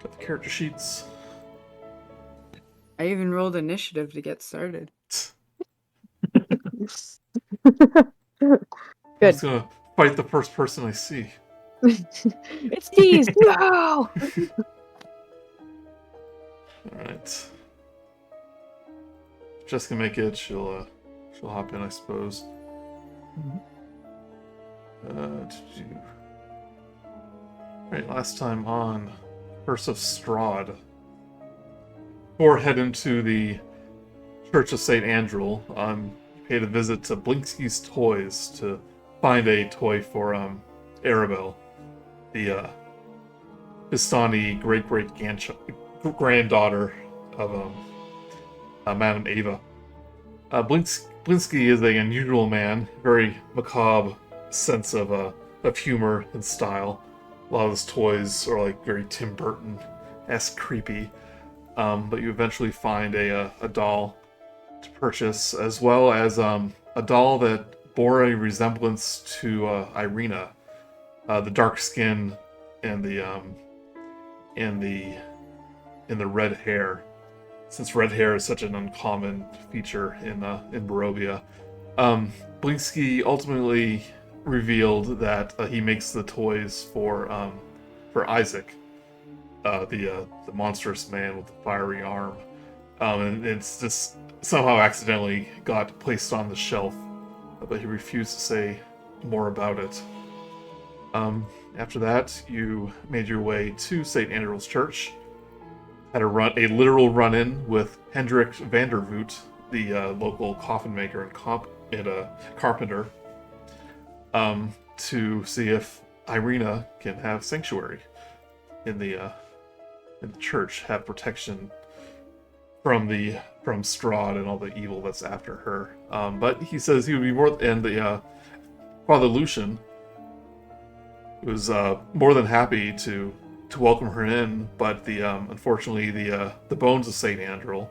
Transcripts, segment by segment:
Got the character sheets. I even rolled initiative to get started. I'm just gonna fight the first person I see. It's these! No! Alright. Jess can make it, she'll hop in, I suppose. Alright, last time on Curse of Strahd. Before heading to the Church of St Andral, paid a visit to Blinksky's Toys to find a toy for Arabelle, the Vistani great-great-granddaughter of Madame Ava. Blinsky is an unusual man, very macabre sense of humor and style. A lot of his toys are like very Tim Burton-esque creepy. But you eventually find a doll to purchase, as well as a doll that bore a resemblance to Irina, the dark skin and the red hair. Since red hair is such an uncommon feature in Barovia, Blinsky ultimately revealed that he makes the toys for Isaac, the monstrous man with the fiery arm, and it's just somehow accidentally got placed on the shelf, but he refused to say more about it. After that, you made your way to St Andral's Church. Had a literal run-in with Hendrik Vandervoot, the local coffin maker and carpenter, to see if Irina can have sanctuary in the church, have protection from Strahd and all the evil that's after her. But he says he would be more, and the Father Lucian was more than happy to welcome her in, but unfortunately the bones of St Andral,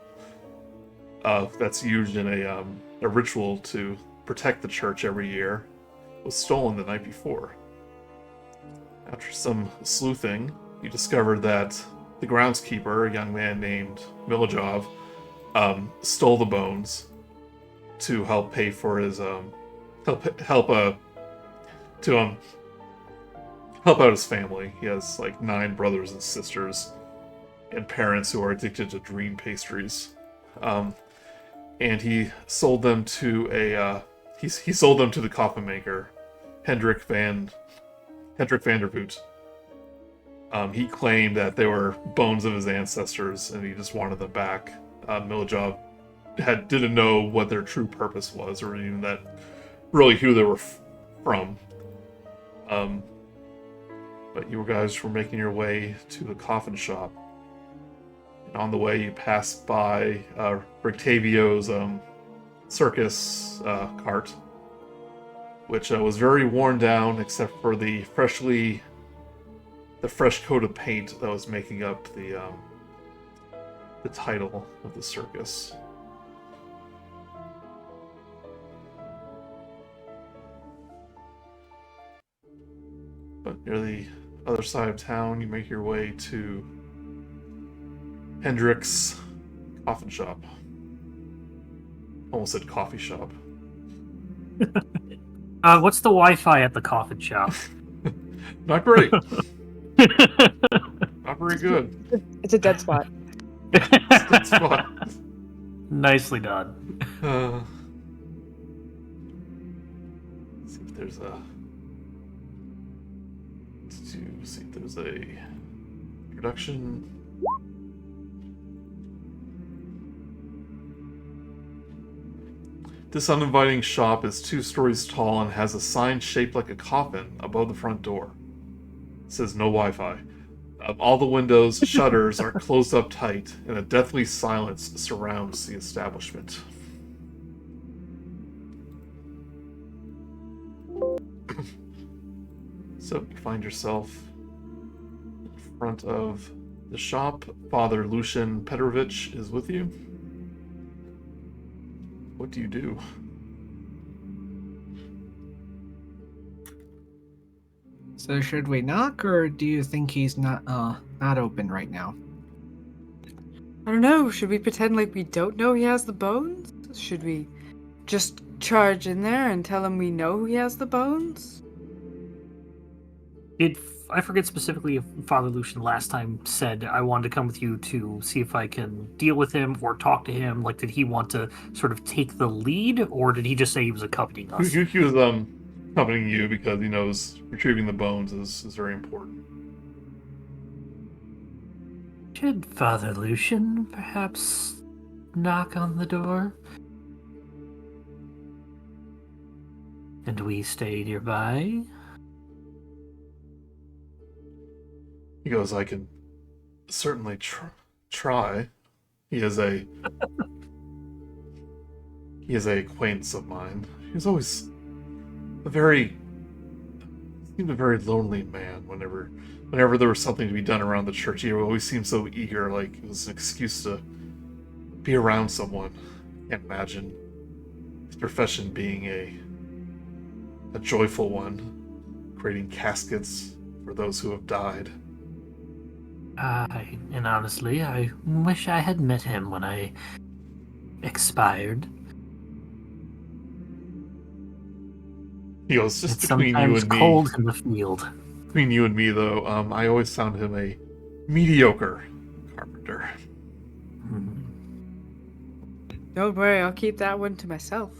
that's used in a ritual to protect the church every year, was stolen the night before. After some sleuthing, you discovered that the groundskeeper, a young man named Milojov, stole the bones to help pay for his help out his family. He has like 9 brothers and sisters and parents who are addicted to dream pastries, and he sold them to he sold them to the coffin maker, Hendrik Vandervoot. He claimed that they were bones of his ancestors, and he just wanted them back. Milojov didn't know what their true purpose was, or even that really who they were from. But you guys were making your way to the coffin shop. And on the way, you passed by Rictavio's circus cart, which was very worn down, except for the fresh coat of paint that was making up the title of the circus. But near the other side of town, you make your way to Hendrik's coffin shop. Almost said coffee shop. What's the Wi-Fi at the coffin shop? Not great. Not very good. It's a dead spot. It's a dead spot. Nicely done. Let's see if there's a introduction. This uninviting shop is 2 stories tall and has a sign shaped like a coffin above the front door. It says no Wi-Fi. All the windows, shutters are closed up tight, and a deathly silence surrounds the establishment. So you find yourself in front of the shop. Father Lucian Petrovich is with you. What do you do? So should we knock, or do you think he's not open right now? I don't know. Should we pretend like we don't know he has the bones? Should we just charge in there and tell him we know he has the bones? I forget specifically if Father Lucian last time said I wanted to come with you to see if I can deal with him or talk to him. Like, did he want to sort of take the lead, or did he just say he was accompanying us? He was accompanying you because he knows retrieving the bones is very important. Should Father Lucian perhaps knock on the door? And we stay nearby? He goes, I can certainly try. He is a acquaintance of mine. He was always seemed a very lonely man whenever there was something to be done around the church. He always seemed so eager, like it was an excuse to be around someone. Can't imagine his profession being a joyful one, creating caskets for those who have died. And honestly, I wish I had met him when I expired. He goes, just It's between you sometimes and me. cold in the field. Between you and me, though, I always found him a mediocre carpenter. Don't worry, I'll keep that one to myself.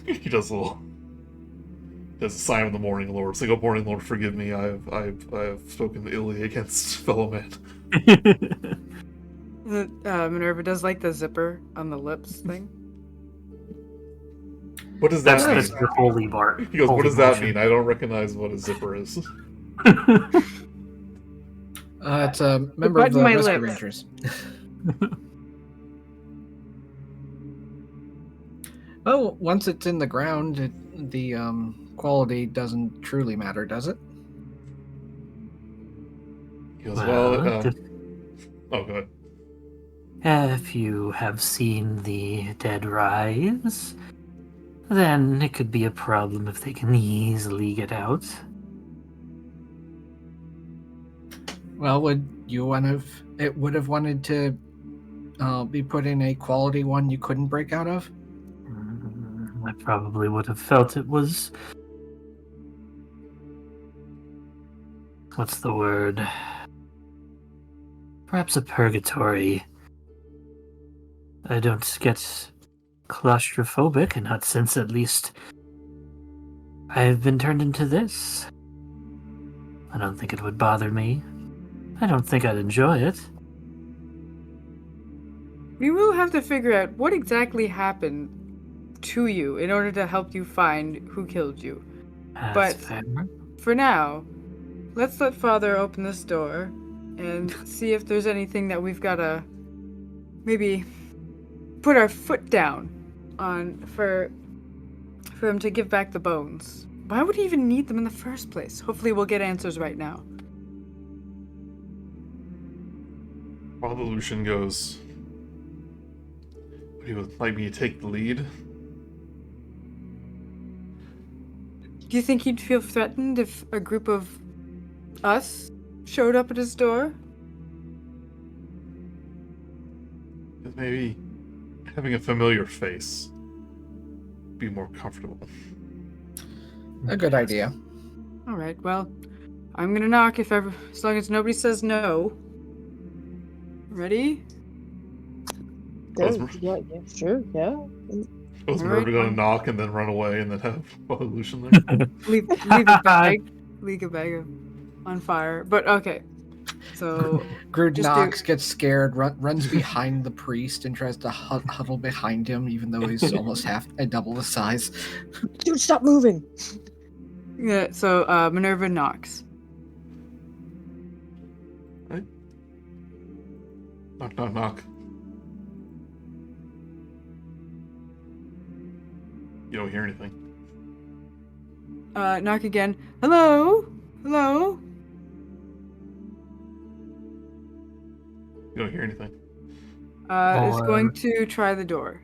He does a sign of the morning lord. It's like, oh, morning lord, forgive me. I have spoken illy against fellow men. Minerva does like the zipper on the lips thing. What does that That's mean? your holy bar. He goes, what holy does that motion. mean? I don't recognize what a zipper is. It's a member of button the my Rescue lips. Rangers. Oh, once it's in the ground, the quality doesn't truly matter, does it? He goes, Well, oh, go ahead. if you have seen the dead rise, then it could be a problem if they can easily get out. Well, would have wanted to be put in a quality one you couldn't break out of? I probably would have felt it was... What's the word? Perhaps a purgatory. I don't get claustrophobic, not since at least I've been turned into this. I don't think it would bother me. I don't think I'd enjoy it. We will have to figure out what exactly happened to you in order to help you find who killed you. That's But- fair. For now, let's let Father open this door and see if there's anything that we've gotta maybe put our foot down on for him to give back the bones. Why would he even need them in the first place? Hopefully we'll get answers right now. Father Lucian goes, would you like me to take the lead? Do you think he'd feel threatened if a group of us showed up at his door? Because maybe having a familiar face be more comfortable. A good idea. All right. Well, I'm gonna knock as long as nobody says no. Ready? Was, Yeah, sure, yeah. was All Minerva right, going to fine. knock and then run away and then have Father Lucian there? Leave a bag. Leave a bag on fire. But okay. So Grude Just knocks, gets scared, runs behind the priest, and tries to huddle behind him, even though he's almost double the size. Dude, stop moving! yeah. So Minerva knocks. Knock, knock, knock. You don't hear anything. Knock again. Hello. Hello. You don't hear anything. Is going to try the door.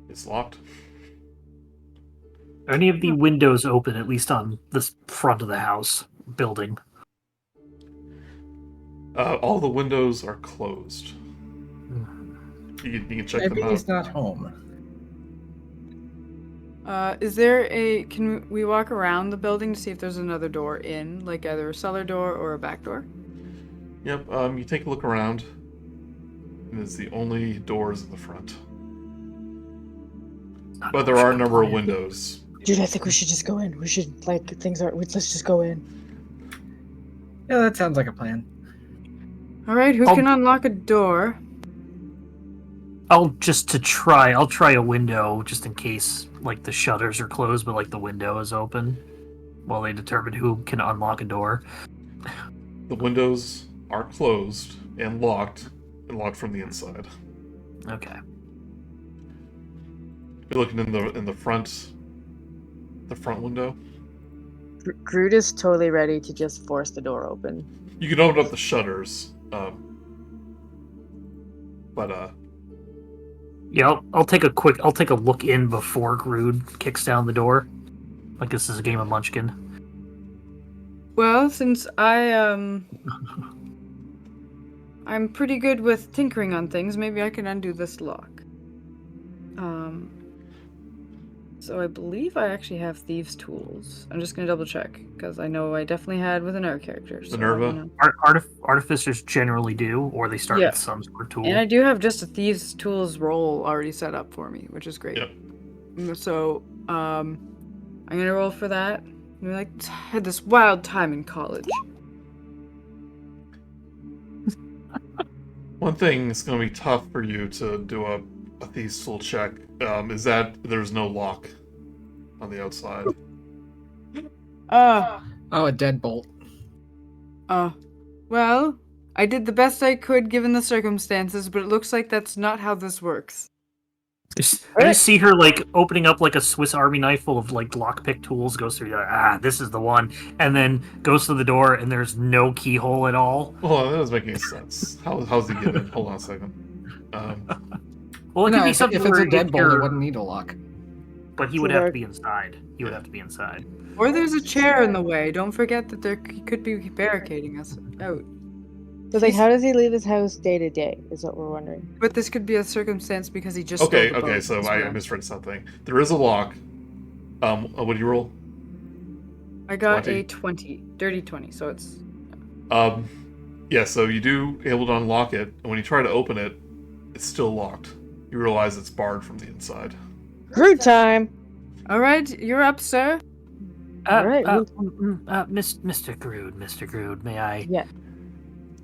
It's locked. Are any of the windows open, at least on this front of the house building? All the windows are closed. You can check Maybe them out. he's not home. Is there a? Can we walk around the building to see if there's another door in, like either a cellar door or a back door? Yep. You take a look around, and it's the only doors in the front. But there are a number of windows. Dude, I think we should just go in. We should, things are... Let's just go in. Yeah, that sounds like a plan. All right, who can unlock a door? I'll try a window just in case, like, the shutters are closed, but, like, the window is open while they determine who can unlock a door. The windows are closed and locked from the inside. Okay. You're looking in the front window. Grude is totally ready to just force the door open. You can open up the shutters, but Yeah, I'll take a look in before Grude kicks down the door. Like this is a game of Munchkin. Well, since I'm pretty good with tinkering on things, maybe I can undo this lock. So I believe I actually have thieves' tools. I'm just gonna double check because I know I definitely had with another character. So Minerva? Artificers generally do, or they start Yeah. with some sort of tool. And I do have just a thieves' tools roll already set up for me, which is great. Yep. So I'm gonna roll for that. I had this wild time in college. one thing that's going to be tough for you to do a thieves' tool check is that there's no lock on the outside. Oh, a deadbolt. Well, I did the best I could given the circumstances, but it looks like that's not how this works. I just see her like opening up like a Swiss Army knife full of like lockpick tools, goes through this is the one, and then goes to the door and there's no keyhole at all. Well, that doesn't make any sense. How's he get in? Hold on a second. Well, it could be if something it's a where deadbolt, it wouldn't need a lock. But he would have to be inside. He would have to be inside. Or there's a chair in the way. Don't forget that there could be barricading us out. So, how does he leave his house day to day, is what we're wondering. But this could be a circumstance because he just Okay, stole the boat so as I well. misread something. There is a lock. What do you roll? I got 20. a 20. Dirty 20, so it's... Yeah, so you do able to unlock it, and when you try to open it, it's still locked. You realize it's barred from the inside. Grude time! Alright, you're up, sir. Alright, Mr. Grude, may I Yeah.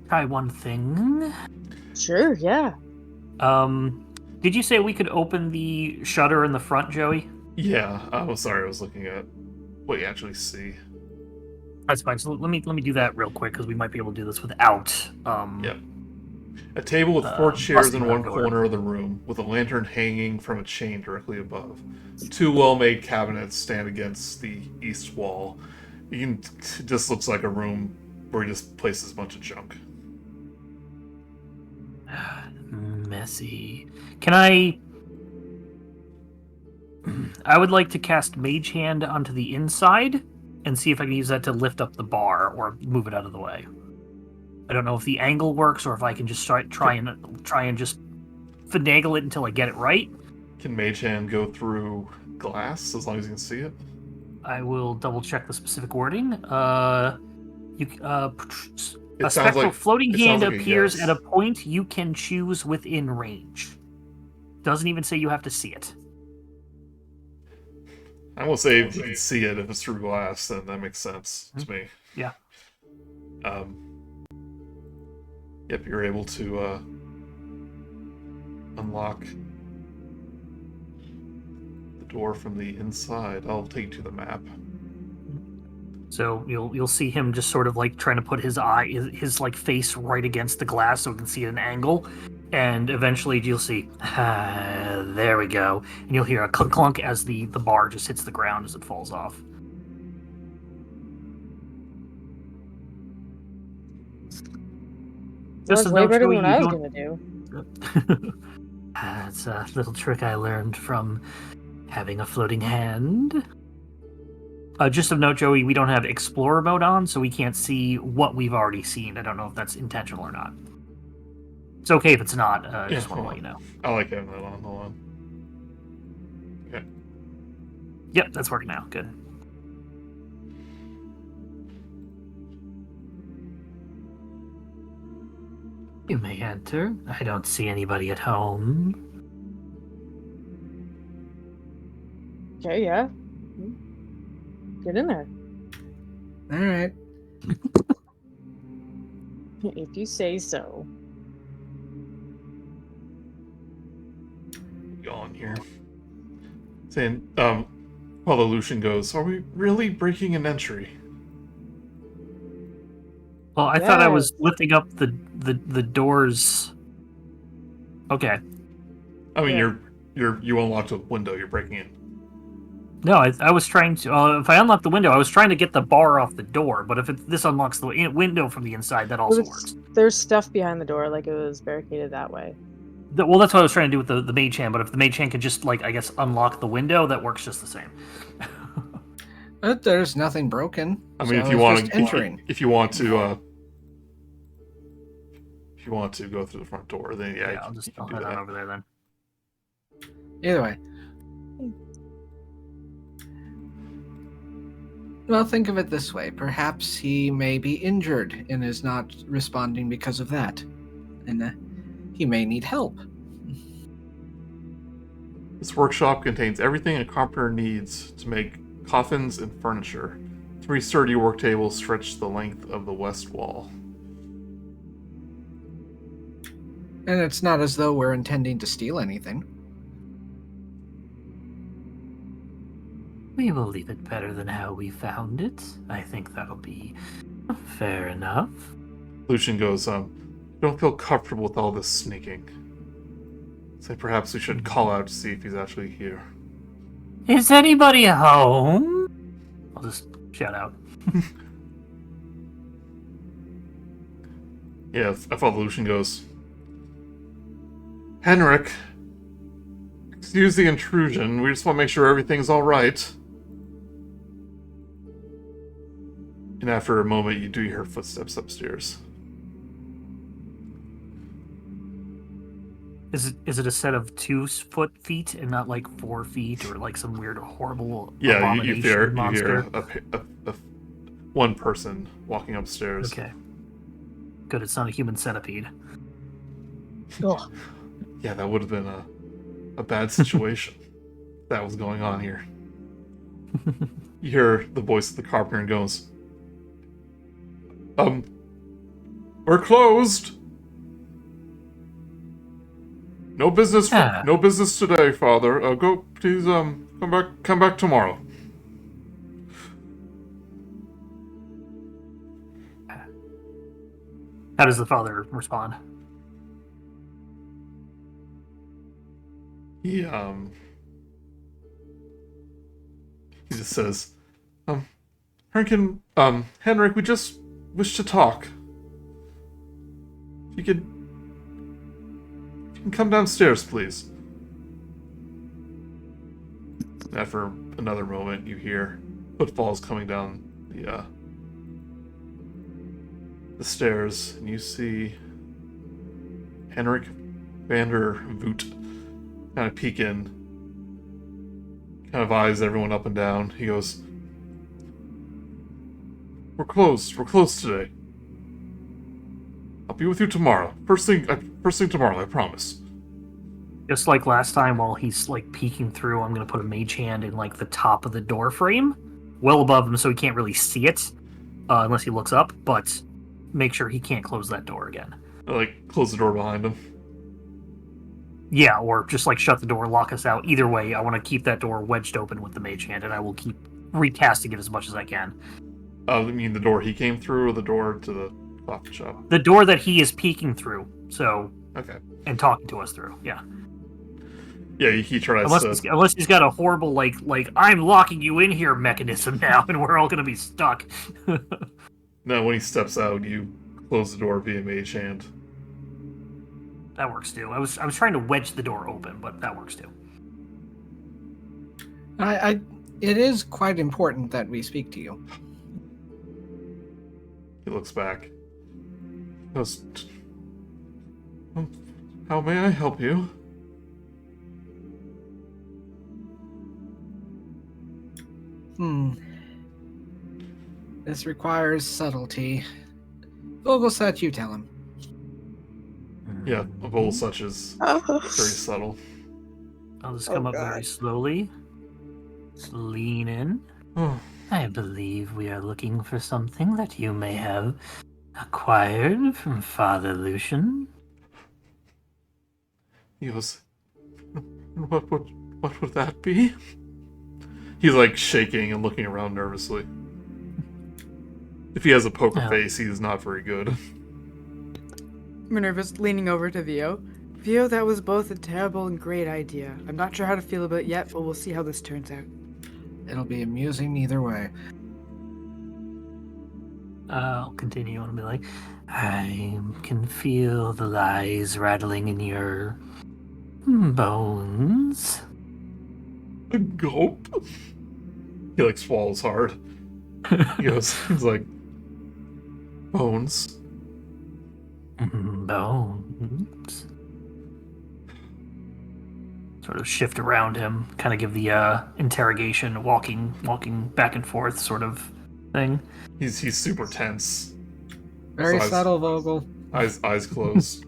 try one thing? Sure, yeah. Did you say we could open the shutter in the front, Joey? Yeah, I'm sorry, I was looking at what you actually see. That's fine. So let me do that real quick because we might be able to do this without. Yep. A table with 4 chairs busting in one that door. corner of the room, with a lantern hanging from a chain directly above. 2 well-made cabinets stand against the east wall. It just looks like a room where he just places a bunch of junk. Messy. Can I would like to cast Mage Hand onto the inside and see if I can use that to lift up the bar or move it out of the way. I don't know if the angle works or if I can just try and just finagle it until I get it right. Can Mage Hand go through glass as long as you can see it? I will double check the specific wording. A It sounds spectral like floating it sounds hand like a appears yes. at a point you can choose within range. Doesn't even say you have to see it. I will say if you can see it if it's through glass, then that makes sense to me. Yeah. Yep, you're able to unlock the door from the inside. I'll take you to the map. So you'll see him just sort of like trying to put his his like face right against the glass so we can see at an angle, and eventually you'll see, there we go, and you'll hear a clunk clunk as the bar just hits the ground as it falls off. That's a way note, better Joey, than what you I was don't- gonna do. It's a little trick I learned from having a floating hand. Just of note, Joey, we don't have Explorer mode on, so we can't see what we've already seen. I don't know if that's intentional or not. It's okay if it's not. I just want to let you know. I like having that on. Hold on. Okay. Yep, that's working now. Good. You may enter. I don't see anybody at home. Okay, yeah. Get in there. All right. If you say so. Go on here. Saying, while the Lucian goes, are we really breaking an entry? Well, I thought I was lifting up the doors. Okay. I mean, Yeah. you unlocked a window. You're breaking in. No, I was trying to. If I unlock the window, I was trying to get the bar off the door. But if this unlocks the window from the inside, that also works. There's stuff behind the door, like it was barricaded that way. Well, that's what I was trying to do with the mage hand. But if the mage hand can just, like, I guess, unlock the window, that works just the same. But there's nothing broken. I mean, so if you it's want just to, entering. if you want to go through the front door, then yeah, I'll you head can do on that. over there then. Either way. Well, think of it this way. Perhaps he may be injured and is not responding because of that. And he may need help. This workshop contains everything a carpenter needs to make coffins and furniture. 3 sturdy work tables stretch the length of the west wall. And it's not as though we're intending to steal anything. We will leave it better than how we found it. I think that'll be fair enough. Lucian goes, don't feel comfortable with all this sneaking. Say perhaps we should call out to see if he's actually here. Is anybody home? I'll just shout out. Yeah, I thought Lucian goes, Henrik, excuse the intrusion. We just want to make sure everything's alright. And after a moment, you do hear footsteps upstairs. Is it a set of 2 feet and not like 4 feet or like some weird horrible Yeah, abomination you hear monster? a one person walking upstairs. Okay. Good, it's not a human centipede. Oh, Yeah, that would have been a bad situation. That was going on here. You hear the voice of the carpenter and goes, we're closed. No business. No business today, Father. Go, please. Come back tomorrow. How does the father respond? He just says, Henrik, we just wish to talk. If you could come downstairs, please. After another moment, you hear footfalls coming down the stairs, and you see Henrik Vander Voot kind of peek in, kind of eyes everyone up and down. He goes, we're closed today. I'll be with you tomorrow. First thing tomorrow, I promise. Just like last time, while he's like peeking through, I'm gonna put a mage hand in like the top of the door frame, well above him, so he can't really see it unless he looks up. But make sure he can't close that door again. Like close the door behind him. Yeah, or just like shut the door, lock us out. Either way, I want to keep that door wedged open with the mage hand, and I will keep recasting it as much as I can. I mean the door he came through, or the door to the coffee shop? The door that he is peeking through. So okay, and talking to us through. Yeah. Yeah, he tries unless he's got a horrible like I'm locking you in here mechanism now, and we're all gonna be stuck. No, when he steps out, you close the door via mage hand. That works too. I was trying to wedge the door open, but that works too. I It is quite important that we speak to you. He looks back. Goes, how may I help you? This requires subtlety. Vogelsuch, you tell him. Yeah, Vogelsuch is very subtle. I'll just come up God. very slowly. Just lean in. Oh, I believe we are looking for something that you may have acquired from Father Lucian. he goes, what would that be? He's like shaking and looking around nervously. If he has a poker Oh. face, he is not very good. Minerva's leaning over to Vio. Vio, that was both a terrible and great idea. I'm not sure how to feel about it yet, but we'll see how this turns out. It'll be amusing either way. I'll continue and be like, I can feel the lies rattling in your bones. A gulp. He like swallows hard. He's like, bones. Bones. Sort of shift around him, kind of give the interrogation, walking back and forth sort of thing. He's super tense. Very Eyes- subtle, Vogel. Eyes closed.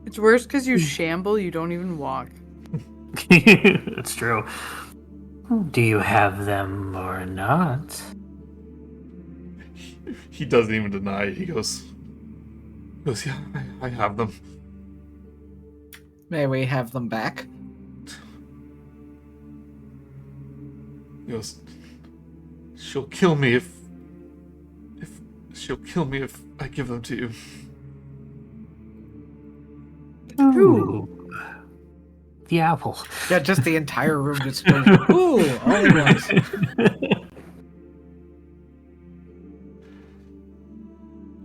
It's worse because you shamble, you don't even walk. It's true. Do you have them or not? He doesn't even deny it. He goes, yeah, I have them. May we have them back? He goes, she'll kill me if I give them to you. Ooh. The apple. Yeah, just the entire room just goes, ooh, all at once.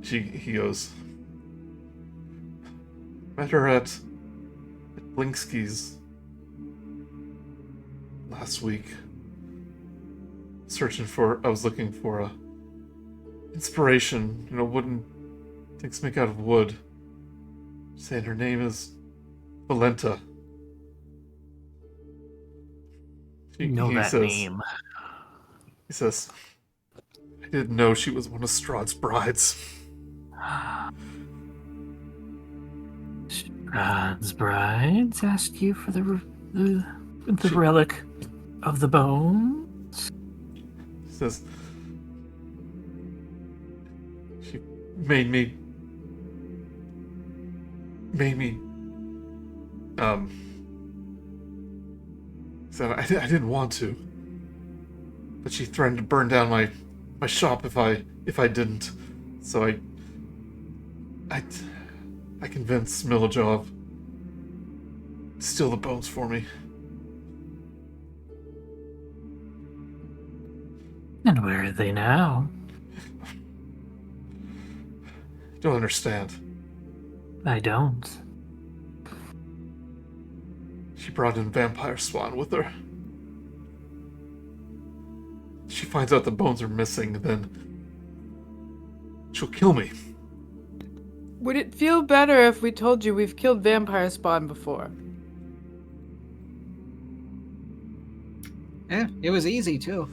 He goes, met her at Blinsky's last week. I was looking for a inspiration, wooden things made out of wood. Saying her name is Valenta. Know that says, name. He says, I didn't know she was one of Strahd's brides. Strahd's brides asked you for the relic of the bones. He says, she made me, said I didn't want to, but she threatened to burn down my shop if I didn't. So I convinced Milojov to steal the bones for me. And where are they now? I don't understand. I don't. She brought in vampire spawn with her. She finds out the bones are missing, then she'll kill me. Would it feel better if we told you we've killed vampire spawn before? Yeah, it was easy too.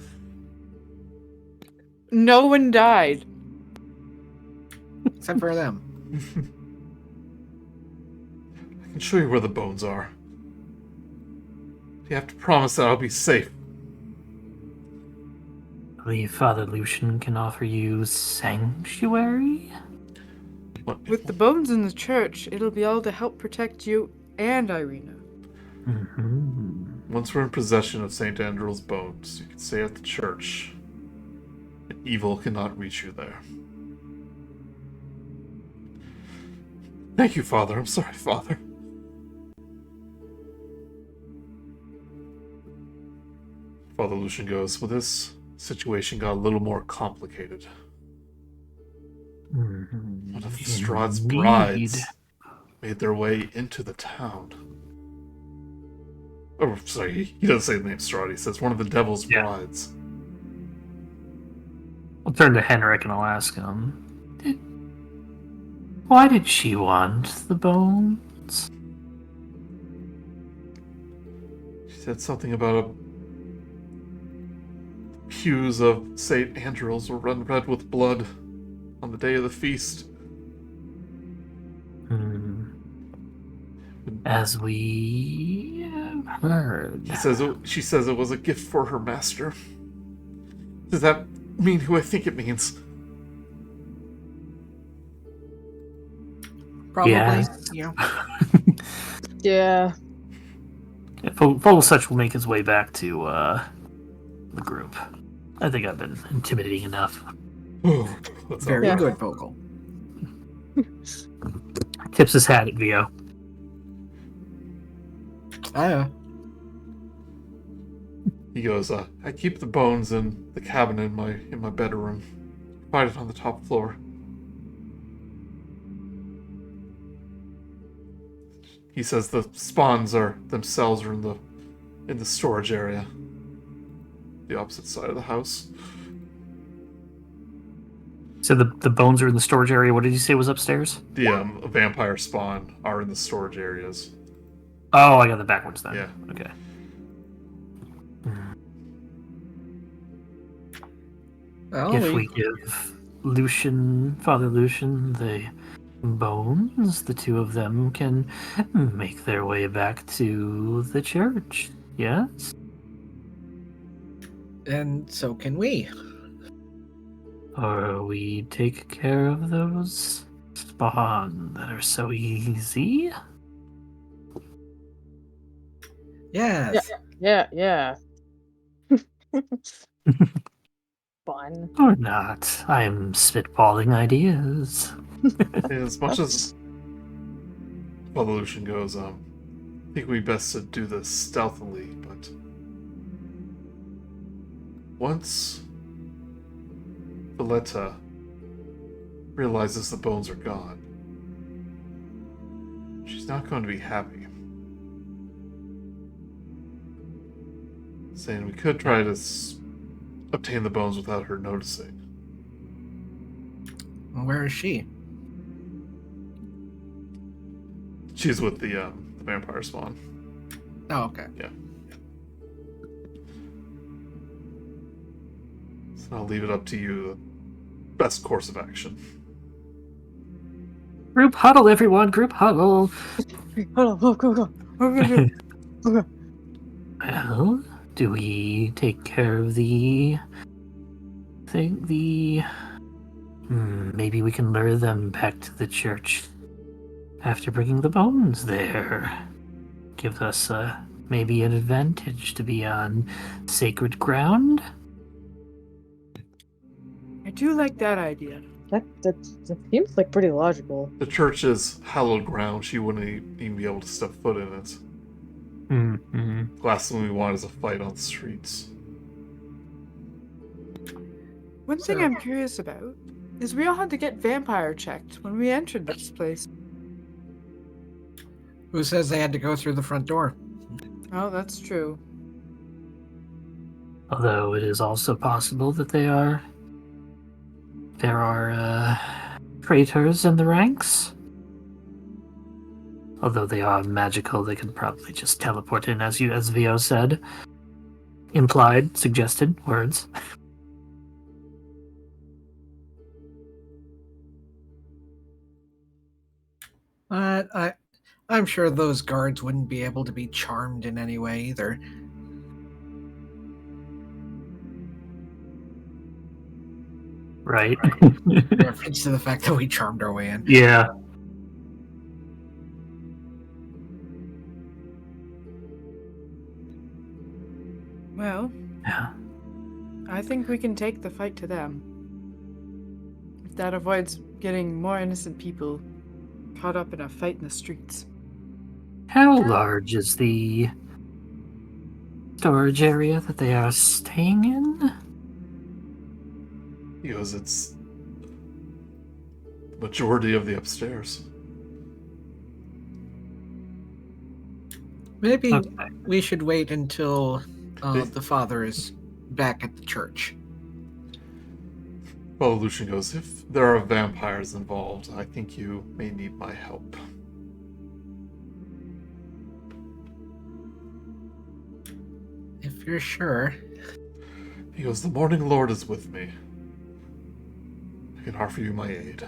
No one died. Except for them. I can show you where the bones are. You have to promise that I'll be safe. I believe Father Lucian can offer you sanctuary? What? With the bones in the church, it'll be all to help protect you and Irina. Once we're in possession of St Andral's bones, you can stay at the church. And evil cannot reach you there. Thank you, Father. I'm sorry, Father. Father Lucian goes, well, this situation got a little more complicated. One of Strahd's brides made their way into the town. Oh, sorry, he doesn't say the name Strahd. He says one of the devil's Yeah. brides. I'll turn to Henrik and I'll ask him, why did she want the bones? She said something about pews of St Andral's will run red with blood on the day of the feast. As we heard. She says it was a gift for her master. Does that mean who I think it means? Probably. Yes. Yeah. Yeah. Vogelsuch will make his way back to the group. I think I've been intimidating enough. Oh, that's Very Yeah. good, Vogel. Tips his hat at Vio. He goes, I keep the bones in the cabin in my bedroom. Find it on the top floor. He says the spawns are in the storage area. The opposite side of the house. So the bones are in the storage area. What did you say was upstairs? The vampire spawn are in the storage areas. Oh, I got it backwards then. Yeah. Okay. Well, If we give Father Lucian, the bones, the two of them can make their way back to the church. Yes? and so can we. Or we take care of those spawn that are so easy? Yes. Yeah. Fun. Or not. I'm spitballing ideas. As much as Evolution goes, I think we best to do this stealthily, but once Valletta realizes the bones are gone, she's not going to be happy. Saying we could try to obtain the bones without her noticing. Well, where is she? She's with the vampire spawn. Oh, okay. Yeah. So I'll leave it up to you. The best course of action. Group huddle, everyone! Group huddle! Hold on, go. Okay. Well, do we take care of the thing? Maybe we can lure them back to the church after bringing the bones there. Give us maybe an advantage to be on sacred ground. I do like that idea. That seems like pretty logical. The church is hallowed ground. She wouldn't even be able to step foot in it. Mm-hmm. Last thing we want is a fight on the streets. One thing I'm curious about is we all had to get vampire checked when we entered this place. Who says they had to go through the front door? Oh, that's true. Although it is also possible that there are traitors in the ranks. Although they are magical, they could probably just teleport in, as Vio said. Implied, suggested words. I'm sure those guards wouldn't be able to be charmed in any way either. Right? Reference to the fact that we charmed our way in. Yeah. Well, Yeah. I think we can take the fight to them. If that avoids getting more innocent people caught up in a fight in the streets. How large is the storage area that they are staying in? He goes, it's majority of the upstairs. Maybe Okay. we should wait until They- the father is back at the church. Well, Lucian goes, if there are vampires involved, I think you may need my help. If you're sure. He goes, the Morning Lord is with me. I can offer you my aid.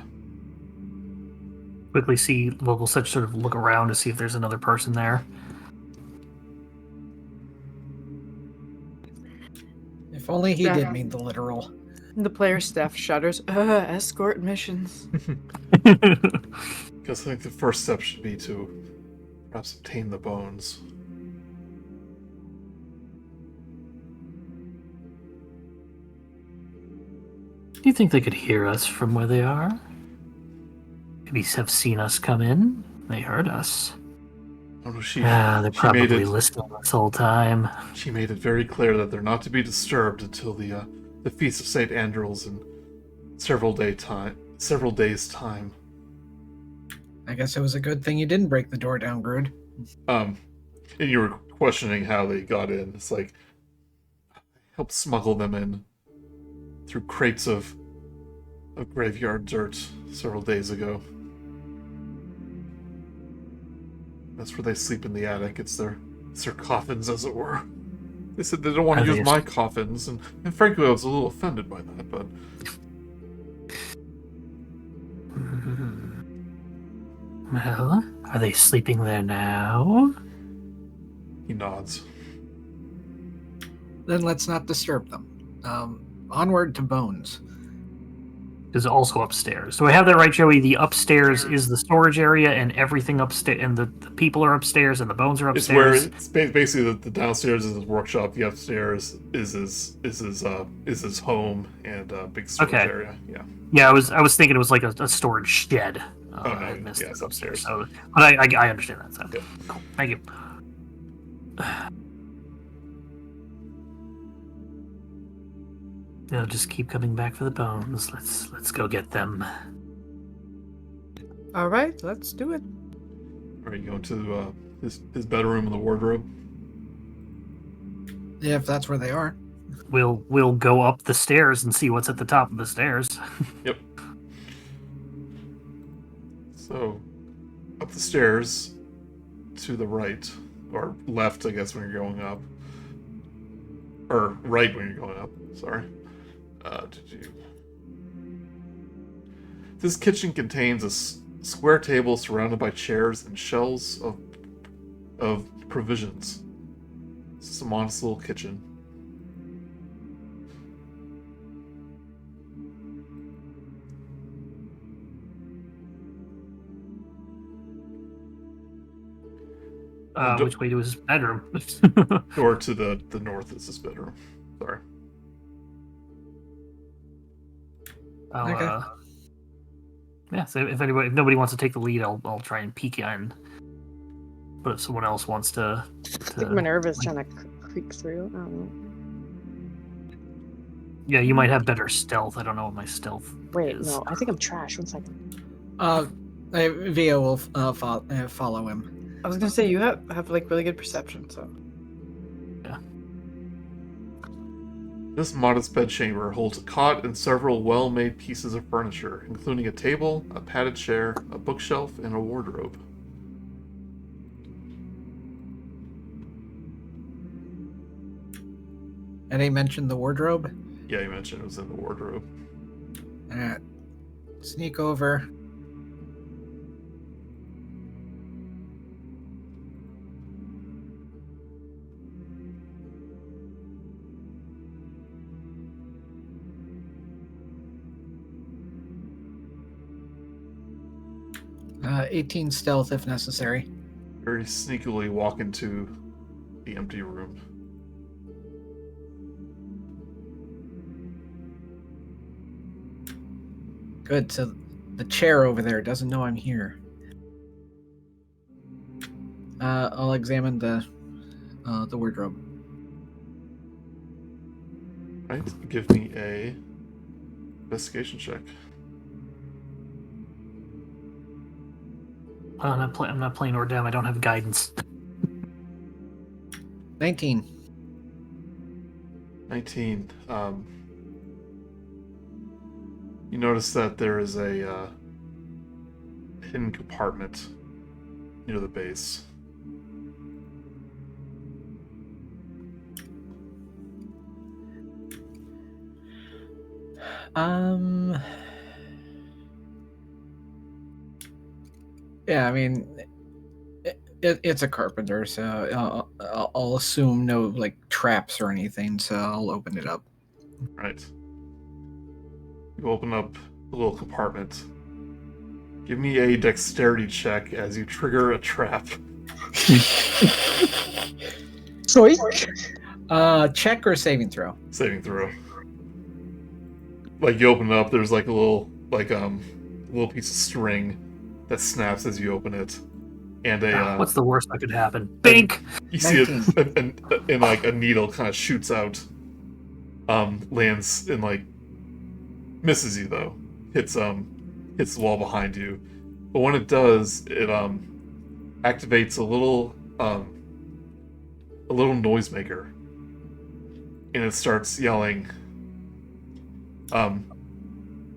Quickly see Vogelsuch sort of look around to see if there's another person there. If only he Yeah. did mean the literal. The player Steph shudders. Escort missions. Because I think the first step should be to perhaps obtain the bones. Do you think they could hear us from where they are? Maybe have seen us come in? They heard us. Oh, no, They're she made probably it. listening this whole time. She made it very clear that they're not to be disturbed until the feast of St Andral's in several days' time. I guess it was a good thing you didn't break the door down, Grude. And you were questioning how they got in. It's like, I helped smuggle them in through crates of graveyard dirt several days ago. That's where they sleep in the attic. It's their coffins, as it were. They said they don't want to use my coffins, and frankly, I was a little offended by that, but... Well, are they sleeping there now? He nods. Then let's not disturb them. Onward to Bones. Is also upstairs. Do I have that right, Joey? The upstairs is the storage area, and everything upstairs, and the people are upstairs, and the bones are It's where upstairs. it's basically the downstairs is his workshop, the upstairs is his home and big storage Okay. area. Yeah. Yeah, I was thinking it was like a storage shed. No, I missed yeah, it it's upstairs. upstairs. So, but I understand that. So, Yeah. cool. Thank you. They'll just keep coming back for the bones. Let's go get them. All right, let's do it. Are you going to his bedroom and the wardrobe? If that's where they are. We'll go up the stairs and see what's at the top of the stairs. Yep. So, up the stairs to the right, or left, I guess, when you're going up. Or right when you're going up, sorry. This kitchen contains a square table surrounded by chairs and shelves of provisions. It's a modest little kitchen. Which way to his bedroom? Door to the north is his bedroom. Sorry. Okay. Yeah. So if nobody wants to take the lead, I'll try and peek in. But if someone else wants to I think Minerva's trying to creep through. I don't know. yeah, you might have better stealth. I don't know what my stealth Wait, is. no, I think I'm trash. 1 second. Vio will follow him. I was gonna say you have like really good perception, so. This modest bedchamber holds a cot and several well-made pieces of furniture, including a table, a padded chair, a bookshelf, and a wardrobe. And he mentioned the wardrobe. Yeah, you mentioned it was in the wardrobe. Alright. Sneak over. Uh, 18 stealth if necessary. Very sneakily walk into the empty room. Good, so the chair over there doesn't know I'm here. I'll examine the wardrobe. Right? Give me a investigation check. I'm not playing Ordam. I don't have guidance. 19. 19. You notice that there is a hidden compartment near the base. Yeah, I mean, it's a carpenter, so I'll assume no like traps or anything. So I'll open it up. Right. You open up the little compartment. Give me a dexterity check as you trigger a trap. Choice? Check or saving throw? Saving throw. Like you open it up, there's like a little little piece of string that snaps as you open it, and What's the worst that could happen? Bink! you see it, and like a needle kind of shoots out, lands and like misses you though, hits the wall behind you, but when it does, it activates a little noisemaker, and it starts yelling.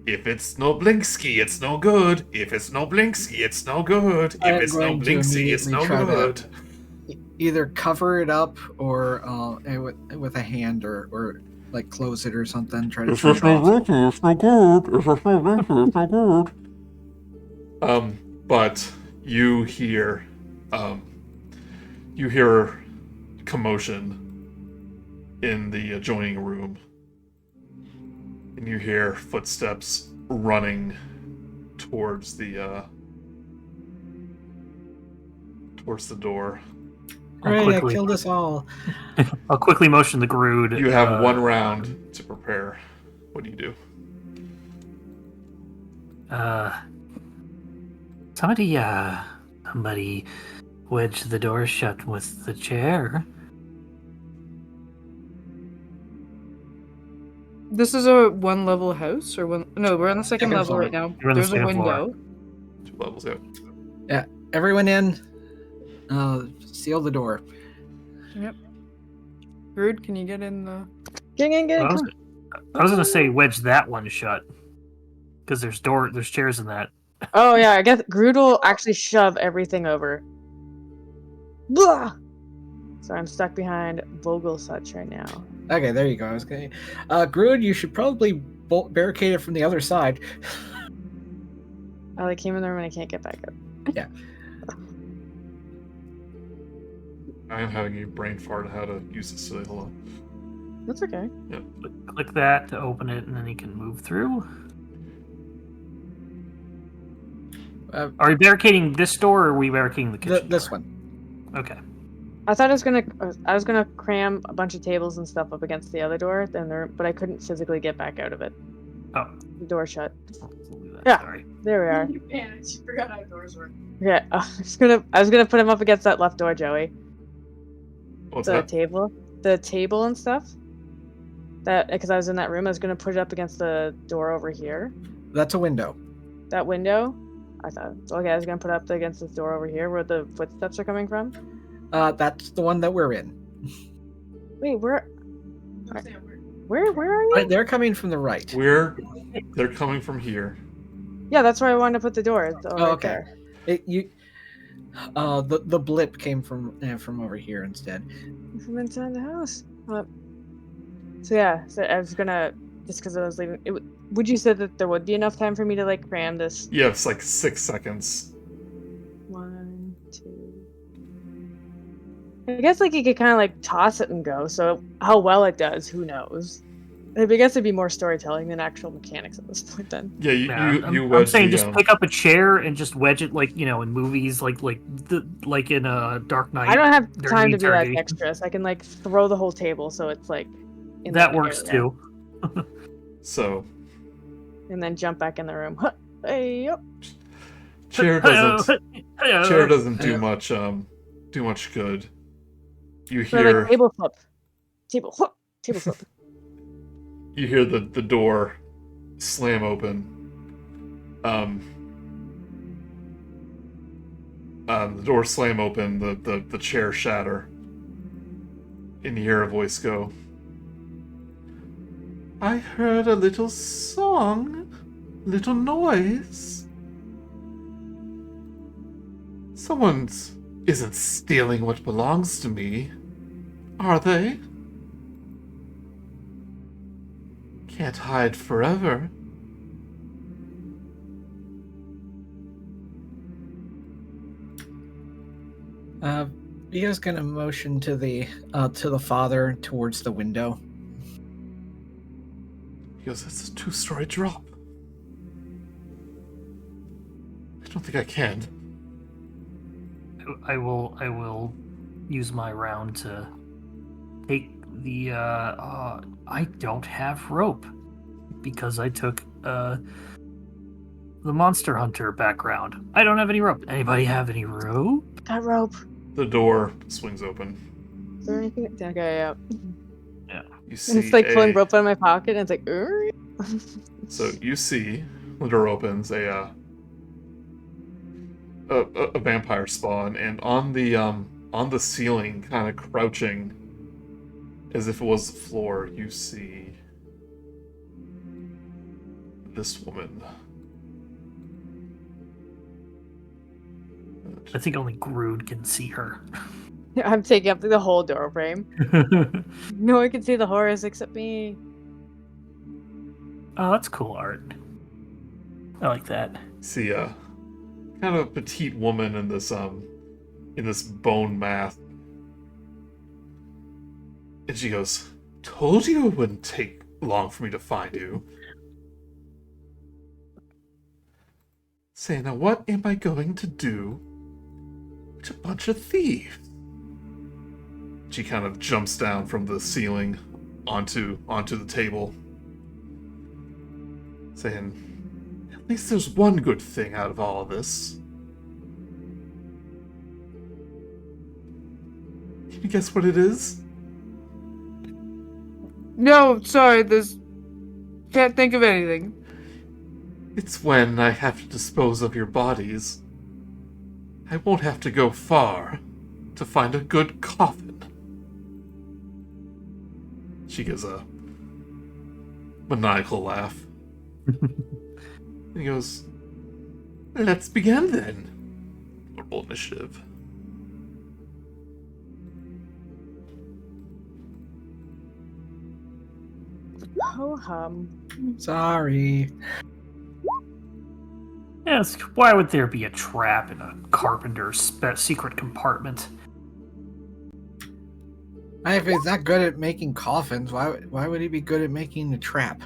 If it's no Blinksky, it's no good. If it's no Blinksky, it's no good. If it's no Blinksky, it's no good. Either cover it up or with a hand or like close it or something. Try to turn it off. It's no good. If it's no Blinksy, it's no good. But you hear commotion in the adjoining room. And you hear footsteps running towards the door. Great, I killed us all. I'll quickly motion the Grude. You have 1 round to prepare. What do you do? Somebody wedge the door shut with the chair. This is a 1-level house, or one? No, we're on the second level floor. right now. We're on the There's a second window. 2 levels, yeah. Yeah, everyone in. Seal the door. Yep. Grude, can you get in the? Get in. I was gonna say wedge that one shut because there's chairs in that. Oh yeah, I guess Grude will actually shove everything over. Blah! So I'm stuck behind Vogelsuch right now. Okay, there you go. I was going. Grude, you should probably barricade it from the other side. I like came in there when I can't get back up. Yeah. I am having a brain fart on how to use this today. Hold on. That's okay. Click that to open it, and then you can move through. Are we barricading this door, or are we barricading the kitchen? This door? one. Okay. I thought I was gonna cram a bunch of tables and stuff up against the other door, but I couldn't physically get back out of it. Oh. The door shut. Yeah. Yeah. Sorry. There we are. You panicked. You forgot how doors work. Yeah, I was gonna put him up against that left door, Joey. What's The that? table and stuff. That because I was in that room, I was gonna put it up against the door over here. That's a window. That window. I thought okay, I was gonna put it up against this door over here where the footsteps are coming from. That's the one that we're in. Wait, where are you? They're coming from the right. They're coming from here. Yeah, that's where I wanted to put the door. It's right Okay. there. The blip came from over here instead. From inside the house. So yeah, so I was gonna just because I was leaving. Would you say that there would be enough time for me to like cram this? Yeah, it's like 6 seconds. 1, 2. I guess like you could kind of like toss it and go. So how well it does, who knows? I guess it'd be more storytelling than actual mechanics at this point. Then. Yeah, you I'm wedge saying the, just pick up a chair and just wedge it like in movies like in a Dark Knight. I don't have during time to be that eternity. dexterous. I can like throw the whole table so it's like. In That the works area. too. So And then jump back in the room. Huh. Hey, yep. chair doesn't do much good. You So hear like table flip. Table flip. you hear the door slam open. The door slam open, the chair shatter. And you hear a voice go, I heard a little song, little noise. Someone isn't stealing what belongs to me, are they? Can't hide forever. Via's gonna motion to the father towards the window. He goes, it's a 2-story drop. I don't think I can. I will use my round to take the I don't have rope because I took the Monster Hunter background. I don't have any rope. Anybody have any rope? Got rope. The door swings open. Is there anything? Okay, yeah. You see It's like pulling rope out of my pocket, and it's like, So you see, the door opens, a vampire spawn, and on the ceiling, kind of crouching, as if it was the floor, you see this woman. I think only Grude can see her. I'm taking up the whole door frame. No one can see the horrors except me. Oh, that's cool art. I like that. See a kind of a petite woman in this bone mask. And she goes, told you it wouldn't take long for me to find you. Say, now what am I going to do with a bunch of thieves? She kind of jumps down from the ceiling onto the table, saying, at least there's one good thing out of all of this. Can you guess what it is? No, sorry, can't think of anything. It's when I have to dispose of your bodies. I won't have to go far to find a good coffin. She gives a maniacal laugh. He goes, let's begin then. Roll initiative. Ho hum. Sorry. Yes, why would there be a trap in a carpenter's secret compartment? If he's not good at making coffins, why would he be good at making the trap?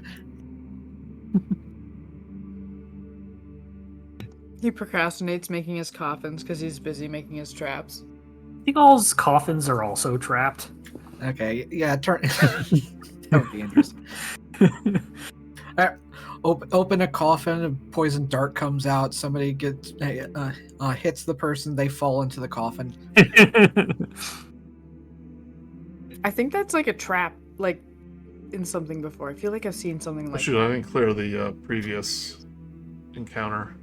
He procrastinates making his coffins because he's busy making his traps. I think all his coffins are also trapped. Okay, yeah, turn. That would be interesting. Open a coffin, a poison dart comes out, somebody gets hits the person, they fall into the coffin. I think that's like a trap, like in something before. I feel like I've seen something like Shoot, I didn't clear the previous encounter.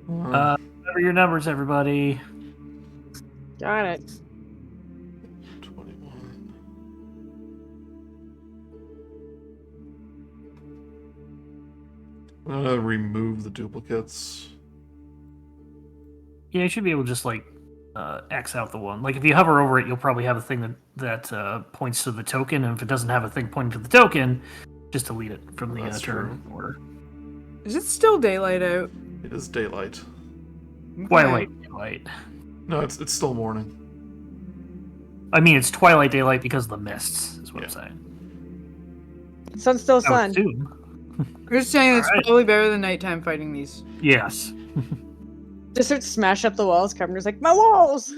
Remember your numbers, everybody. Got it. 21. I'm gonna remove the duplicates. Yeah, you should be able to just like X out the one. Like if you hover over it, you'll probably have a thing that points to the token, and if it doesn't have a thing pointing to the token, just delete it from the turn order. Is it still daylight out? It is daylight. Okay. Twilight daylight. No, it's still morning. I mean, it's twilight daylight because of the mists, is what I'm saying. Sun's still I would sun. assume. We're just saying it's Alright. probably better than nighttime fighting these. Yes. Just start to smash up the walls. Carpenter's like, my walls!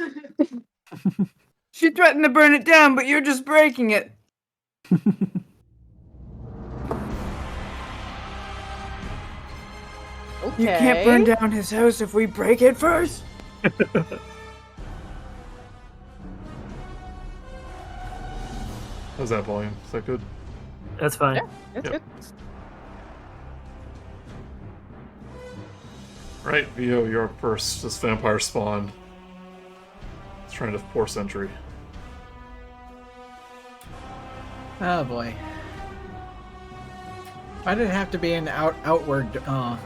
She threatened to burn it down, but you're just breaking it. Okay. You can't burn down his house if we break it first. How's that volume? Is that good? That's fine. Yeah, that's Yep. good. Right, Vio, you're up first. This vampire spawn. It's trying to force entry. Oh boy. Why did it have to be an outward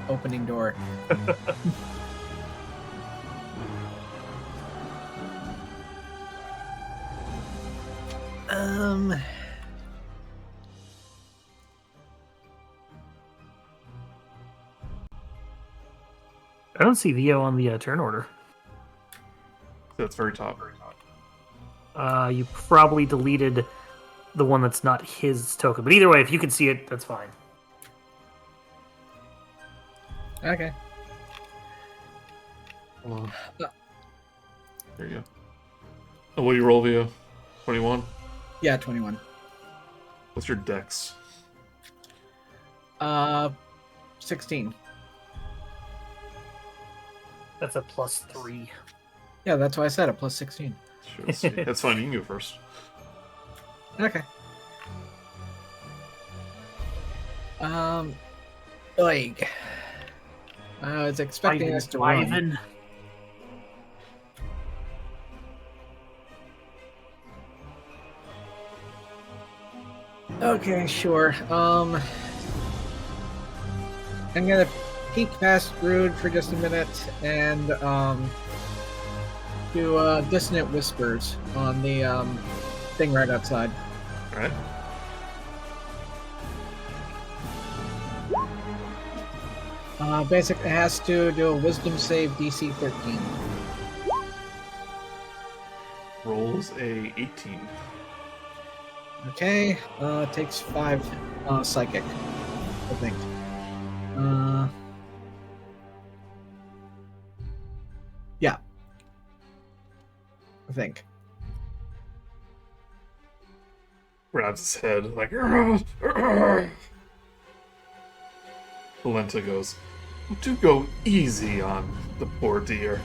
opening door? I don't see Vio on the turn order. That's very top. You probably deleted the one that's not his token. But either way, if you can see it, that's fine. Okay. Hold on. There you go. Oh, what do you roll, Via? 21? Yeah, 21. What's your dex? 16. That's a +3. Yeah, that's why I said a plus 16. Sure, let's see. That's fine, you can go first. Okay. Like, I was expecting us to run. Ivan. Okay, sure. I'm gonna peek past Grude for just a minute and do dissonant whispers on the thing right outside. Alright. Basic it has to do a wisdom save DC 13. Rolls a 18. Okay, takes 5 psychic, I think. Yeah. I think. Grabs his head, like... Valenta goes, do go easy on the poor dear.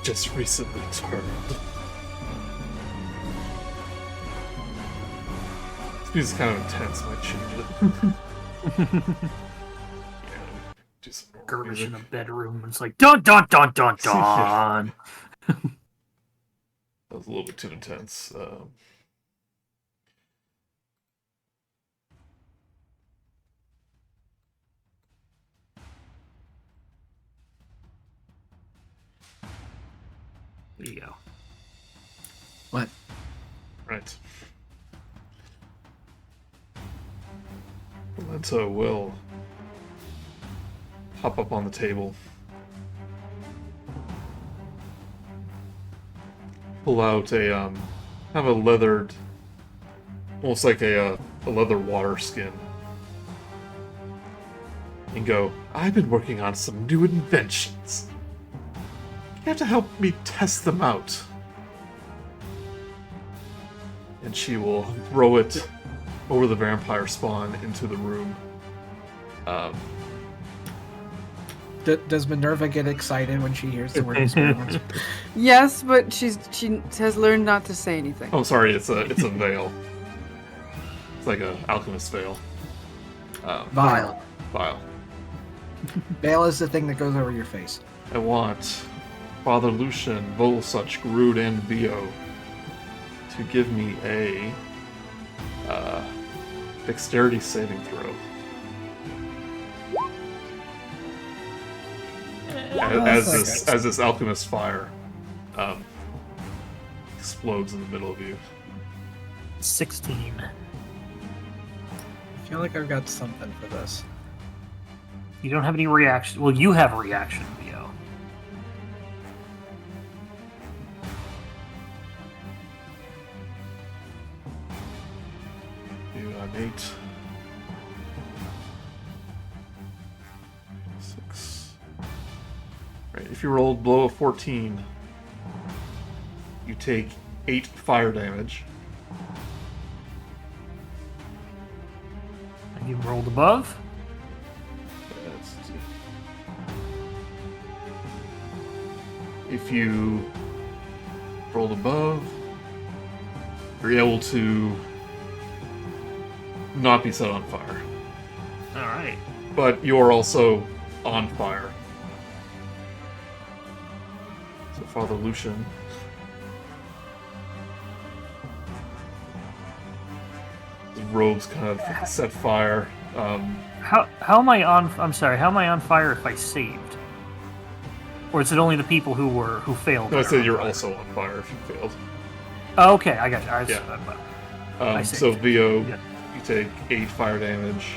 Just recently turned. This is kind of intense, might change it. Yeah, do some normal Gervish in music. a bedroom. It's like, dun dun dun dun dun. That was a little bit too intense. There you go. What? Right. Valenta will hop up on the table, pull out a kind of a leathered, almost like a leather water skin, and go, I've been working on some new inventions. You have to help me test them out. And she will throw it over the vampire spawn into the room. Does Minerva get excited when she hears the word spells? Yes, but she has learned not to say anything. Oh, sorry, it's a veil. It's like a alchemist veil. Vile. Vial. Veil is the thing that goes over your face. I want Father Lucian, Vogelsuch, Grude, and Vio to give me a dexterity saving throw. As this alchemist fire explodes in the middle of you. 16. I feel like I've got something for this. You don't have any reaction. Well, you have a reaction, Vio. You have 8. 6. Right, if you rolled below a 14, you take 8 fire damage. And you rolled above. If you rolled above, you're able to not be set on fire. Alright. But you're also on fire. So Father Lucian robes kind of set fire. How am I on? I'm sorry. How am I on fire if I saved? Or is it only the people who failed? No, I that said are you're on also on fire if you failed. Oh, okay, I got you. I So saved. Vio, Yeah. you take 8 fire damage.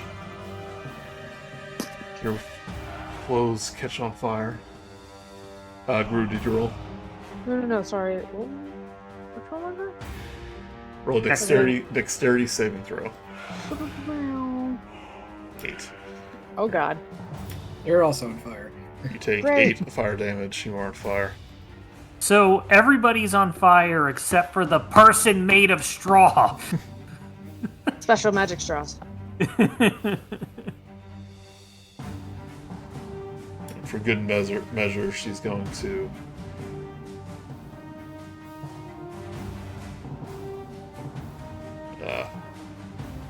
Your clothes catch on fire. Grude, did you roll? No, sorry. Which one was it? Roll a dexterity saving throw. 8. Oh god. You're also on fire. You take Great. 8 fire damage. You are on fire. So everybody's on fire except for the person made of straw. Special magic straws. For good measure, she's going to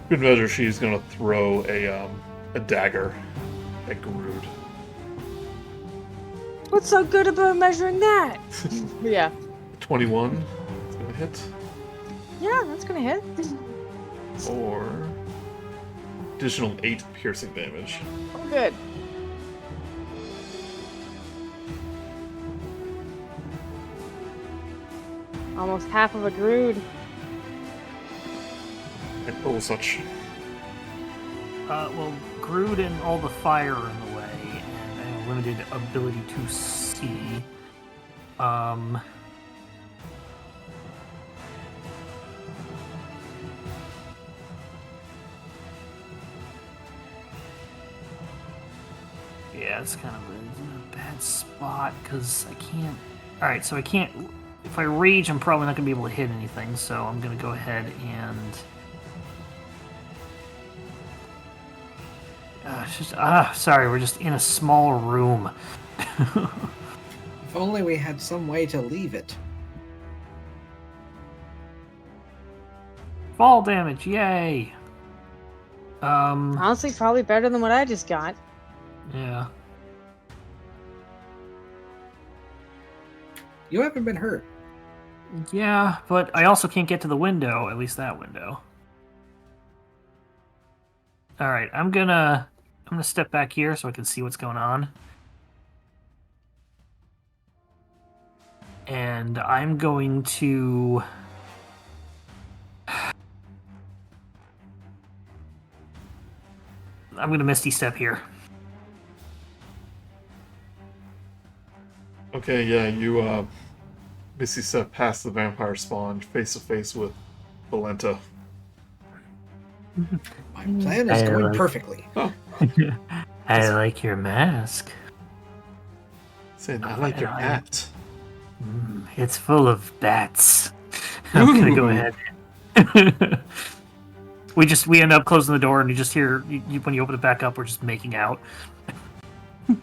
good measure. She's going to throw a dagger at Grude. What's so good about measuring that? Yeah. 21. It's going to hit. Yeah, that's gonna hit. Or additional 8 piercing damage. Oh, good. Almost half of a Grude. And Vogelsuch. Well, Grude and all the fire are in the way, and I have limited ability to see. Yeah, it's kind of a bad spot because I can't. All right, so I can't. If I rage, I'm probably not going to be able to hit anything. So I'm going to go ahead and. It's just sorry, we're just in a small room. If only we had some way to leave it. Fall damage, yay! Honestly, probably better than what I just got. Yeah. You haven't been hurt. Yeah, but I also can't get to the window, at least that window. Alright, I'm gonna step back here so I can see what's going on. And I'm going to... I'm gonna Misty Step here. Okay, yeah, you Misty step past the vampire spawn, face to face with Valenta. My plan is going like- perfectly. Oh, I like your mask. saying I like your hat. It's full of bats. I'm gonna go ahead. We end up closing the door, and you just hear when you open it back up, we're just making out. I'm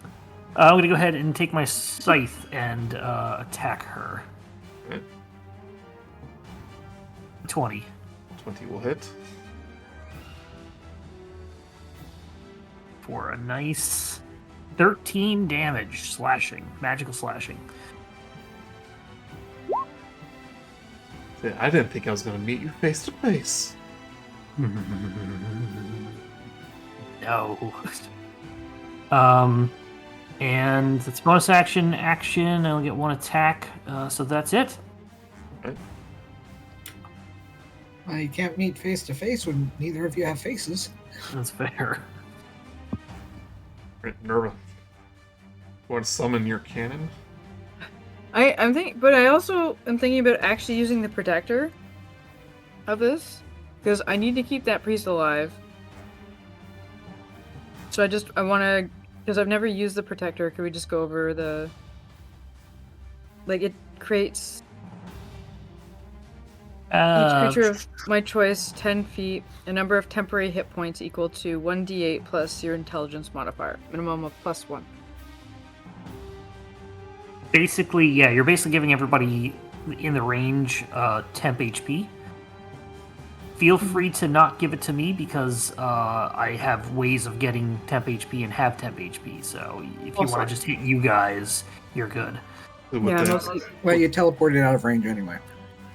gonna go ahead and take my scythe and attack her. Okay. 20. 20 will hit. For a nice 13 damage, slashing, magical slashing. Saying, I didn't think I was going to meet you face to face. No. And it's bonus action. I'll get 1 attack. So that's it. Right. Well, you can't meet face to face when neither of you have faces. That's fair. Right, Minerva. You want to summon your cannon? I'm thinking, but I also am thinking about actually using the protector of this because I need to keep that priest alive. So I want to, because I've never used the protector. Could we just go over the, like, it creates each creature of my choice 10 feet, a number of temporary hit points equal to 1d8 plus your intelligence modifier, minimum of +1. Basically, yeah, you're basically giving everybody in the range temp HP. Feel free to not give it to me because I have ways of getting temp HP and have temp HP. So if you want to just hit you guys, you're good. With Yeah, the- mostly. Well, you teleported out of range anyway.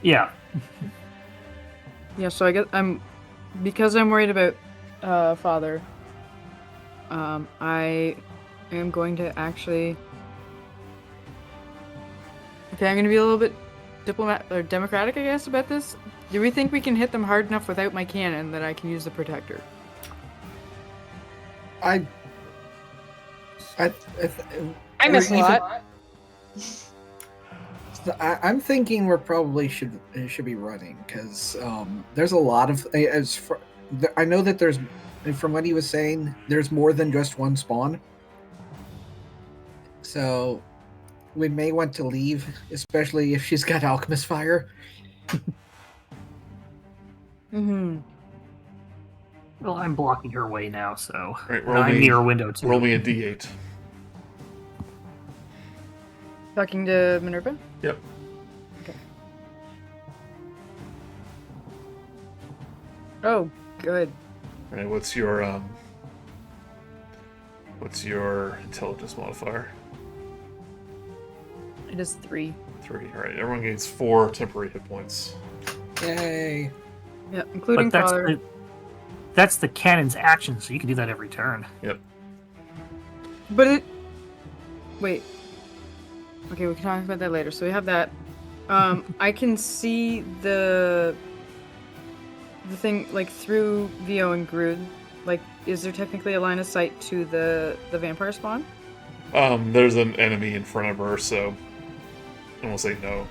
Yeah. Yeah, so I guess I'm because I'm worried about Father, I am going to actually. Okay, I'm going to be a little bit democratic, I guess, about this. Do we think we can hit them hard enough without my cannon that I can use the protector? I miss a lot. I'm thinking we're probably should be running because there's a lot of I know that there's, from what he was saying, there's more than just one spawn. So we may want to leave, especially if she's got alchemist fire. Mm-hmm. Well, I'm blocking her way now, so Right, and I'm near a window too. Roll me a d8. Talking to Minerva? Yep. Okay. Oh, good. All right, what's your intelligence modifier? It is 3. 3. All right, everyone gains 4 temporary hit points. Yay! Yeah, including But Father. that's the cannon's action, so you can do that every turn. Yep. But it. Wait. Okay, we can talk about that later. So we have that. I can see the thing like through Vio and Grude. Like, is there technically a line of sight to the vampire spawn? There's an enemy in front of her, so I won't say no.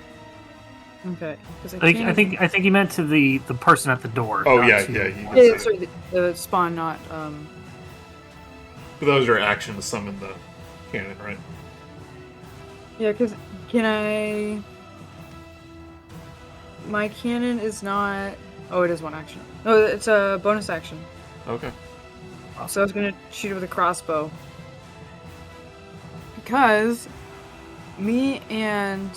Okay. 'Cause I think he meant to the person at the door. Oh not yeah, to- yeah. You can Yeah, say. sorry, the spawn, not But that was your action to summon the cannon, right? Yeah, because can I? My cannon is not. Oh, it is one action. Oh, it's a bonus action. Okay. So I was gonna shoot it with a crossbow. Because me and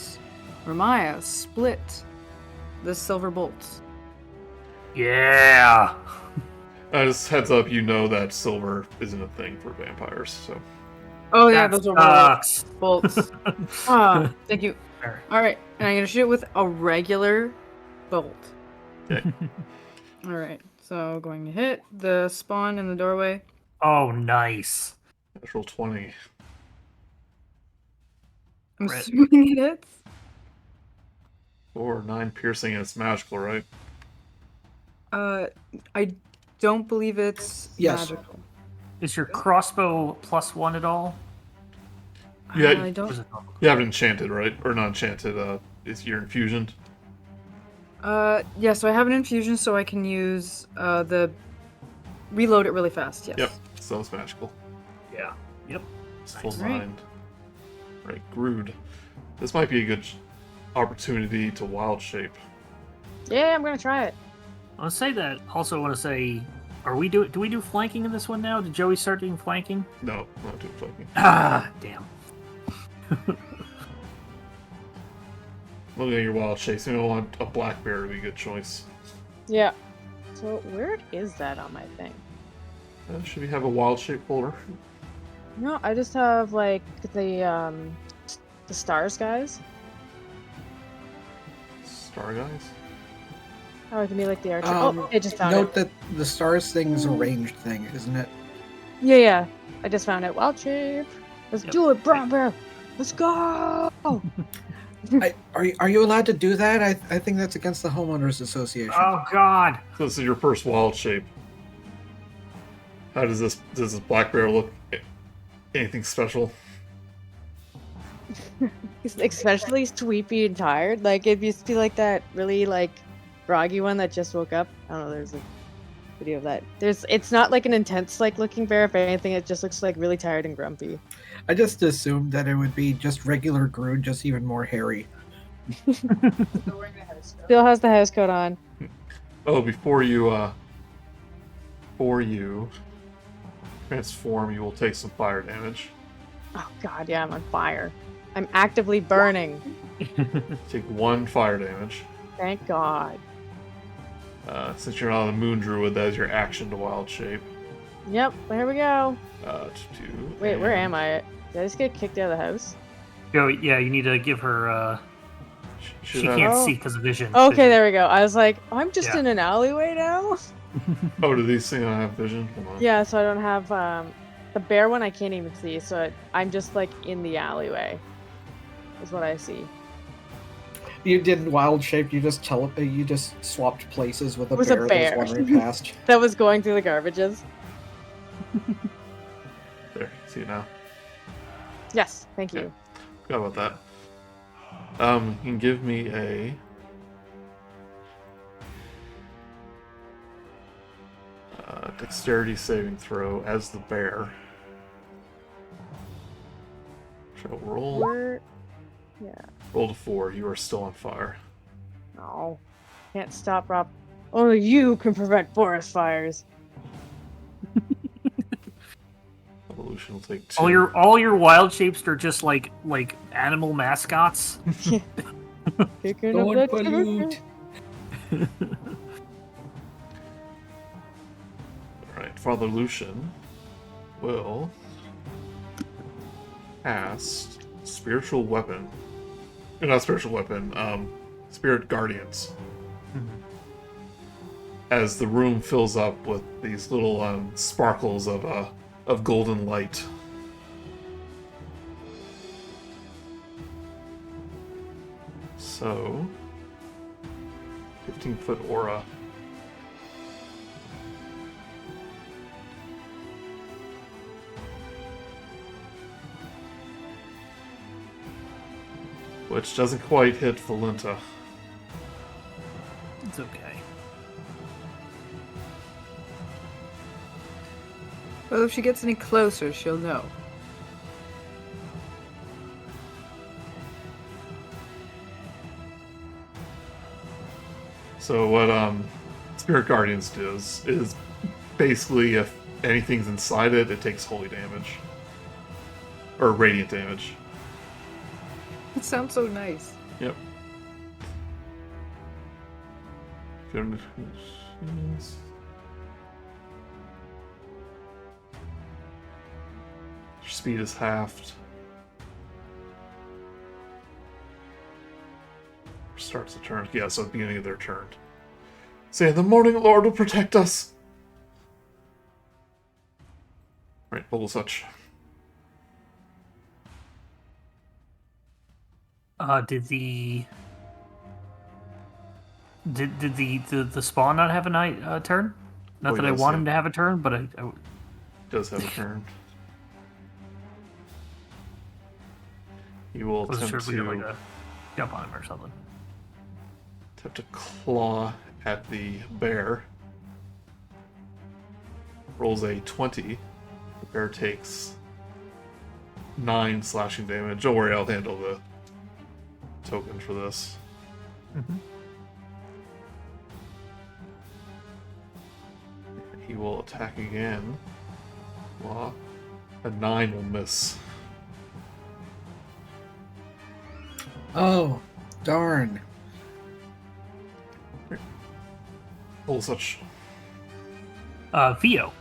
Romaia split the silver bolts. Yeah. Just heads up, you know that silver isn't a thing for vampires, so. Oh yeah, That those are Warlock sucks. bolts. Ah, thank you. Fair. All right, and I'm gonna shoot it with a regular bolt. Okay. All right, so going to hit the spawn in the doorway. Oh, nice. Natural 20. I'm Crit. assuming it hits. 4, 9 piercing, and it's magical, right? I don't believe it's Yes. magical. Is your crossbow +1 at all? Yeah, I Or don't. is it normal? You have it enchanted, right? Or not enchanted, is your infusion? Yeah. So I have an infusion, so I can use the reload it really fast. Yes. Yep. So it's magical. Yeah. Yep. It's full Right. mind. Right, Grude. This might be a good opportunity to wild shape. Yeah, I'm gonna try it. I'll say that. Also, want to say, do we do flanking in this one now? Did Joey start doing flanking? No, not too flanking. Ah, damn. Looking at your wild shapes, you want a black bear would be a good choice. Yeah. So where is that on my thing? Should we have a wild shape folder? No, I just have like the stars guys. Star guys? Oh, it can be like the archer. I just found Note it. that the stars thing is a ranged thing, isn't it? Yeah. I just found it. Wild shape. Let's Yep. do it, brown bear. Let's go. Are you allowed to do that? I think that's against the homeowners association. Oh God. So this is your first wild shape. How does this black bear look? Anything special? It's especially sweepy and tired. Like it used to be like that really like groggy one that just woke up. I don't know. There's a video of that. It's not like an intense like looking bear. If anything, it just looks like really tired and grumpy. I just assumed that it would be just regular Grude, just even more hairy. Still has the house coat on. Oh, before you transform, you will take some fire damage. Oh god, yeah, I'm on fire. I'm actively burning. Take 1 fire damage. Thank God. Since you're not a moon druid, that is your action to wild shape. Yep, here we go. Wait, where am I? Did I just get kicked out of the house? Joey, yeah, you need to give her She have- can't Oh. see because of vision. Okay, vision. there we go. I was like, I'm just Yeah. in an alleyway now. Oh, do these things not have vision? Hold on. Yeah, so I don't have the bear one. I can't even see, so I'm just like in the alleyway. Is what I see. You did wild shape. You just you just swapped places with a With a bear, bear. that was wandering past. That was going through the garbages. There, see it now. Yes, thank Yeah. you. Forgot about that. You can give me a dexterity saving throw as the bear. Shall roll. We're... Yeah. Roll to 4. You are still on fire. No. Can't stop, Rob. Only you can prevent forest fires. Evolution will take 2. All your wild shapes are just like animal mascots. Kicking Don't up that pollute. Alright, Father Lucian will cast spiritual weapon. Not spiritual weapon, spirit guardians. As the room fills up with these little sparkles of golden light. So 15-foot aura. Which doesn't quite hit Valinta. It's okay. Well, if she gets any closer, she'll know. So what Spirit Guardians does is basically if anything's inside it, it takes holy damage. Or radiant damage. It sounds so nice. Yep. Your speed is halved. Starts the turn. Yeah, so at the beginning of their turn. Say, the Morning Lord will protect us. Right, Vogelsuch. Did the spawn not have a night turn? Not Oh, that I yes, want yeah. him to have a turn, but I Does have a turn. He will wasn't sure attempt if we to, could like jump on him or something. attempt to claw at the bear. Rolls a 20. The bear takes 9 slashing damage. Don't worry, I'll handle the token for this. He will attack again. Claw. A 9 will miss. Oh, darn. Vogelsuch. Theo.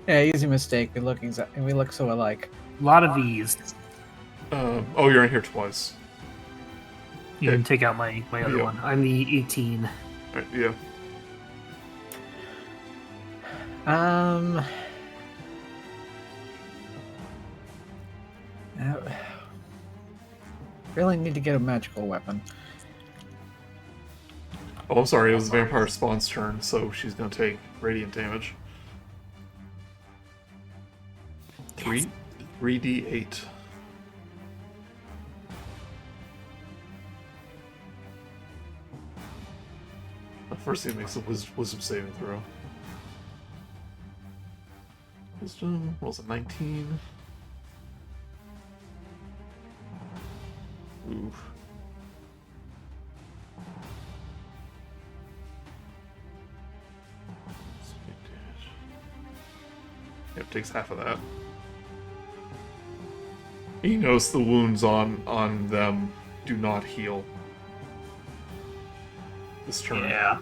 Yeah, easy mistake. We look so alike. A lot of V's. Oh, you're in here twice. You Okay. can take out my other Yeah. one. I'm the 18. Right, yeah. Really need to get a magical weapon. Oh, I'm sorry, it was Vampire Spawn's turn, so she's gonna take radiant damage. 3d8. First thing makes a wisdom saving throw. Wisdom rolls a 19. Ooh. Yep, takes half of that. He knows the wounds on them do not heal this turn. Yeah.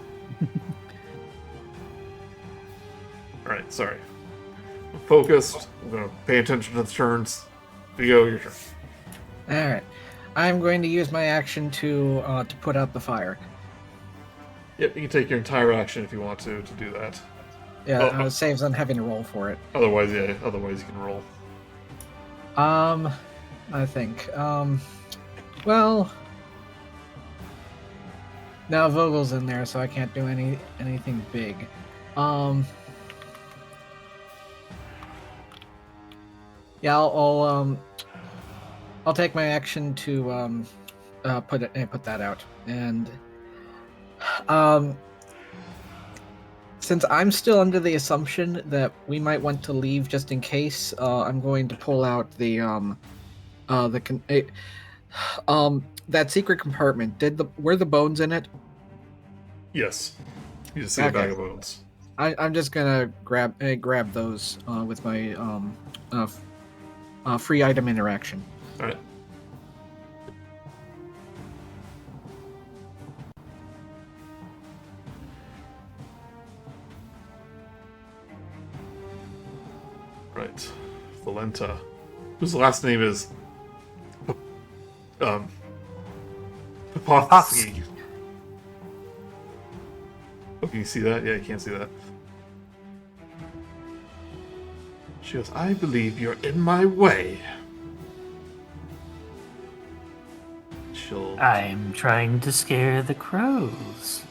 Alright, sorry. I'm focused. I'm gonna pay attention to the turns. Vigo, your turn. All right. I'm going to use my action to put out the fire. Yep, you can take your entire action if you want to do that. Yeah, saves on having to roll for it. Otherwise, otherwise you can roll. I think. Well, now Vogel's in there, so I can't do anything big. Yeah, I'll take my action to put that out, and since I'm still under the assumption that we might want to leave just in case, I'm going to pull out that secret compartment. Were the bones in it? Yes. You just see a bag of bones. I'm just gonna grab those with my free item interaction. All right. Right. Valenta, whose last name is Papovsky. Oh, can you see that? Yeah, you can't see that. She goes, I believe you're in my way. She'll... I'm trying to scare the crows.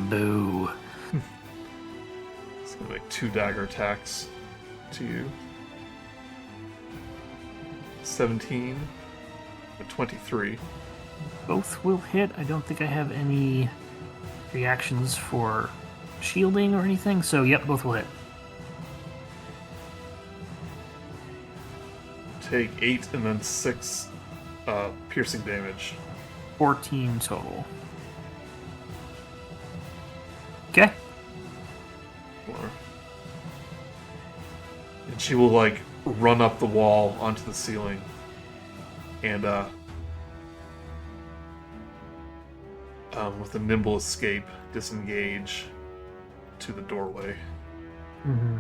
Boo. It's gonna make 2 dagger attacks to you. 17 and 23. Both will hit. I don't think I have any reactions for shielding or anything, so yep, both will hit. Take 8 and then 6 piercing damage. 14 total. Okay. And she will, like, run up the wall onto the ceiling. And, with a nimble escape, disengage to the doorway. Mm-hmm.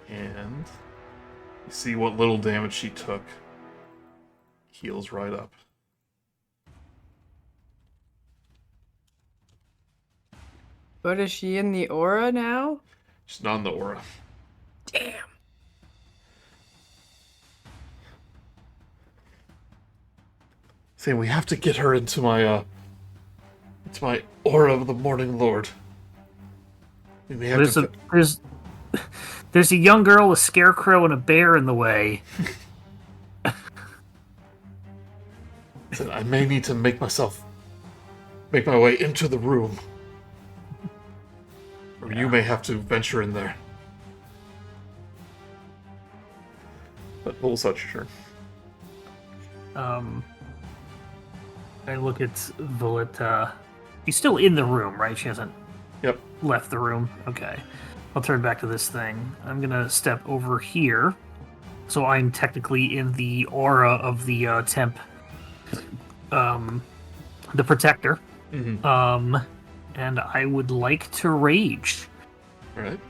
And you see what little damage she took heals right up. But is she in the aura now? She's not in the aura. Damn. Saying we have to get her into my aura of the Morning Lord. We may have There's a young girl, a scarecrow, and a bear in the way. Said I may need to make my way into the room. Or you may have to venture in there. But Vogelsuch, your turn. I look at Volita. She's still in the room, right? She hasn't Yep. left the room. Okay. I'll turn back to this thing. I'm gonna step over here. So I'm technically in the aura of the temp. The protector. Mm-hmm. And I would like to rage. Alright.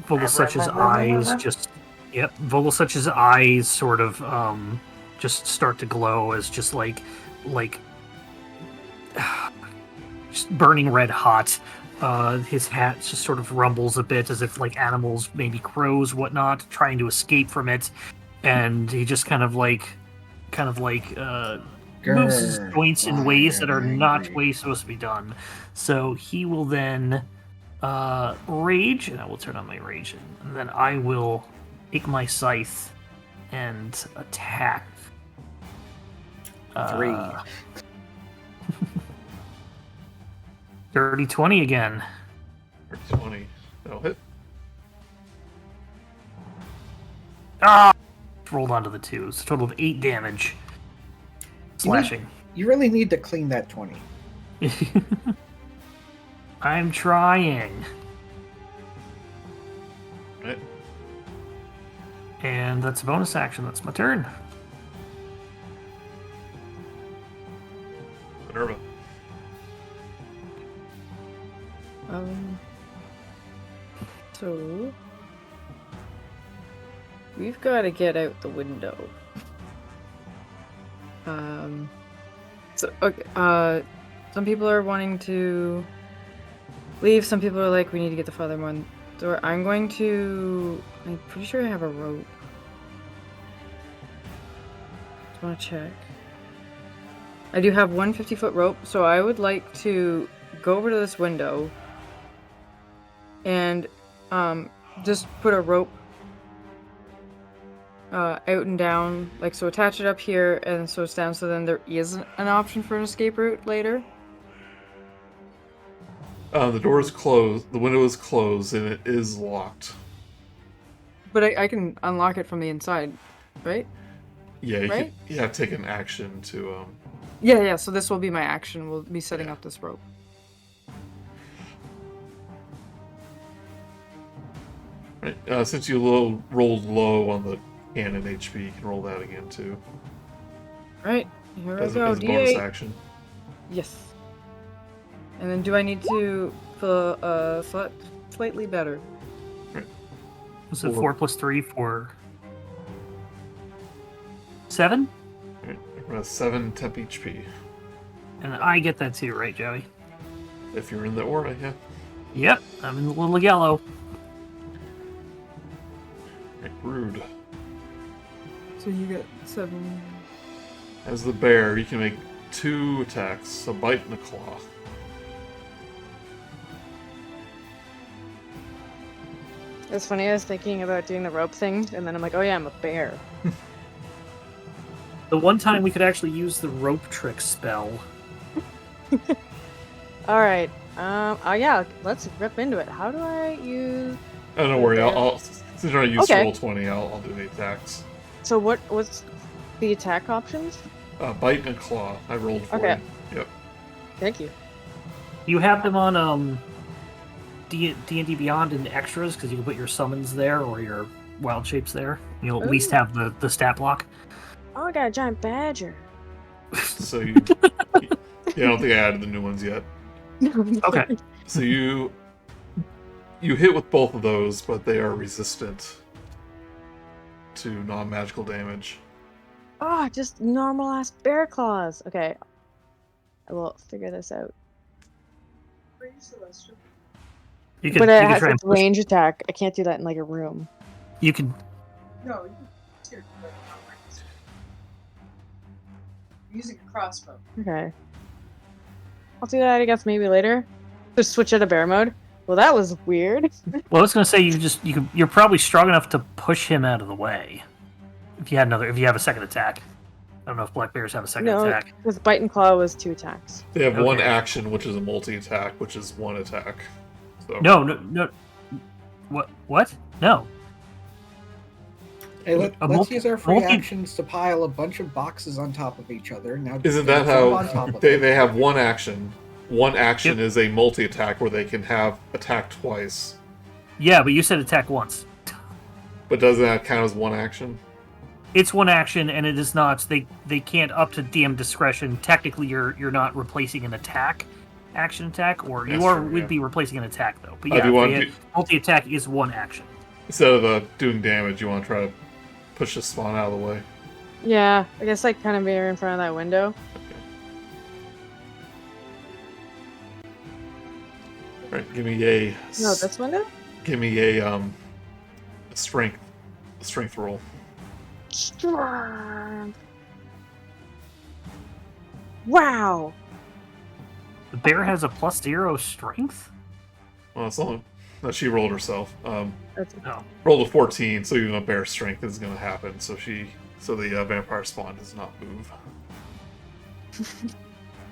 Vogelsuch's eyes just... Yep, Vogelsuch's eyes sort of just start to glow as just like just burning red hot. His hat just sort of rumbles a bit as if like animals, maybe crows, whatnot, trying to escape from it. And he just kind of like moves his joints in ways that are not ways supposed to be done. So he will then rage, and I will turn on my rage, and then I will take my scythe and attack. 3. Dirty 20 again. 20. That'll hit. Rolled onto the 2. So a total of 8 damage. Slashing. You really need to clean that 20. I'm trying. Right. And that's a bonus action. That's my turn. Minerva. So we've got to get out the window. So okay, some people are wanting to leave. Some people are like, we need to get the father one. So I'm pretty sure I have a rope. Just want to check. I do have one 50-foot rope, so I would like to go over to this window and just put a rope out and down, like, so attach it up here and so it's down, so then there is an option for an escape route later. The door is closed, the window is closed, and it is locked. But I can unlock it from the inside, right? Yeah, Right? you have to take an action to... Yeah, so this will be my action. We'll be setting up this rope. Right, since you rolled low on the cannon HP, you can roll that again, too. Right, here I As go, a bonus D8. action. Yes. And then do I need to fill a slot slightly better? Was it 4 plus 3 for 7? Right, 7 temp HP. And I get that too, right, Joey? If you're in the aura, yeah. Yep, I'm in the little yellow. Right, Grude. So you get 7. As the bear, you can make 2 attacks, a bite and a claw. It's funny, I was thinking about doing the rope thing, and then I'm like, oh yeah, I'm a bear. The one time we could actually use the rope trick spell. Alright, oh yeah, let's rip into it. How do I use... Oh, don't worry, I'll since you're not used to Okay. roll 20, I'll do the attacks. So what's the attack options? Bite and claw, I rolled for Okay. you. Yep. Thank you. You have them on D&D Beyond in extras, because you can put your summons there, or your wild shapes there. You'll at least Ooh. have the stat block. Oh, I got a giant badger. So you... yeah, I don't think I added the new ones yet. Okay. So you hit with both of those, but they are resistant to non-magical damage. Oh, just normal ass bear claws. Okay. I will figure this out. You can, But you it can has try and its push. range attack. I can't do that in like a room. You can. No, using a crossbow. Okay. I'll do that, I guess, maybe later. Just switch out of bear mode. Well, that was weird. Well, I was gonna say you're probably strong enough to push him out of the way. If you have a second attack. I don't know if black bears have a second No, attack. because bite and claw was 2 attacks. They have one Okay. action, which is a multi-attack, which is 1 attack. So No. What? No. Hey, A let's use our free multi- actions to pile a bunch of boxes on top of each other. Now, isn't that jump on how top of they it. have one action? One action Yep. is a multi-attack where they can have attack twice. Yeah, but you said attack once. But doesn't that count as one action? It's one action, and it is not. They can't, up to DM discretion. Technically, you're not replacing an action attack, or That's you are true, would yeah. be replacing an attack though. But Do yeah, you want to multi attack is one action. instead of doing damage, you want to try to push the spawn out of the way. Yeah, I guess like kind of mirror in front of that window. Right, give me a No, this window? give me a strength roll. Strong. Wow. The bear has a +0 strength. Well, it's only that she rolled herself. That's No. Rolled a 14, so even a bear strength is going to happen. So the vampire spawn does not move.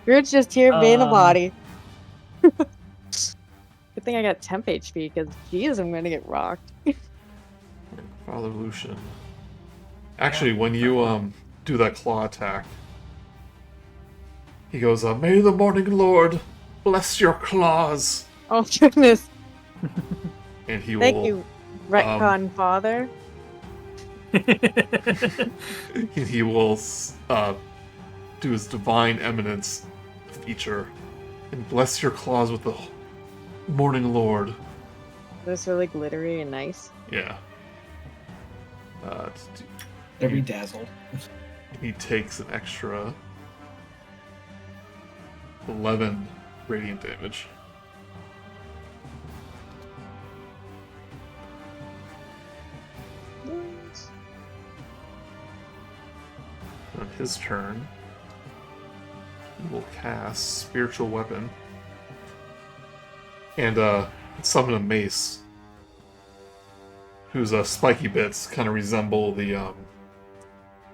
Grude's just here being a Um, body. Good thing I got temp HP, because geez, I'm gonna get rocked. Father Lucian. Actually, when you do that claw attack, he goes, "May the morning lord bless your claws," Oh goodness. and he Thank will you, retcon father. he will do his divine eminence feature and bless your claws with the morning lord. This really glittery and nice. Yeah. They're bedazzled. He takes an extra 11 radiant damage. On his turn, he will cast Spiritual Weapon and summon a mace whose spiky bits kind of resemble the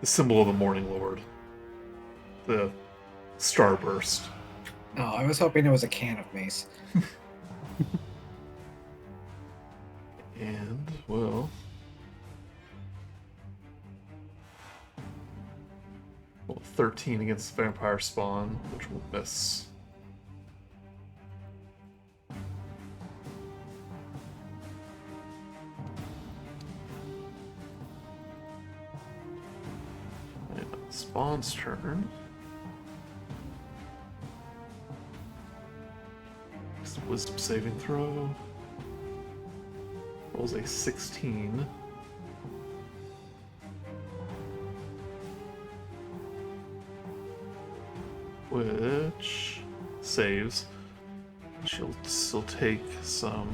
symbol of the Morning Lord, the Starburst. Oh, I was hoping it was a can of mace. And, well, 13 against Vampire Spawn, which will miss. And Spawn's turn. Next Wisdom saving throw. Rolls a 16. Which saves. She'll still take some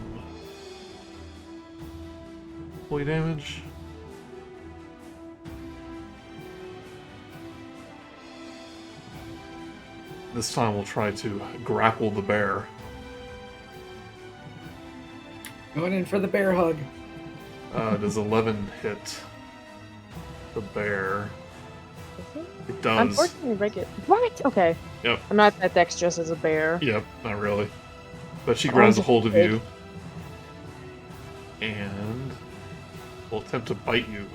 holy damage. This time we'll try to grapple the bear. Going in for the bear hug. Does 11 hit the bear? It does. Unfortunately, regular. What? Okay. Yep. I'm not that dexterous as a bear. Yep, not really. But she Oh, grabs a just hold of big. you and will attempt to bite you.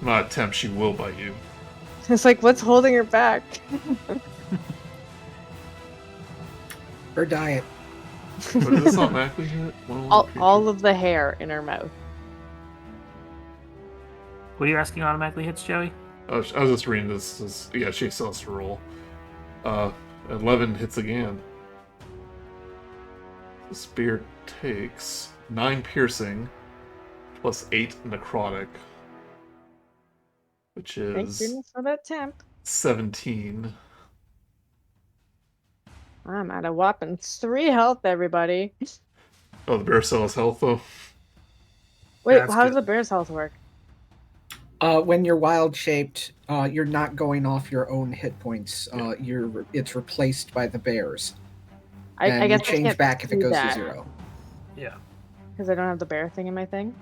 Not attempt, she will bite you. It's like, what's holding her back? Her diet. What is this automatically hit? all of the hair in her mouth. What are you asking automatically hits, Joey? I was just reading this. Yeah, she still has to roll. 11 hits again. The spear takes 9 piercing plus 8 necrotic, which Thank is goodness for that temp. 17. I'm at a whopping 3 health, everybody. Oh, the bear still has health though. Wait, That's how does good. the bear's health work? When you're wild shaped, you're not going off your own hit points. It's replaced by the bears. I And guess you change back if it goes to 0. Yeah. because I don't have the bear thing in my thing.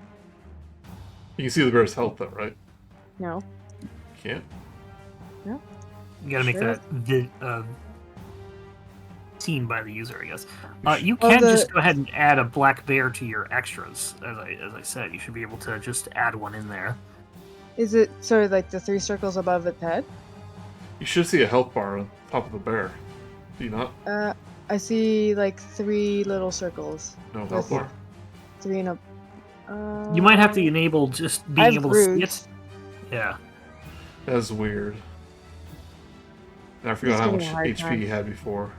You can see the bear's health though, right? No. Can't. You gotta make Sure. that seen by the user, I guess. You Oh, can the- just go ahead and add a black bear to your extras, as I said. You should be able to just add one in there. Is it sort of like the 3 circles above its head? You should see a health bar on top of the bear. Do you not? I see like 3 little circles. No health With- bar. 3 in a. You might have to enable just I being have able to see it. Grudes. Yeah. That's weird. And I He's forgot how giving much me a hard HP time. he had before.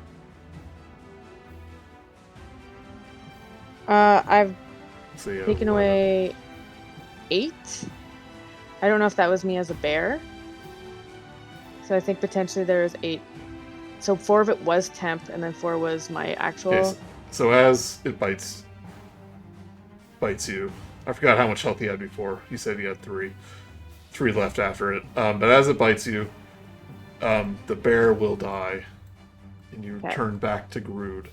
I've So yeah, taken away 8. I don't know if that was me as a bear. So I think potentially there is 8. So 4 of it was temp, and then 4 was my actual. Okay, so as it bites you, I forgot how much health he had before. He said he had 3 left after it. But as it bites you, the bear will die, and you Okay. turn back to Grude.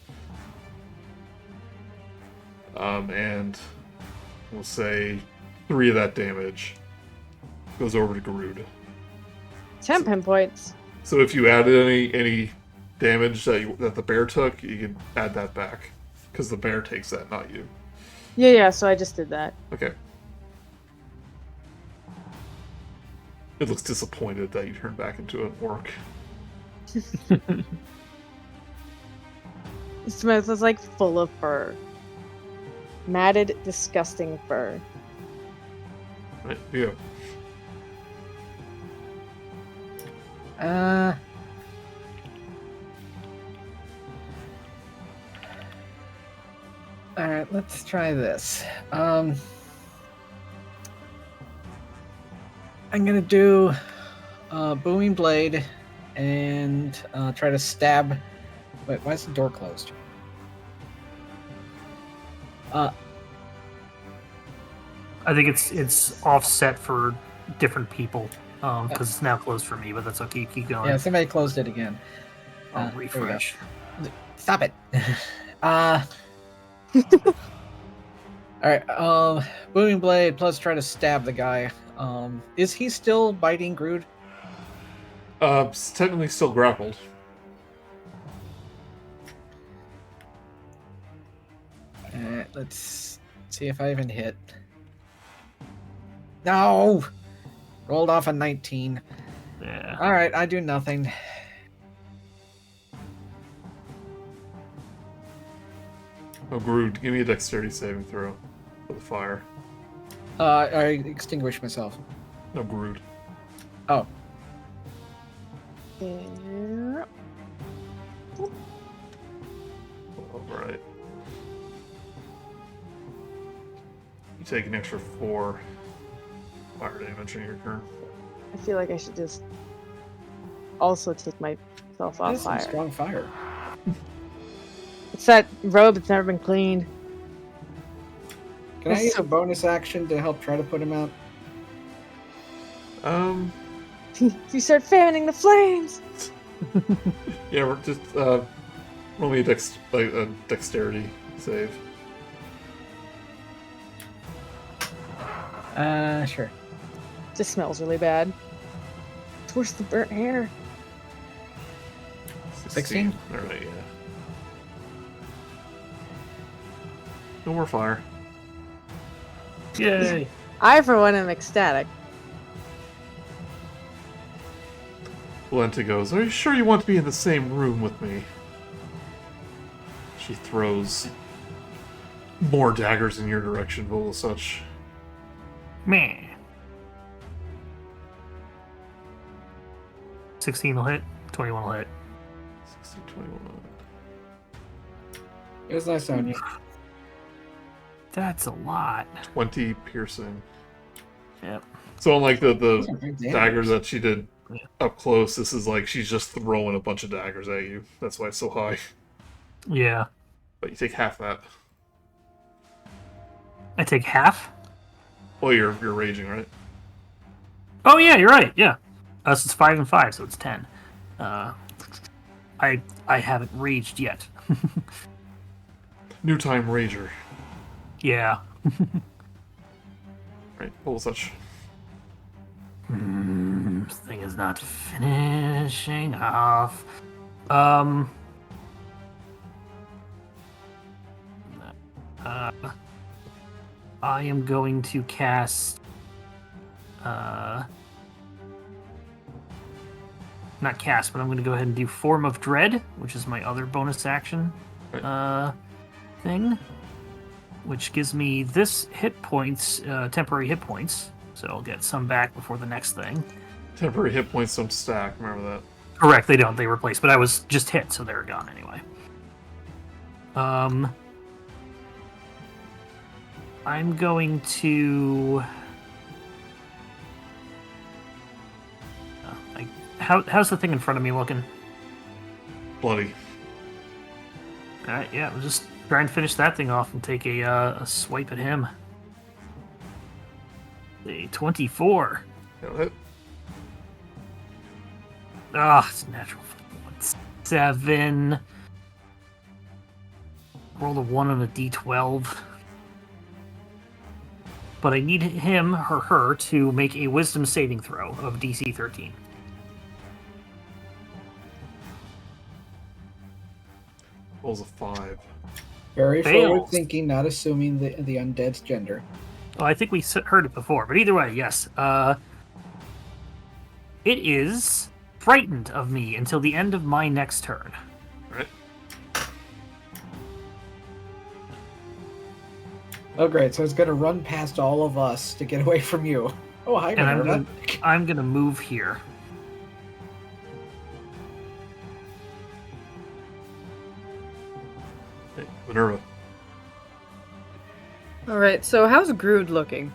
And we'll say 3 of that damage goes over to Grude. Temp him points. So if you added any damage that the bear took, you can add that back, because the bear takes that, not you. Yeah, so I just did that. Okay. It looks disappointed that you turned back into an orc. Its mouth was like full of fur. Matted, disgusting fur. Right? Yeah. All right, let's try this. I'm gonna do booming blade and try to stab. Wait, why is the door closed? I think it's offset for different people because it's now closed for me, but that's okay. Keep going. Yeah, somebody closed it again. I'll there we go. refresh. Stop it. All right. Booming blade plus try to stab the guy. Is he still biting Grude? It's technically still grappled. Let's see if I even hit. No! Rolled off a 19. Yeah. Alright, I do nothing. Oh, Grude, give me a dexterity saving throw for the fire. I extinguish myself. No, Grude. Oh. Alright. You take an extra 4 fire damage in your turn. I feel like I should just also take myself off That's some fire. strong fire. It's that robe that's never been cleaned. Can I use a bonus action to help try to put him out? You start fanning the flames. Yeah, we're just roll me a dexterity save. Sure. Just smells really bad. It's worse than burnt hair. 16? Alright, yeah. No more fire. Yay! I, for one, am ecstatic. Valenta goes, "Are you sure you want to be in the same room with me?" She throws more daggers in your direction, Vogelsuch. Meh. 16 will hit. 21 will hit. 16, 21. It was nice on you. That's a lot. 20 piercing. Yep. So unlike the Big damage. daggers that she did Yeah. up close, this is like she's just throwing a bunch of daggers at you. That's why it's so high. Yeah. But you take half that. I take half? Well, you're raging, right? Oh, yeah, you're right. Yeah. So it's 5 and 5, so it's 10. I haven't raged yet. New time rager. Yeah. Right, Vogelsuch. This thing is not finishing off. I am going to cast not cast, but I'm going to go ahead and do Form of Dread, which is my other bonus action thing, which gives me this hit points, temporary hit points. So I'll get some back before the next thing. Temporary hit points don't stack, remember that. Correct, they don't. They replace, but I was just hit, so they're gone anyway. I'm going to... how's the thing in front of me looking? Bloody. Alright, yeah, we'll just try and finish that thing off and take a swipe at him. A 24. That'll hit. Ah, it's a natural 7. Roll a 1 on a d12. But I need him or her to make a wisdom saving throw of DC 13. Rolls a 5. Very Fails. forward thinking, not assuming the undead's gender. Oh, I think we heard it before, but either way, yes. It is frightened of me until the end of my next turn. Right? Oh, great. So it's going to run past all of us to get away from you. Oh, hi, And Minerva. I'm gonna move here. Hey, Minerva. All right. So how's Grude looking?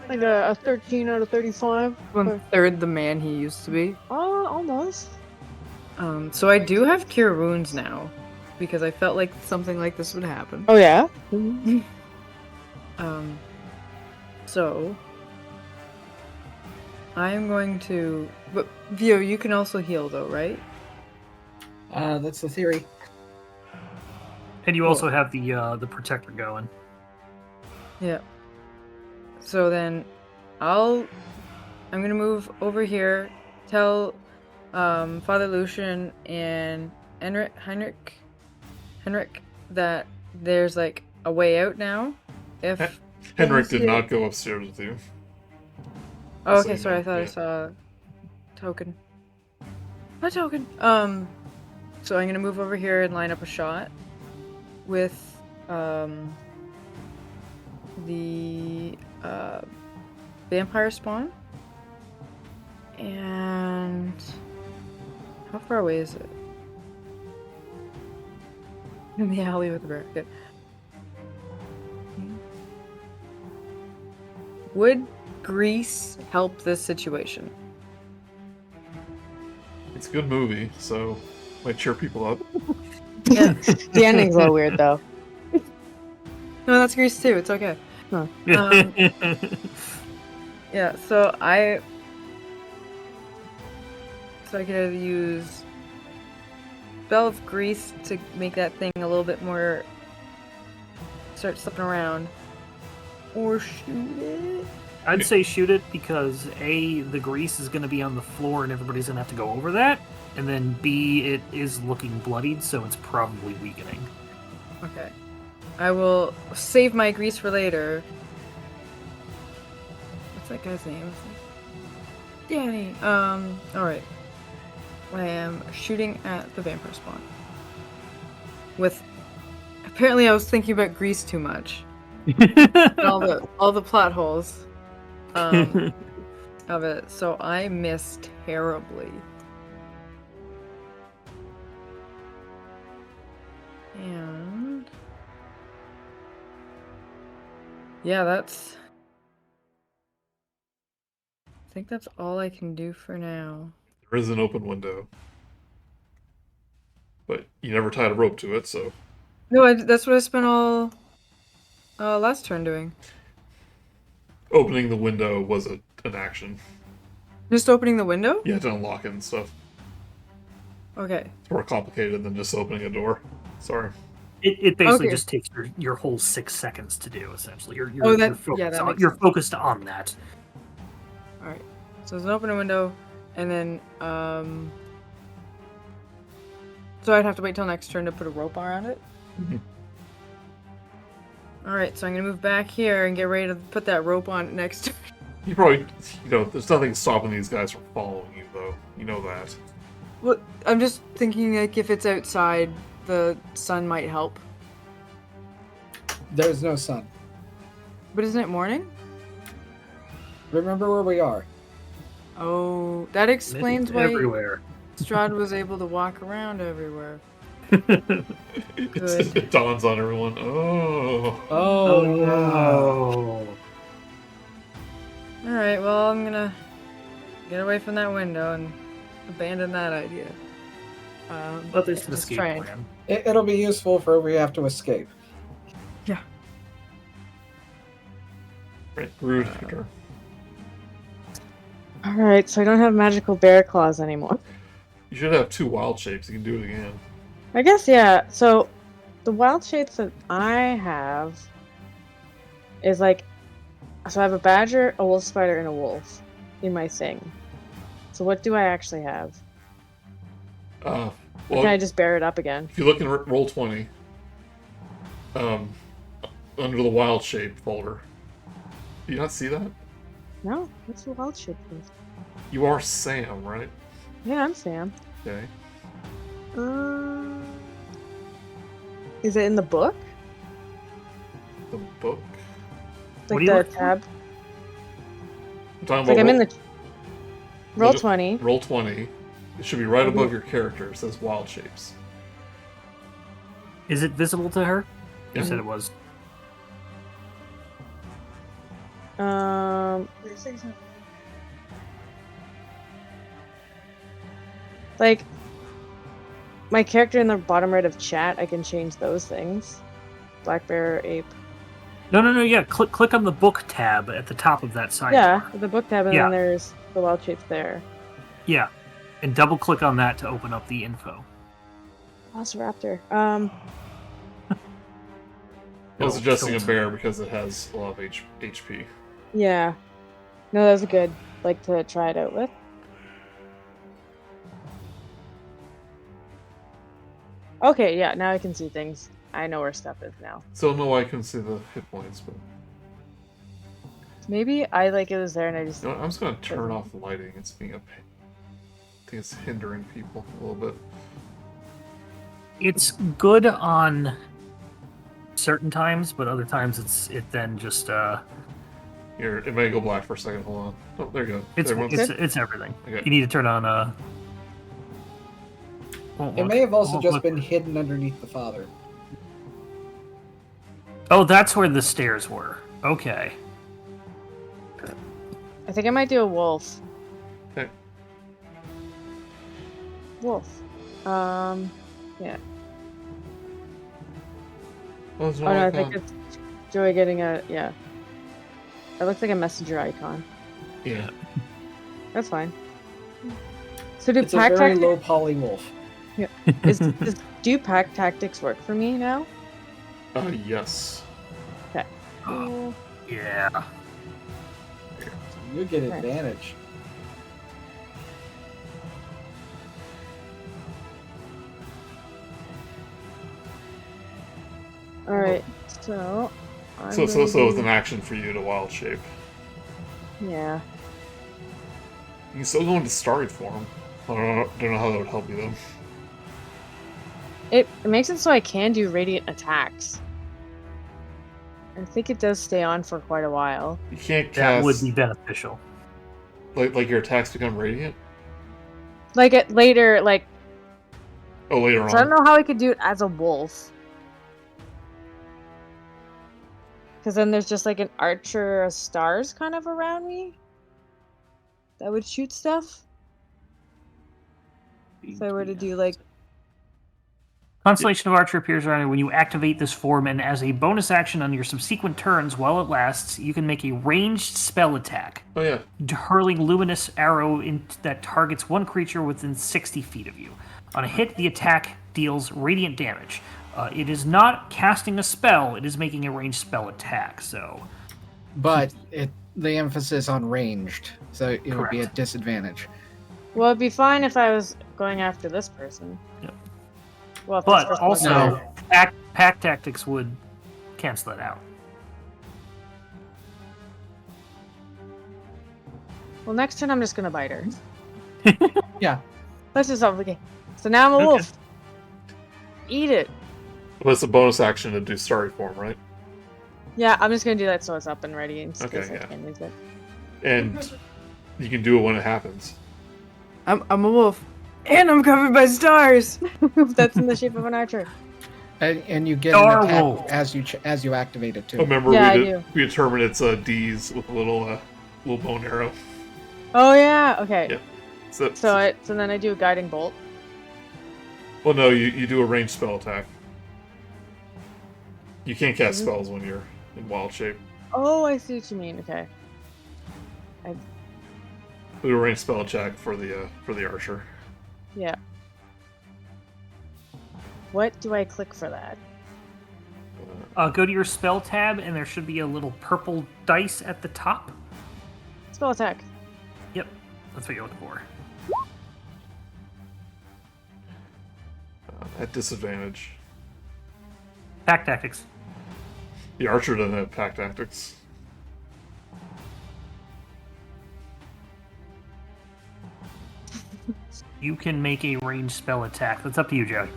Like a 13 out of 35. 1/3 the man he used to be. Oh, almost. So I do have cure wounds now, because I felt like something like this would happen. Oh yeah. So I am going to. But Vio, you can also heal though, right? That's the theory. And you also have the protector going. Yeah. So then, I'm gonna move over here. Tell Father Lucian and Henrik that there's like a way out now. If Henrik did not go upstairs with you. oh, okay, So, sorry, I thought I yeah. saw a token. A token. So I'm gonna move over here and line up a shot with the vampire spawn. And how far away is it? In the alley with the bracket. Would grease help this situation? It's a good movie, so might cheer people up. Yeah. The ending's a little weird though. No, that's grease too. It's okay. Yeah, so I could either use Spell of Grease to make that thing a little bit more start slipping around, or shoot it. I'd say shoot it because A, the grease is going to be on the floor and everybody's going to have to go over that. And then B, it is looking bloodied, so it's probably weakening. Okay. I will save my grease for later. What's that guy's name? Danny. Alright. I am shooting at the vampire spawn. With apparently I was thinking about grease too much. And all the plot holes of it. So I missed terribly. And yeah, I think that's all I can do for now. There is an open window. But you never tied a rope to it, so... No, that's what I spent all last turn doing. Opening the window was an action. Just opening the window? You had to unlock it and stuff. Okay. It's more complicated than just opening a door. Sorry. It basically Okay. just takes your whole 6 seconds to do, essentially. You're that makes you're sense. focused on that. Alright. So there's an open window, and then, so I'd have to wait till next turn to put a rope around it? Mhm. Alright, so I'm gonna move back here and get ready to put that rope on next turn. You probably... there's nothing stopping these guys from following you, though. You know that. Well, I'm just thinking, like, if it's outside, the sun might help. There's no sun. But isn't it morning? Remember where we are. Oh, that explains why Everywhere. Strahd was able to walk around everywhere. It dawns on everyone. Oh. Oh, no. Alright, well, I'm gonna get away from that window and abandon that idea. But there's an just escape trying. plan. It'll be useful for if we have to escape. Yeah. Right, Grude, your turn. Alright, so I don't have magical bear claws anymore. You should have 2 wild shapes. You can do it again. I guess, yeah. So the wild shapes that I have is like, so I have a badger, a wolf spider, and a wolf in my thing. So what do I actually have? Well, Or can I just bear it up again? if you look in roll 20, under the wild shape folder, do you not see that? No, what's the wild shape thing? You are Sam, right? Yeah, I'm Sam. Okay. Is it in the book? The book. What Like are you the looking for? tab? I'm talking Like about I'm in the roll Look at- 20. roll 20. It should be right Mhm. above your character. It says wild shapes. Is it visible to her? Yeah. You said it was. Like, my character in the bottom right of chat, I can change those things. Black bear, ape. No. Yeah, click on the book tab at the top of that sidebar. Yeah, the book tab, and Yeah. then there's the wild shapes there. Yeah, and double click on that to open up the info. Velociraptor. I was Oh, suggesting a tilt. bear because it has a lot of HP. Yeah. No, that was good. Like to try it out with. Okay, yeah, now I can see things. I know where stuff is now. Still don't know why I couldn't see the hit points, but Maybe I like it was there and I just... you know what, I'm just gonna turn off the lighting. It's being a pain. I think it's hindering people a little bit. It's good on certain times, but other times it then just Here, it may go black for a second. Hold on. Oh, there you go. it's Everyone's- it's everything. Okay. You need to turn on It may have also just been hidden underneath the father. Oh, that's where the stairs were. Okay. I think I might do a wolf. Okay. Wolf. Yeah. Oh, there's no Oh no, I icon. think it's Joey getting a... Yeah. It looks like a messenger icon. Yeah. That's fine. So do It's a pack very tactics... low poly wolf. Do pack tactics work for me now? Yes. Okay. Oh, yeah. You get Okay. advantage. Alright, so... I'm So gonna it's do- an action for you to wild shape. Yeah. You can still go into starry form. I don't know how that would help you though. It makes it so I can do radiant attacks. I think it does stay on for quite a while. You can't That cast would be beneficial. like your attacks become radiant. Like it later, like Oh, later so I don't on. know how I could do it as a wolf. Because then there's just like an archer of stars kind of around me that would shoot stuff. If I were to do like Constellation of Archer appears around you when you activate this form, and as a bonus action on your subsequent turns while it lasts, you can make a ranged spell attack, Oh yeah. hurling luminous arrow that targets one creature within 60 feet of you. On a hit, the attack deals radiant damage. It is not casting a spell; it is making a ranged spell attack. So, But the emphasis on ranged, so it would be a Correct. disadvantage. well, it'd be fine if I was going after this person. Yep. Well, if this but person also, wasn't- No. pack tactics would cancel that out. well, next turn I'm just gonna bite her. Yeah. Let's just okay. So now I'm a Okay. wolf. Eat it. But it's a bonus action to do starry form, right? Yeah, I'm just gonna do that so it's up and ready in Okay, case I yeah. can use it. And you can do it when it happens. I'm a wolf. And I'm covered by stars. That's in the shape of an archer. And you get Star an attack wolf. as you activate it too. Oh, remember Yeah, I we do. we determined it's D's with a little bone arrow. Oh yeah. Okay. Yeah. So So then I do a guiding bolt. well, no, you do a ranged spell attack. You can't cast Mhm. spells when you're in wild shape. Oh, I see what you mean. Okay. Do a ranged spell attack for the archer. Yeah. What do I click for that? Go to your spell tab, and there should be a little purple dice at the top. Spell attack. Yep, that's what you're looking for. At disadvantage. Pack tactics. The archer doesn't have pack tactics. You can make a ranged spell attack. That's up to you, Joey.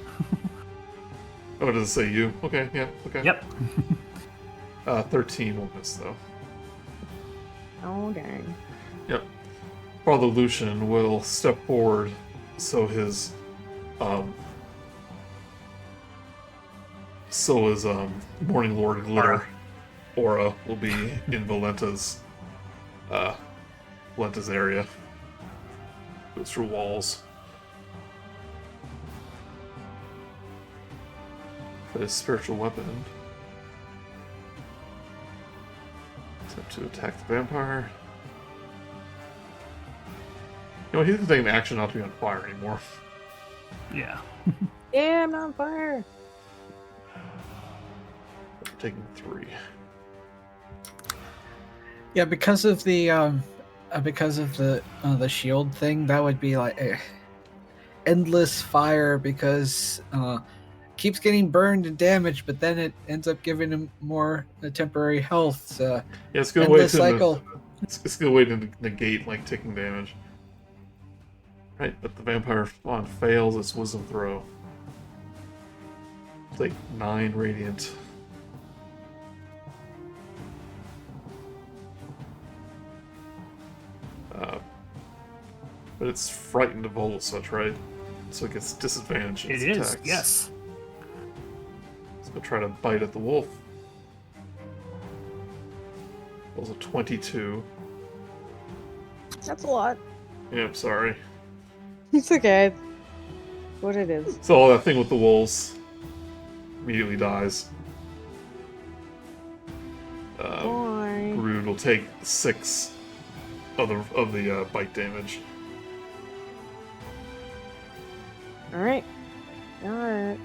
Oh, does it say you? Okay, yeah, okay. Yep. 13 will miss though. Oh dang. Yep. Father Lucian will step forward so his So is Morning Lord Glitter. Aura will be in Valenta's area. Goes through walls. But his spiritual weapon. Attempt to attack the vampire. You know, he's gonna take an action not to be on fire anymore. Yeah. Yeah, I'm not on fire. I'm taking 3. Yeah, because of the shield thing, that would be like endless fire because keeps getting burned and damaged, but then it ends up giving him more temporary health. So Yeah, it's a good way endless to cycle. it's a good way to negate like taking damage. Right, but the vampire spawn fails its wisdom throw. It's like 9 radiant. But it's frightened of Vogelsuch, right? So it gets disadvantage in its It is, attacks. yes. It's gonna try to bite at the wolf. Rolls a 22. That's a lot. Yeah, I'm sorry. It's okay. What it is. So that thing with the wolves immediately dies. Boy. Grude will take 6 of the bite damage. Alright. Alright.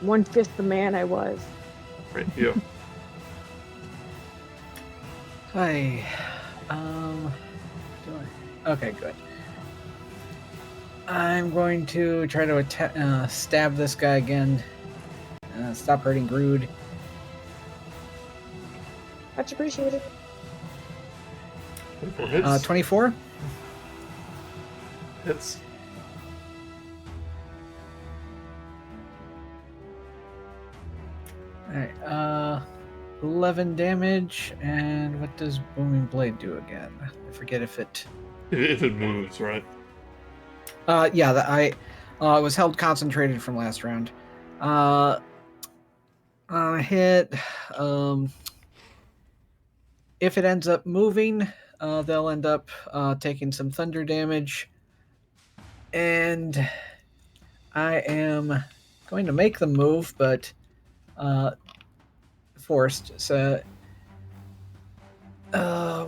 One-fifth the man I was. Right, yeah. Hi. Okay, good. I'm going to try to stab this guy again. Stop hurting Grude. Much appreciated. 24 hits. 24. Hits. Alright, 11 damage, and what does Booming Blade do again? I forget if it... If it moves, right? Yeah, I was held concentrated from last round. Hit, if it ends up moving, they'll end up taking some thunder damage. And I am going to make them move, but forced. So,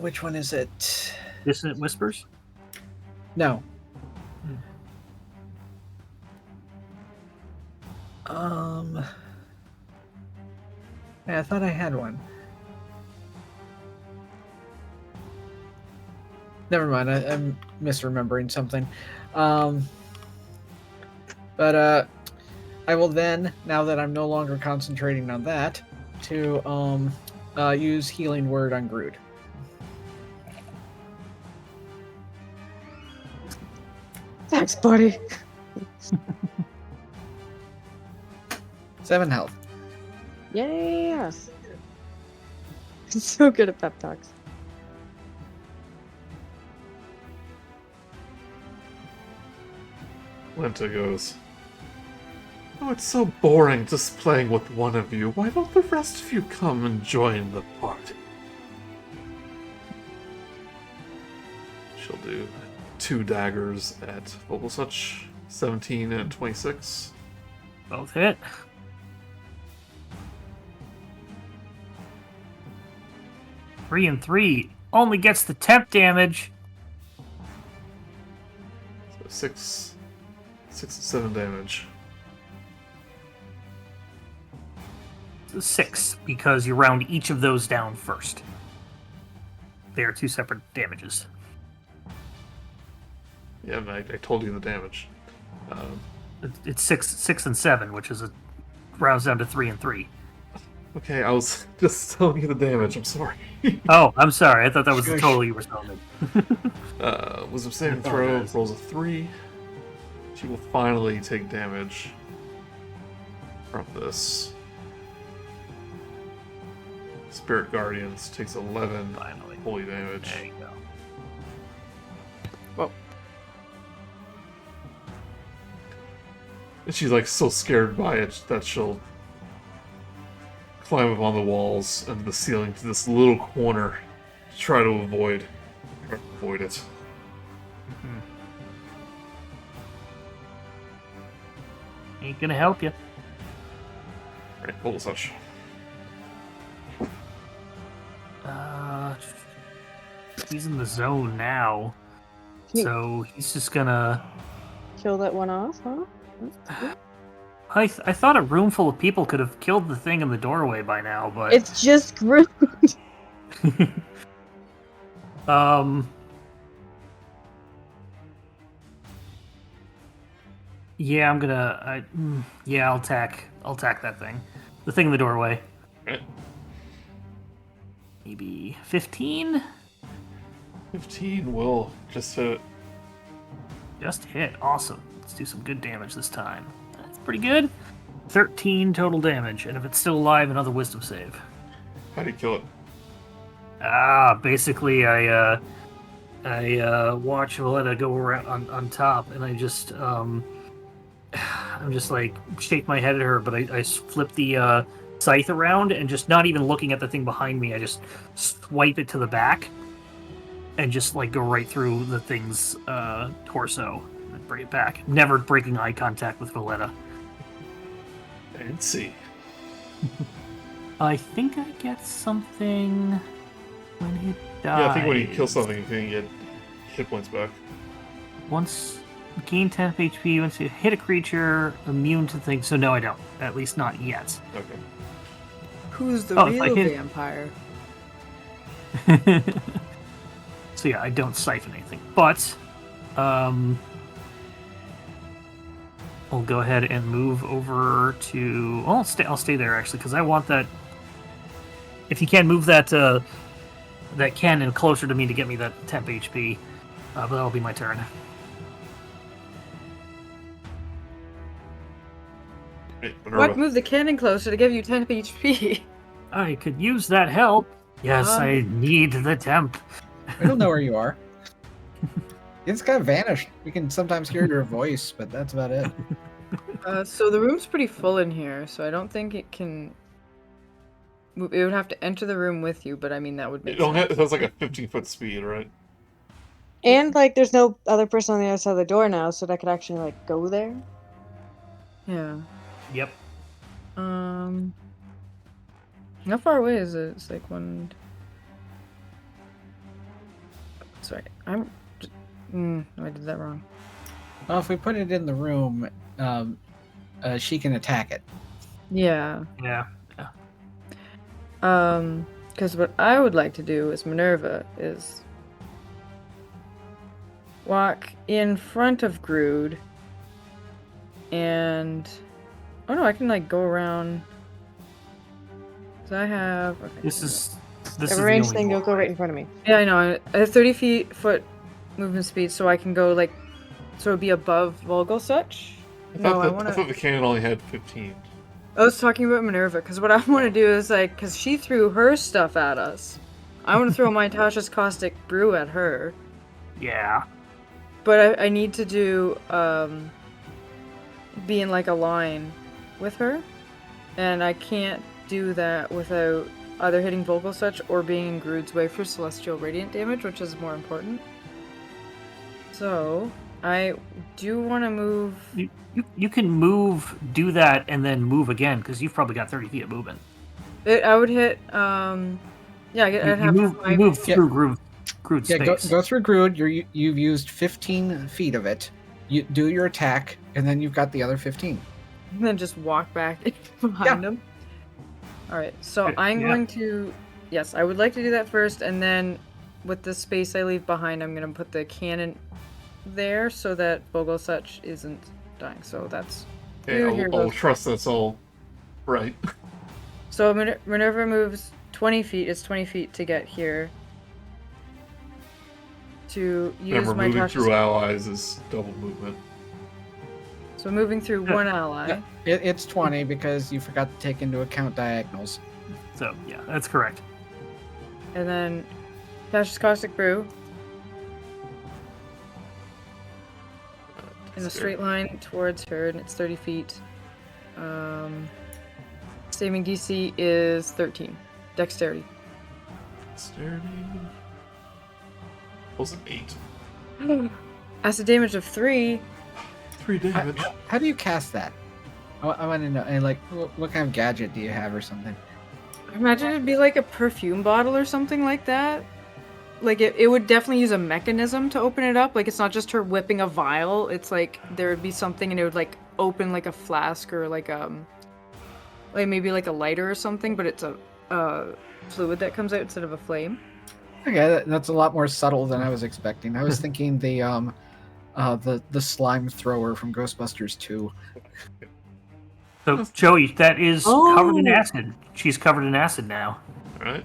which one is it? Dissonant Whispers? No. Yeah, I thought I had one. Never mind, I'm misremembering something. But I will then, now that I'm no longer concentrating on that, to use Healing Word on Grude. Thanks, buddy. 7 health. Yes. I'm so good at pep talks. Lenta goes, "Oh, it's so boring just playing with one of you. Why don't the rest of you come and join the party?" She'll do 2 daggers at Vogelsuch, 17 and 26. Both hit. Three and 3 only gets the temp damage. So 6 and 7 damage. 6, because you round each of those down first. They are 2 separate damages. Yeah, and I told you the damage. It's 6 and 7, which is rounds down to 3 and 3. Okay, I was just telling you the damage. I'm sorry. Oh, I'm sorry. I thought that was the total you were telling me. Wisdom saving I throw, apologize. rolls a 3. She will finally take damage from this. Spirit Guardians takes 11 Finally. holy damage. There you go. Whoa. And she's like so scared by it that she'll climb up on the walls and the ceiling to this little corner to try to avoid it. Ain't gonna help you. Right, Vogelsuch. He's in the zone now, He- so he's just gonna. Kill that one off, huh? I thought a room full of people could have killed the thing in the doorway by now, but It's just Grude. Yeah, I'm gonna. I'll attack that thing. The thing in the doorway. Right. Maybe 15. 15 will just hit it. Just hit. Awesome. Let's do some good damage this time. That's pretty good. 13 total damage, and if it's still alive, another wisdom save. How do you kill it? Basically, I watch Valetta go around on top, and I just I'm just like shake my head at her, but I flip the scythe around and just not even looking at the thing behind me, I just swipe it to the back and just like go right through the thing's torso and bring it back, never breaking eye contact with Valetta. Fancy. I think I get something when he dies. Yeah, I think when you kill something, you can get hit points back. Once gain 10 HP, once you hit a creature immune to things. So no, I don't. At least not yet. Okay. Who's the If I real hit- vampire? So yeah, I don't siphon anything. But I'll go ahead and move over to. Well, I'll stay there actually because I want that. If you can move that that cannon closer to me to get me that temp HP, but that'll be my turn. Hey, Minerva. What? Move the cannon closer to give you 10 HP. I could use that help. Yes, I need the temp. We don't know where you are. It's kind of vanished. We can sometimes hear your voice, but that's about it. So the room's pretty full in here, so I don't think it can. It would have to enter the room with you, but I mean that would make sense. It has like a 15-foot speed, right? And like, there's no other person on the other side of the door now, so that could actually like go there. Yeah. Yep. How far away is it? It's like one. Sorry, I did that wrong. Well, if we put it in the room, she can attack it. Yeah. Yeah. Because what I would like to do as Minerva is walk in front of Grude and oh no, I can like go around. Cause I have. Okay, This is Have the a range only thing, one, you'll go right right? in front of me. Yeah, I know. I have 30 foot movement speed, so I can go like, so it'd be above Vogelsuch. No, I want I thought to. the cannon only had 15. I was talking about Minerva because what I want to do is like, because she threw her stuff at us. I want to throw my Tasha's Caustic Brew at her, Yeah. but I need to do be in like a line with her, and I can't do that without either hitting Vogelsuch or being in Grude's way for Celestial Radiant damage, which is more important. So I do want to move. You can move, do that, and then move again because you've probably got 30 feet of movement. I would hit. Yeah, I'd have you to move through Grude's Yeah, space. go through Grude. You've used 15 feet of it. You do your attack, and then you've got the other 15. and then just walk back behind him. All right, so I'm going to. Yes, I would like to do that first, and then with the space I leave behind, I'm going to put the cannon there so that Vogelsuch isn't dying. So that's. Okay, I'll trust that's all right. So Minerva moves 20 feet. It's 20 feet to get here. To use Remember, my moving Tasha's. through allies is double movement. So moving through one ally. Yeah, it's 20 because you forgot to take into account diagonals. So yeah, that's correct. And then Tasha's Caustic Brew. in a straight line towards her, and it's 30 feet. Saving DC is 13. Dexterity. Dexterity. Was an 8. Acid damage of 3. 3 damage. How do you cast that? I want to know. And like, what kind of gadget do you have or something? I imagine it'd be like a perfume bottle or something like that. Like, it would definitely use a mechanism to open it up. Like, it's not just her whipping a vial. It's like, there would be something and it would, like, open, like, a flask or, like maybe, like, a lighter or something, but it's a fluid that comes out instead of a flame. Okay, that's a lot more subtle than I was expecting. I was thinking the slime thrower from Ghostbusters 2. So, Joey, that is covered in acid. She's covered in acid now. Alright.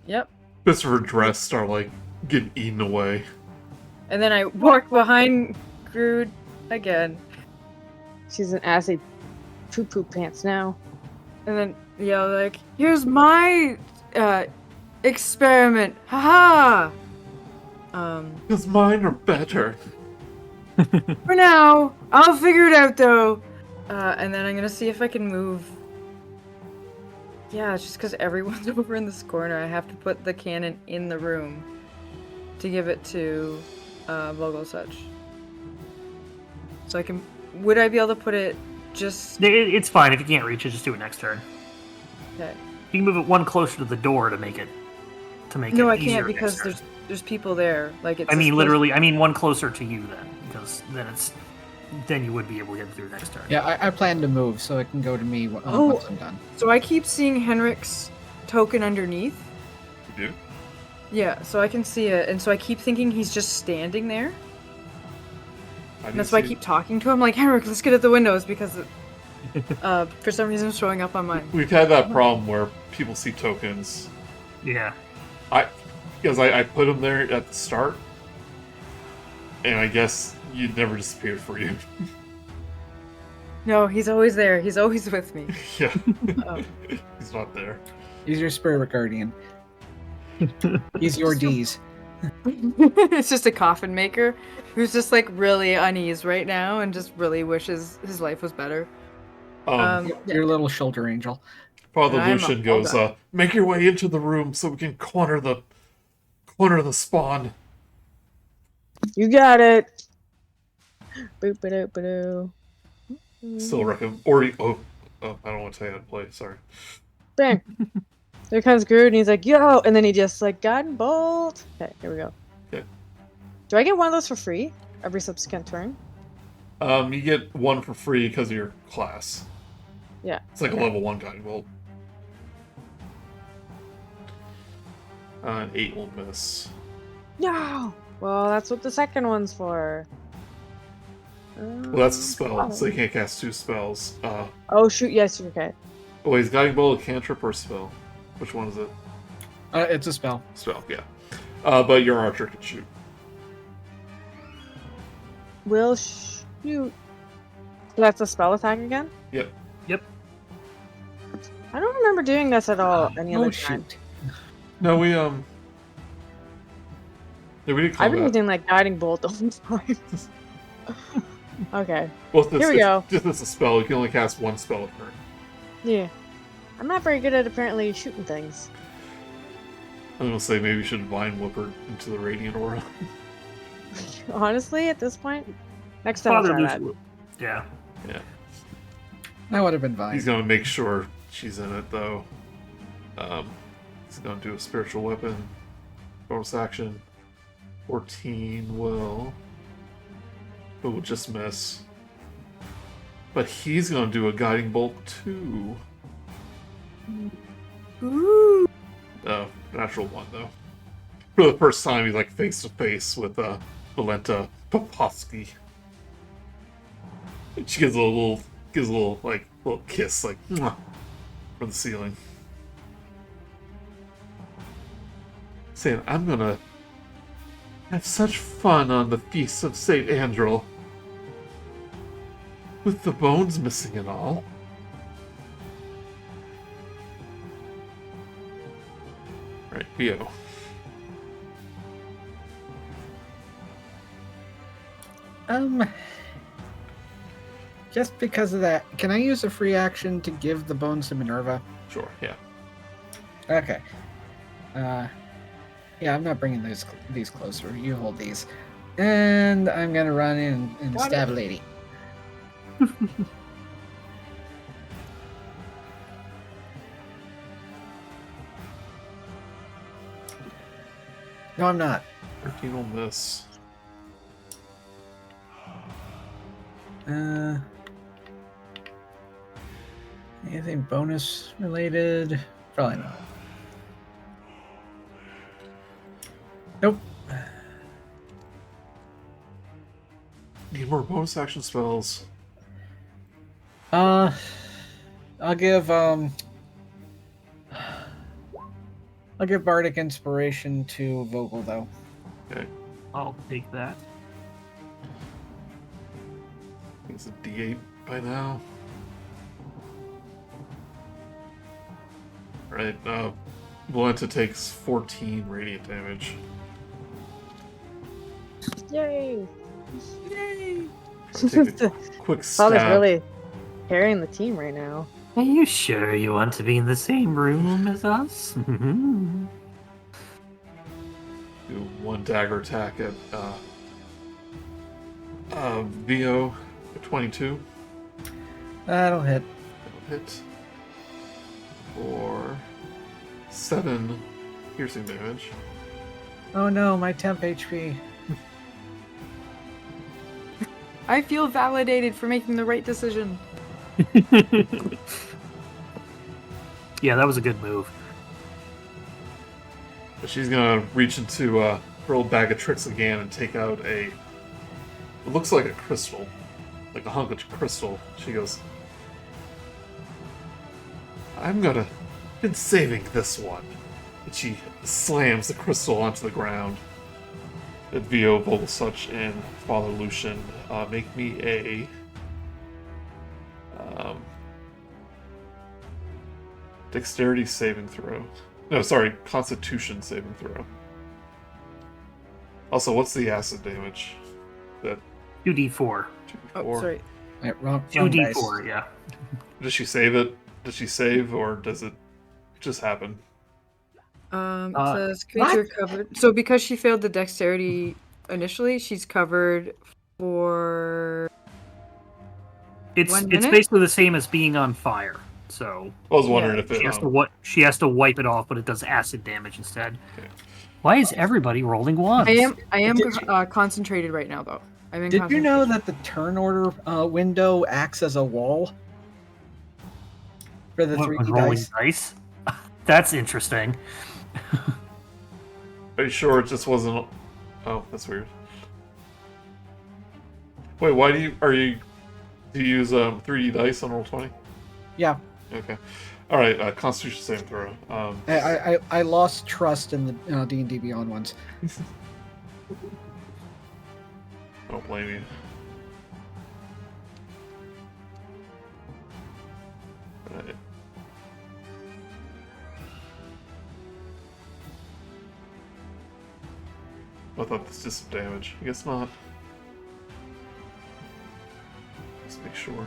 Yep. Bits of her dress start, like, getting eaten away. And then I walk behind Grude again. She's an acid poo-poo pants now. And then yell like, here's my experiment. Haha! Because mine are better. For now, I'll figure it out though. And then I'm gonna see if I can move. Yeah, it's just because everyone's over in this corner. I have to put the cannon in the room to give it to Vogelsuch. So I can. Would I be able to put it just? It's fine if you can't reach it. Just do it next turn. Okay. You can move it one closer to the door to make it. No, I easier can't because next turn. there's people there. Like it's. I mean, literally. I mean, one closer to you then, because then you would be able to get through next turn. Yeah, I plan to move so it can go to me once I'm done. So I keep seeing Henrik's token underneath. You do? Yeah, so I can see it, and so I keep thinking he's just standing there. I And that's why I keep talking to him, like, Henrik, let's get at the windows, because for some reason it's showing up on mine. We've had that problem where people see tokens. Yeah. Because I put them there at the start, and I guess you'd never disappeared for you. No, he's always there. He's always with me. Yeah. Oh. He's not there. He's your spirit guardian. He's your D's. It's just a coffin maker who's just like really uneasy right now and just really wishes his life was better. Your little shoulder angel. Father I'm Lucian all goes, done. make your way into the room so we can corner the spawn. You got it. Boop ba doo ba doo. Still recommend. Or I don't want to tell you how to play. Sorry. Bang. There comes Grude and he's like, yo! And then he just like, guiding bolt. Okay, here we go. Okay. Do I get one of those for free every subsequent turn? You get one for free because of your class. Yeah. It's like a level 1 guide bolt. 8 will miss. No! Well, that's what the second one's for. Well, that's a spell, so you can't cast 2 spells. Oh, shoot, yes, okay. Wait, is Guiding Bolt a cantrip or a spell? Which one is it? It's a spell. Spell, yeah. But your archer can shoot. Will shoot. That's a spell attack again? Yep. I don't remember doing this at all any other time. Shoot. No, we did call I've been that. using like guiding bolt the whole time. Okay. Well, Here we go. Just as a spell, you can only cast 1 spell a turn. Yeah. I'm not very good at apparently shooting things. I'm gonna say maybe you should Vine Whip her into the Radiant Aura. Honestly, at this point, next time I'll Father try that. Lucian. Yeah. Yeah. That would have been fine. He's gonna make sure she's in it, though. He's gonna do a Spiritual Weapon. Bonus action. 14 will... But will just miss. But he's gonna do a Guiding Bolt, too. Ooh. Natural 1, though. For the first time, he's like face to face with Valenta Popovsky. And she gives a little kiss, like mwah, from the ceiling, saying, "I'm gonna have such fun on the feast of St Andral, with the bones missing and all." Right, Theo. Just because of that, can I use a free action to give the bones to Minerva? Sure, yeah. Okay. Yeah, I'm not bringing these closer. You hold these. And I'm gonna run in and Got stab it. a lady. No, I'm not. 13 will miss. Anything bonus related? Probably not. Nope. Need more bonus action spells. I'll give Bardic Inspiration to Vogel though. Okay. I'll take that. I think it's a D8 by now. Right, Valenta takes 14 radiant damage. Yay! Yay! Take a quick Father's stab. really carrying the team right now. Are you sure you want to be in the same room as us? Do one dagger attack at VO at 22. That'll hit. That'll hit for 7 piercing damage. Oh no, my temp HP. I feel validated for making the right decision. Yeah, that was a good move. But she's gonna reach into her old bag of tricks again and take out it looks like a crystal. Like a hunk of crystal. She goes, been saving this one. And she slams the crystal onto the ground. At VO, Vogelsuch, and Father Lucian, make me a dexterity saving throw. No, sorry, constitution saving throw. Also, what's the acid damage? That 2d4. 2d4. Oh, sorry. Right, wrong 2d4, yeah. Does she save it? Does she save, or does it just happen? It says creature covered. So because she failed the dexterity initially, she's covered for It's 1 it's minute? basically the same as being on fire. So I was wondering Yeah. if it. she has to wipe it off, but it does acid damage instead. Okay. Why is everybody rolling wands? I am Did concentrated right now though. I'm in Did you know concentration. that the turn order window acts as a wall for the What, 3D when rolling dice? dice? That's interesting. Are you sure it just wasn't? Oh, that's weird. Wait, why do you use 3D dice on Roll20? Yeah, Okay. All right. Constitution saving throw. I lost trust in the D&D Beyond ones. I don't blame you. Right. I thought this did some damage. I guess not. Let's make sure.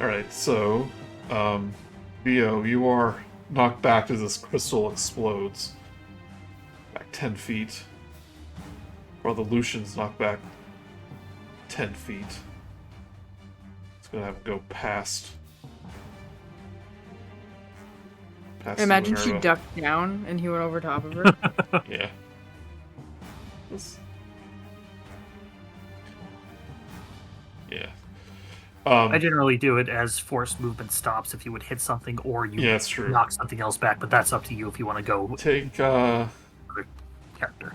Alright, so, Theo, you are knocked back as this crystal explodes. Back 10 feet. While the Lucian's knocked back 10 feet. It's gonna have to go past. Imagine she Minerva. ducked down and he went over top of her. Yeah. This- Yeah. I generally do it as forced movement stops if you would hit something or you Yeah, that's true. knock something else back, but that's up to you if you want to go Take character.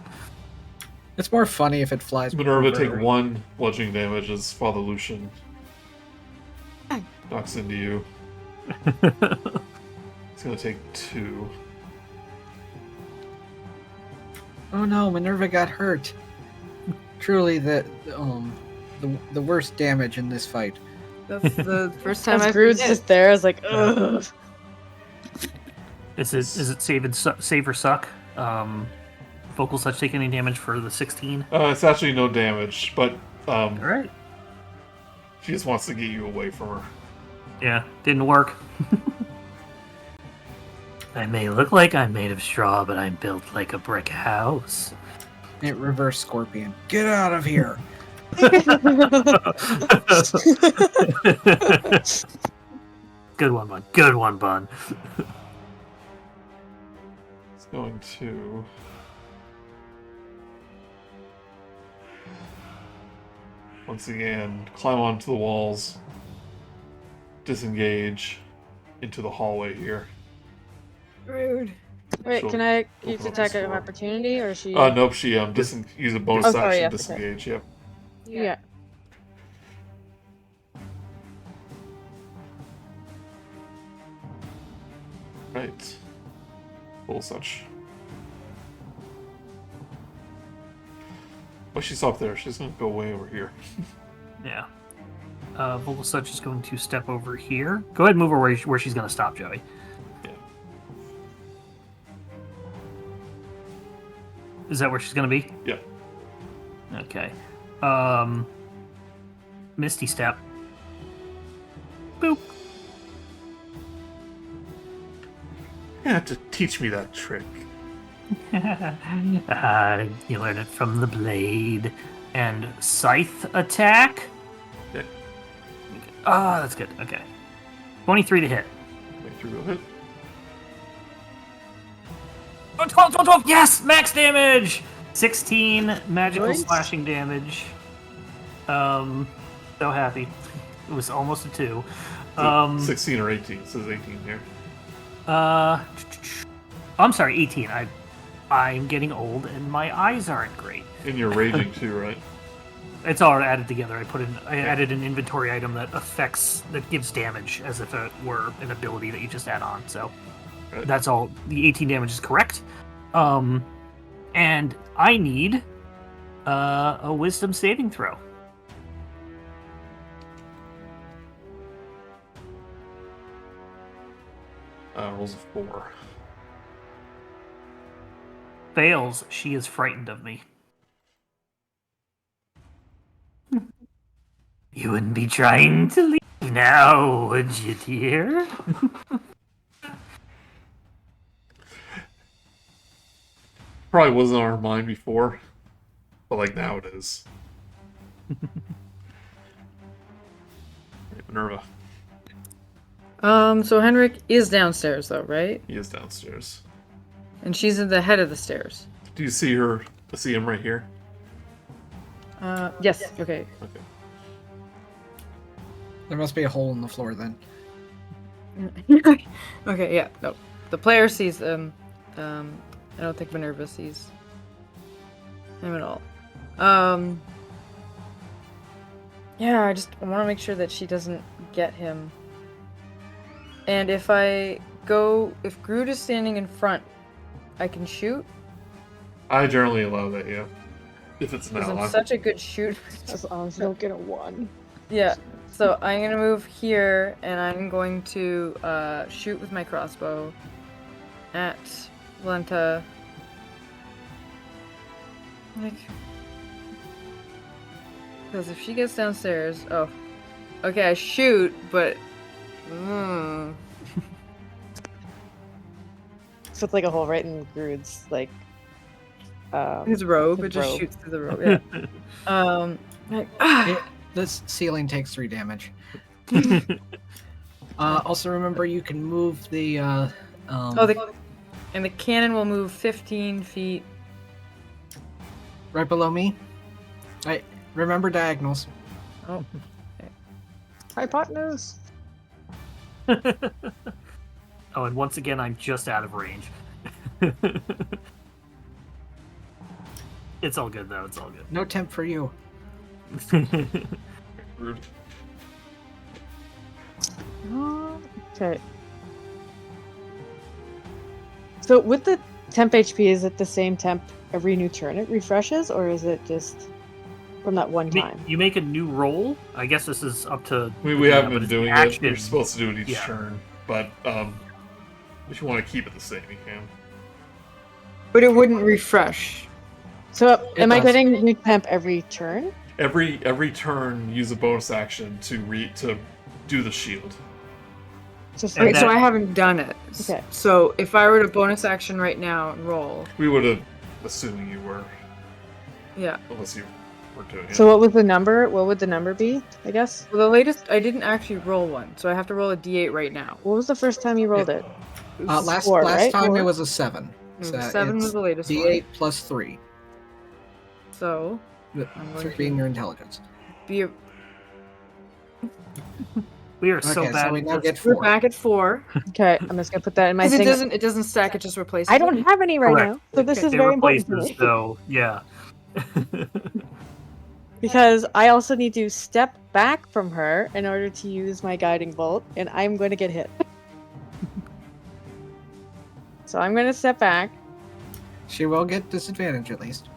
It's more funny if it flies. Minerva over. take 1 bludgeoning damage as Father Lucian knocks into you. It's gonna take 2. Oh no, Minerva got hurt. Truly, the worst damage in this fight. That's the first time As I've Grude's just there, I was like, ugh. Is it save or suck? Vogelsuch take any damage for the 16? It's actually no damage, but All right. she just wants to get you away from her. Yeah, didn't work. I may look like I'm made of straw, but I'm built like a brick house. It reverse scorpion. Get out of here. Good one, Bun. Good one, Bun. It's going to... once again, climb onto the walls, disengage into the hallway here. Rude. Wait, She'll can I open use up attack this of door. opportunity, or is she? Nope, she use a bonus Oh, sorry, action yeah, disengage, yep. Yeah. Right. Vogelsuch. Oh, she's up there. She's gonna go way over here. Yeah. Vogelsuch is going to step over here. Go ahead and move her where she's going to stop, Joey. Yeah. Is that where she's going to be? Yeah. Okay. Misty Step. Boop. You have to teach me that trick. You learn it from the blade. And Scythe attack? Yeah. Ah, that's good. Okay. 23 to hit. Make through a hit. Oh, 12, 12, 12! Yes! Max damage! 16 magical Nice. slashing damage. So happy. It was almost a 2. 16 or 18. It says 18 here. I'm sorry, 18. I'm getting old and my eyes aren't great. And you're raging too, right? It's all added together. I added an inventory item that gives damage as if it were an ability that you just add on. So Right. that's all. The 18 damage is correct. And I need a wisdom saving throw. Rolls a 4. Fails. She is frightened of me. You wouldn't be trying to leave now, would you, dear? Probably wasn't on our mind before, but like now it is. Right, Minerva. So Henrik is downstairs though, right? He is downstairs. And she's at the head of the stairs. Do you see her? See him right here? Yes. Okay. Okay. There must be a hole in the floor then. Okay. Yeah. No. The player sees them. I don't think Minerva sees him at all. Yeah. I want to make sure that she doesn't get him. And if Grude is standing in front, I can shoot. I generally allow that, yeah. If it's an Because I'm ally. such a good shooter. As long as you don't get a 1. Yeah. So I'm gonna move here, and I'm going to shoot with my crossbow at Valenta. Because if she gets downstairs, okay, I shoot, but So it's like a hole right in Grude's his robe, it his just robe. shoots through the robe. Yeah. This ceiling takes 3 damage. Also remember you can move the And the cannon will move 15 feet. right below me. Right, remember diagonals. Oh, Hypotenuse. Oh, and once again, I'm just out of range. It's all good, though. It's all good. No temp for you. Rude. Okay. So with the temp HP, is it the same temp every new turn it refreshes, or is it just from that one time. You make a new roll. I guess this is up to. We haven't been but doing it's it. You're action. supposed to do it each Yeah. turn, but if you want to keep it the same, you can. But it wouldn't refresh. So am I does. getting new temp every turn? Every turn, use a bonus action to do the shield. So And Right, so that- I haven't done it. Okay. So if I were to bonus action right now and roll, We would have, assuming you were, yeah. unless you were doing it. So what was the number? What would the number be? I guess. Well, the latest, I didn't actually roll one, so I have to roll a d8 right now. What was the first time you rolled it? It was Last 4, last right? time it Four? was a 7. It was 7 was it's the latest D8 plus 3. one. So, The I'm 3 going being to- your intelligence. be a, We are so Okay, bad. so we now at get we're 4. back at 4. Okay, I'm just gonna put that in my Because thing. it doesn't stack, it just replaces I it. don't have any right Correct. now, so this Okay. is It very important to replaces, me. though. Yeah. Because I also need to step back from her in order to use my guiding bolt, and I'm going to get hit. So I'm going to step back. She will get disadvantage at least.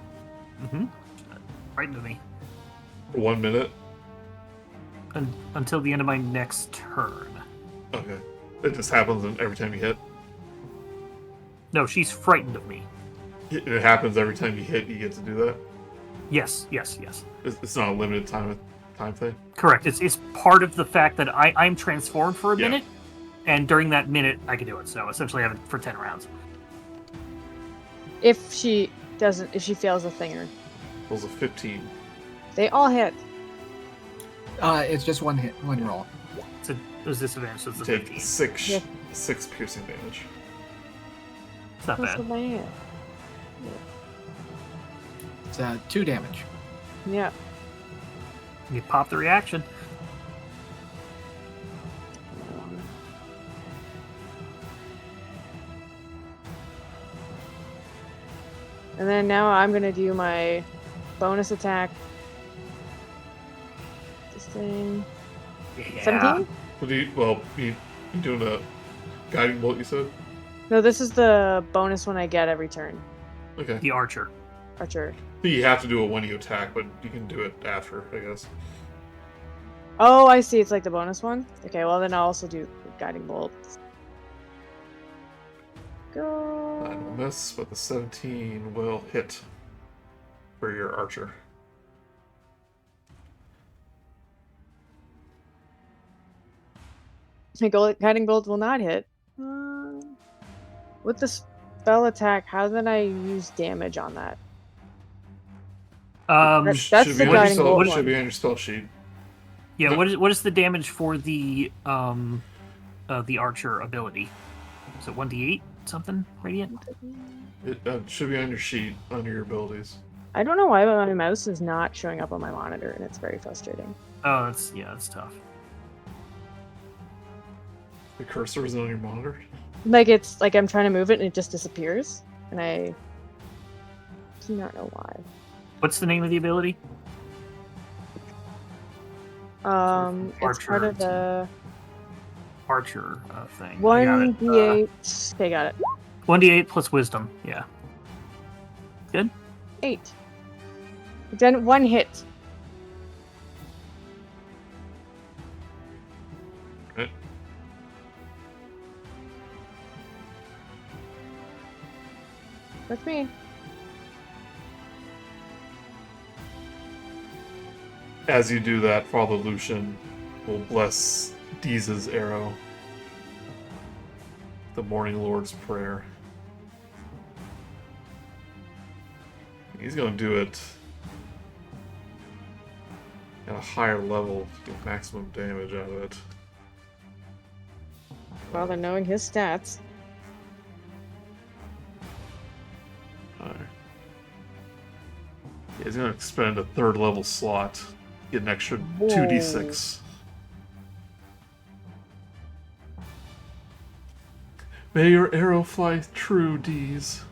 Mm-hmm. Right into me. For 1 minute. Until the end of my next turn. Okay. It just happens every time you hit. No, she's frightened of me. It happens every time you hit. You get to do that. Yes. It's not a limited time thing. Correct. It's part of the fact that I'm transformed for a Yeah. minute, and during that minute I can do it. So essentially, I have it for 10 rounds. If she fails a thinger. Rolls a 15. They all hit. It's just one hit, one roll. So it was disadvantage. So it's a Take 15. six Yeah. piercing damage. It's not That's bad. what I am. It's 2 damage. Yeah. You pop the reaction. And then now I'm going to do my bonus attack. This thing. Yeah. 17? What do you doing a guiding bolt? You said. No, this is the bonus one I get every turn. Okay. The archer. Archer. You have to do it when you attack, but you can do it after, I guess. Oh, I see. It's like the bonus one. Okay, well then I'll also do guiding bolt. Go. 9 will miss, but the 17 will hit for your archer. My guiding bolt will not hit. With the spell attack, how did I use damage on that? That's Should the be on your guiding spell- bolt should one. be on your spell sheet. Yeah. What is the damage for the archer ability? Is it 1d8 something radiant? It should be on your sheet under your abilities. I don't know why my mouse is not showing up on my monitor, and it's very frustrating. Oh, that's tough. The cursor isn't on your monitor. Like it's like I'm trying to move it and it just disappears, and I do not know why. What's the name of the ability? It's part of the Archer thing. I got it. 1d8. Okay, got it. 1d8 plus wisdom. Yeah. Good. 8. Then 1 hit. Right? That's me. As you do that, Father Lucian will bless Deeza's arrow. The Morning Lord's Prayer. He's going to do it at a higher level to get maximum damage out of it. Rather knowing his stats. Alright. Yeah, he's going to expend a 3rd level slot, get an extra 2d6. May your arrow fly true, Dees.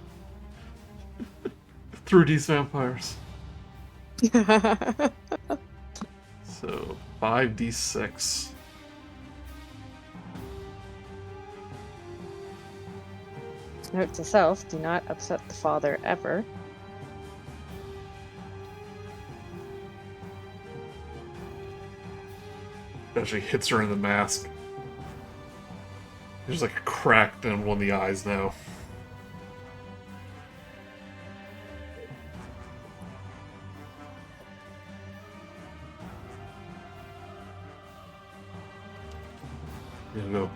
Through these vampires. So 5d6. Note to self, do not upset the father ever. Actually hits her in the mask. There's like a crack down one of the eyes now. You go.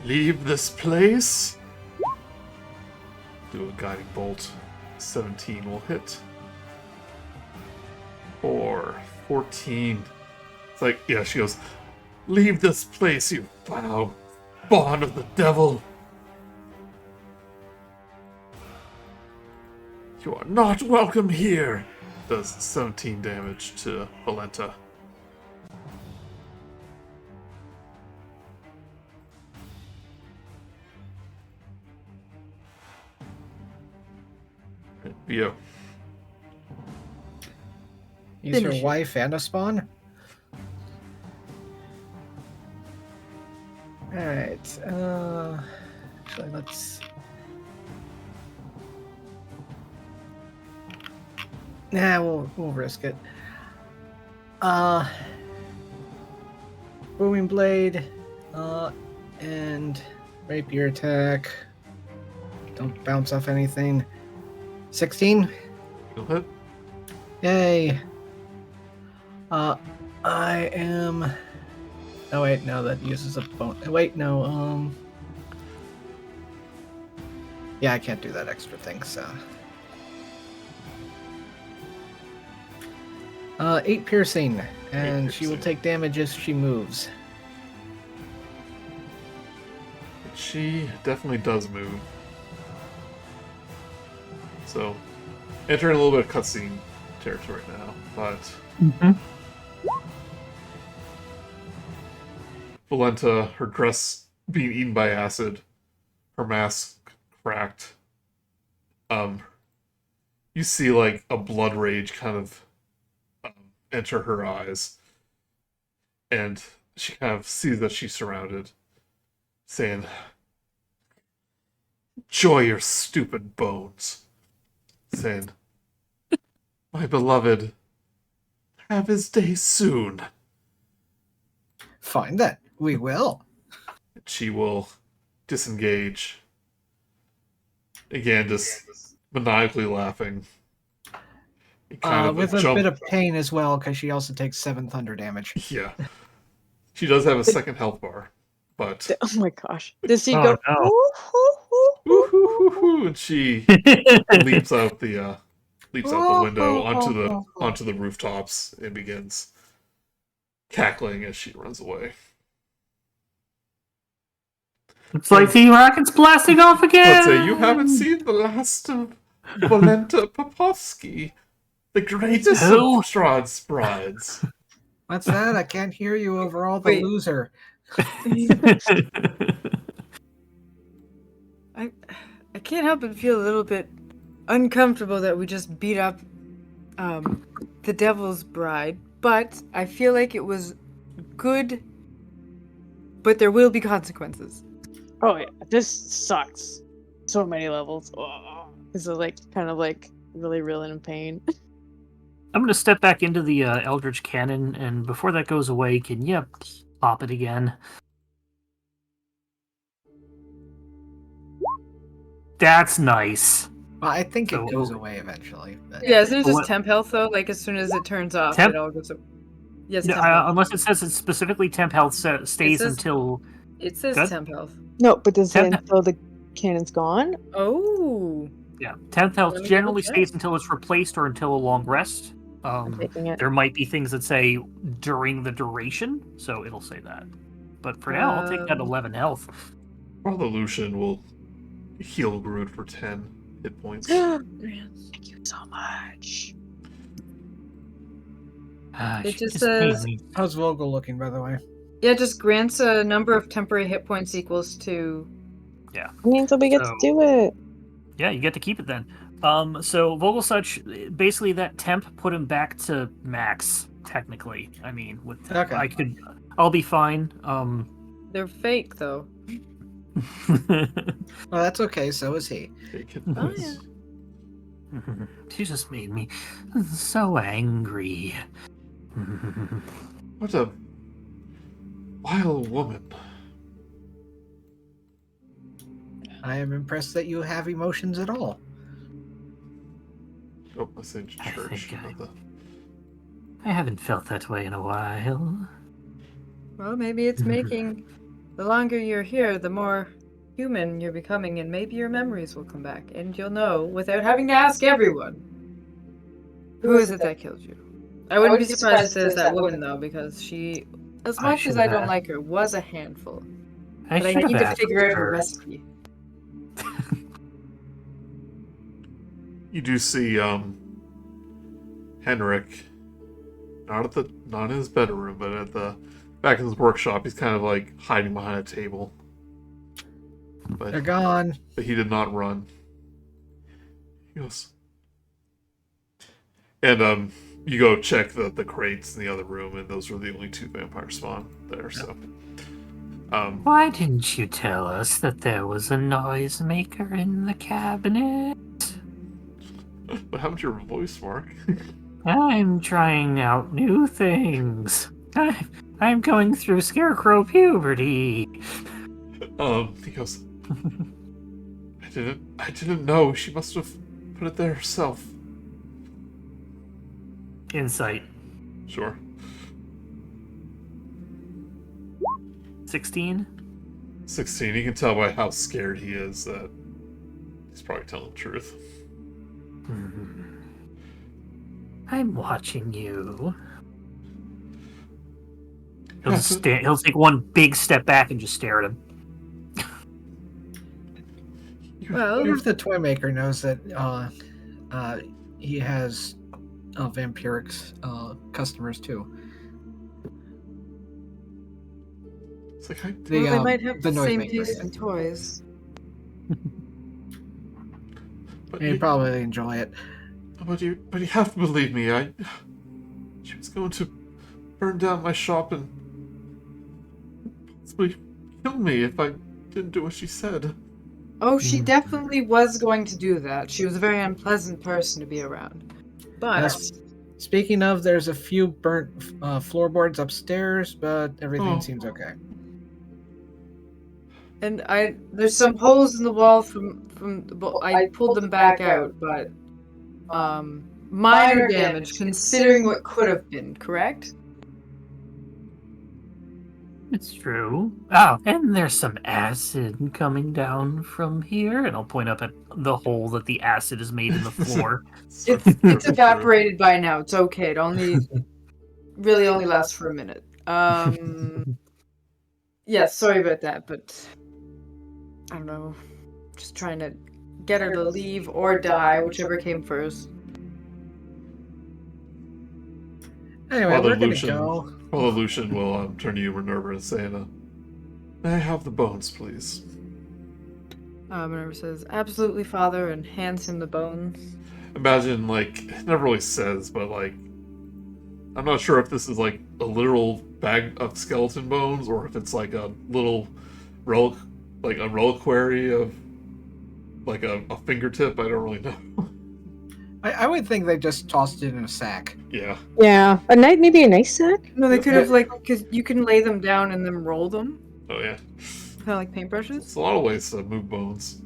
Leave this place. Do a guiding bolt. 17 will hit. 14. It's like, yeah, she goes, leave this place, you foul bond of the devil. You are not welcome here. Does 17 damage to Valenta. Yo. He's Finish your it. wife and a spawn? Alright, actually let's... Nah, we'll risk it. Booming Blade, and Rapier attack. Don't bounce off anything. 16? You'll hit. Yay. I am... Oh wait, no, that uses a bonus. Wait, no, yeah, I can't do that extra thing, so... 8 piercing, and she will piercing. take damage as she moves. She definitely does move. So, entering a little bit of cutscene territory now, but Mm-hmm. Valenta, her dress being eaten by acid, her mask cracked. You see like a blood rage kind of enter her eyes, and she kind of sees that she's surrounded, saying, "Enjoy your stupid bones." Saying, "My beloved, have his day soon." Fine then, we will. She will disengage. Again, just maniacally laughing. It kind of With a jump. bit of pain as well, because she also takes 7 thunder damage. Yeah. She does have a second health bar, but Oh my gosh. Does he Oh, go? no. "Ooh, hoo, hoo, hoo, hoo." and she leaps out the window onto the rooftops and begins cackling as she runs away. Looks like the rocket's blasting off again. Let's say you haven't seen the last of Valenta Popovsky, the greatest Who? of Strahd's brides. What's that? I can't hear you over all the Wait. loser. I can't help but feel a little bit uncomfortable that we just beat up the Devil's Bride, but I feel like it was good, but there will be consequences. Oh yeah, this sucks. So many levels. This is like kind of like really reeling in pain. I'm going to step back into the Eldritch Cannon, and before that goes away, can you pop it again? That's nice. Well, I think it So- goes away eventually. But... Yeah, isn't it just What- temp health though? Like as soon as it turns off, Temp? it all goes. Yes, No, temp health. unless it says it's specifically temp health stays says- until... It says Good. temp health. No, but does it Temp- until the cannon's gone? Oh, Yeah, temp health Let me generally double check. stays until it's replaced or until a long rest. I'm taking it. There might be things that say during the duration, so it'll say that. But for now, I'll take that 11 health. Revolution will heal Grude for 10 hit points. Thank you so much. It She just paid says- me. How's Vogel looking, by the way? yeah, it just grants a number of temporary hit points equals to. Means that we get So- to do it. Yeah, you get to keep it then. So Vogelsuch, basically that temp put him back to max, technically. I mean, with Okay. I'll be fine. They're fake though. Well, that's okay, so is he. Take hit Oh, points. yeah. She just made me so angry. What a vile woman. I am impressed that you have emotions at all. Oh, I said I church. think not the- I haven't felt that way in a while. Well, maybe it's making. The longer you're here, the more human you're becoming, and maybe your memories will come back, and you'll know without having to ask everyone. Who is it that killed you? I wouldn't be surprised if there's that woman, though, because she, as I much as should I don't have- like her, was a handful. I But I should have need to asked figure out her her. recipe. You do see Henrik not in his bedroom, but at the back of his workshop. He's kind of like hiding behind a table. They're But gone. he did not run. He goes, and you go check the crates in the other room, and those were the only 2 vampire spawn there. So, Why didn't you tell us that there was a noisemaker in the cabinet? what happened to your voice, Mark? I'm trying out new things. I'm going through scarecrow puberty. He goes, I didn't know. She must have put it there herself. Insight. Sure. 16? 16. You can tell by how scared he is that he's probably telling the truth. I'm watching you. He'll just he'll take one big step back and just stare at him. Well, What if the toy maker knows that he has vampiric customers too? It's like, The, they might have the the same noisemaker, taste yeah. in toys. but You probably enjoy it. But you have to believe me. She was going to burn down my shop and possibly kill me if I didn't do what she said. Oh, she definitely was going to do that. She was a very unpleasant person to be around. But Yes. Speaking of, there's a few burnt floorboards upstairs, but everything seems okay. and there's some holes in the wall from I pulled them back out, but minor damage considering what could have been, correct? It's true. Oh, and there's some acid coming down from here, and I'll point up at the hole that the acid is made in the floor. It's evaporated by now. It's okay. It really only lasts for a minute. Yeah, sorry about that, but I don't know. Just trying to get her to leave or die, whichever came first. Anyway, Father we're gonna Lucian, go. Father Lucian will turn to you, Minerva, and say, "May I have the bones, please?" Minerva says, "Absolutely, father," and hands him the bones. Imagine, like, it never really says, but, like, I'm not sure if this is, like, a literal bag of skeleton bones, or if it's, like, a little reliquary of, like, a fingertip. I don't really know. I would think they just tossed it in a sack. Yeah. Yeah, maybe a nice sack. No, they could have, because you can lay them down and then roll them, Oh, yeah. kind of like paintbrushes. It's a lot of ways to move bones.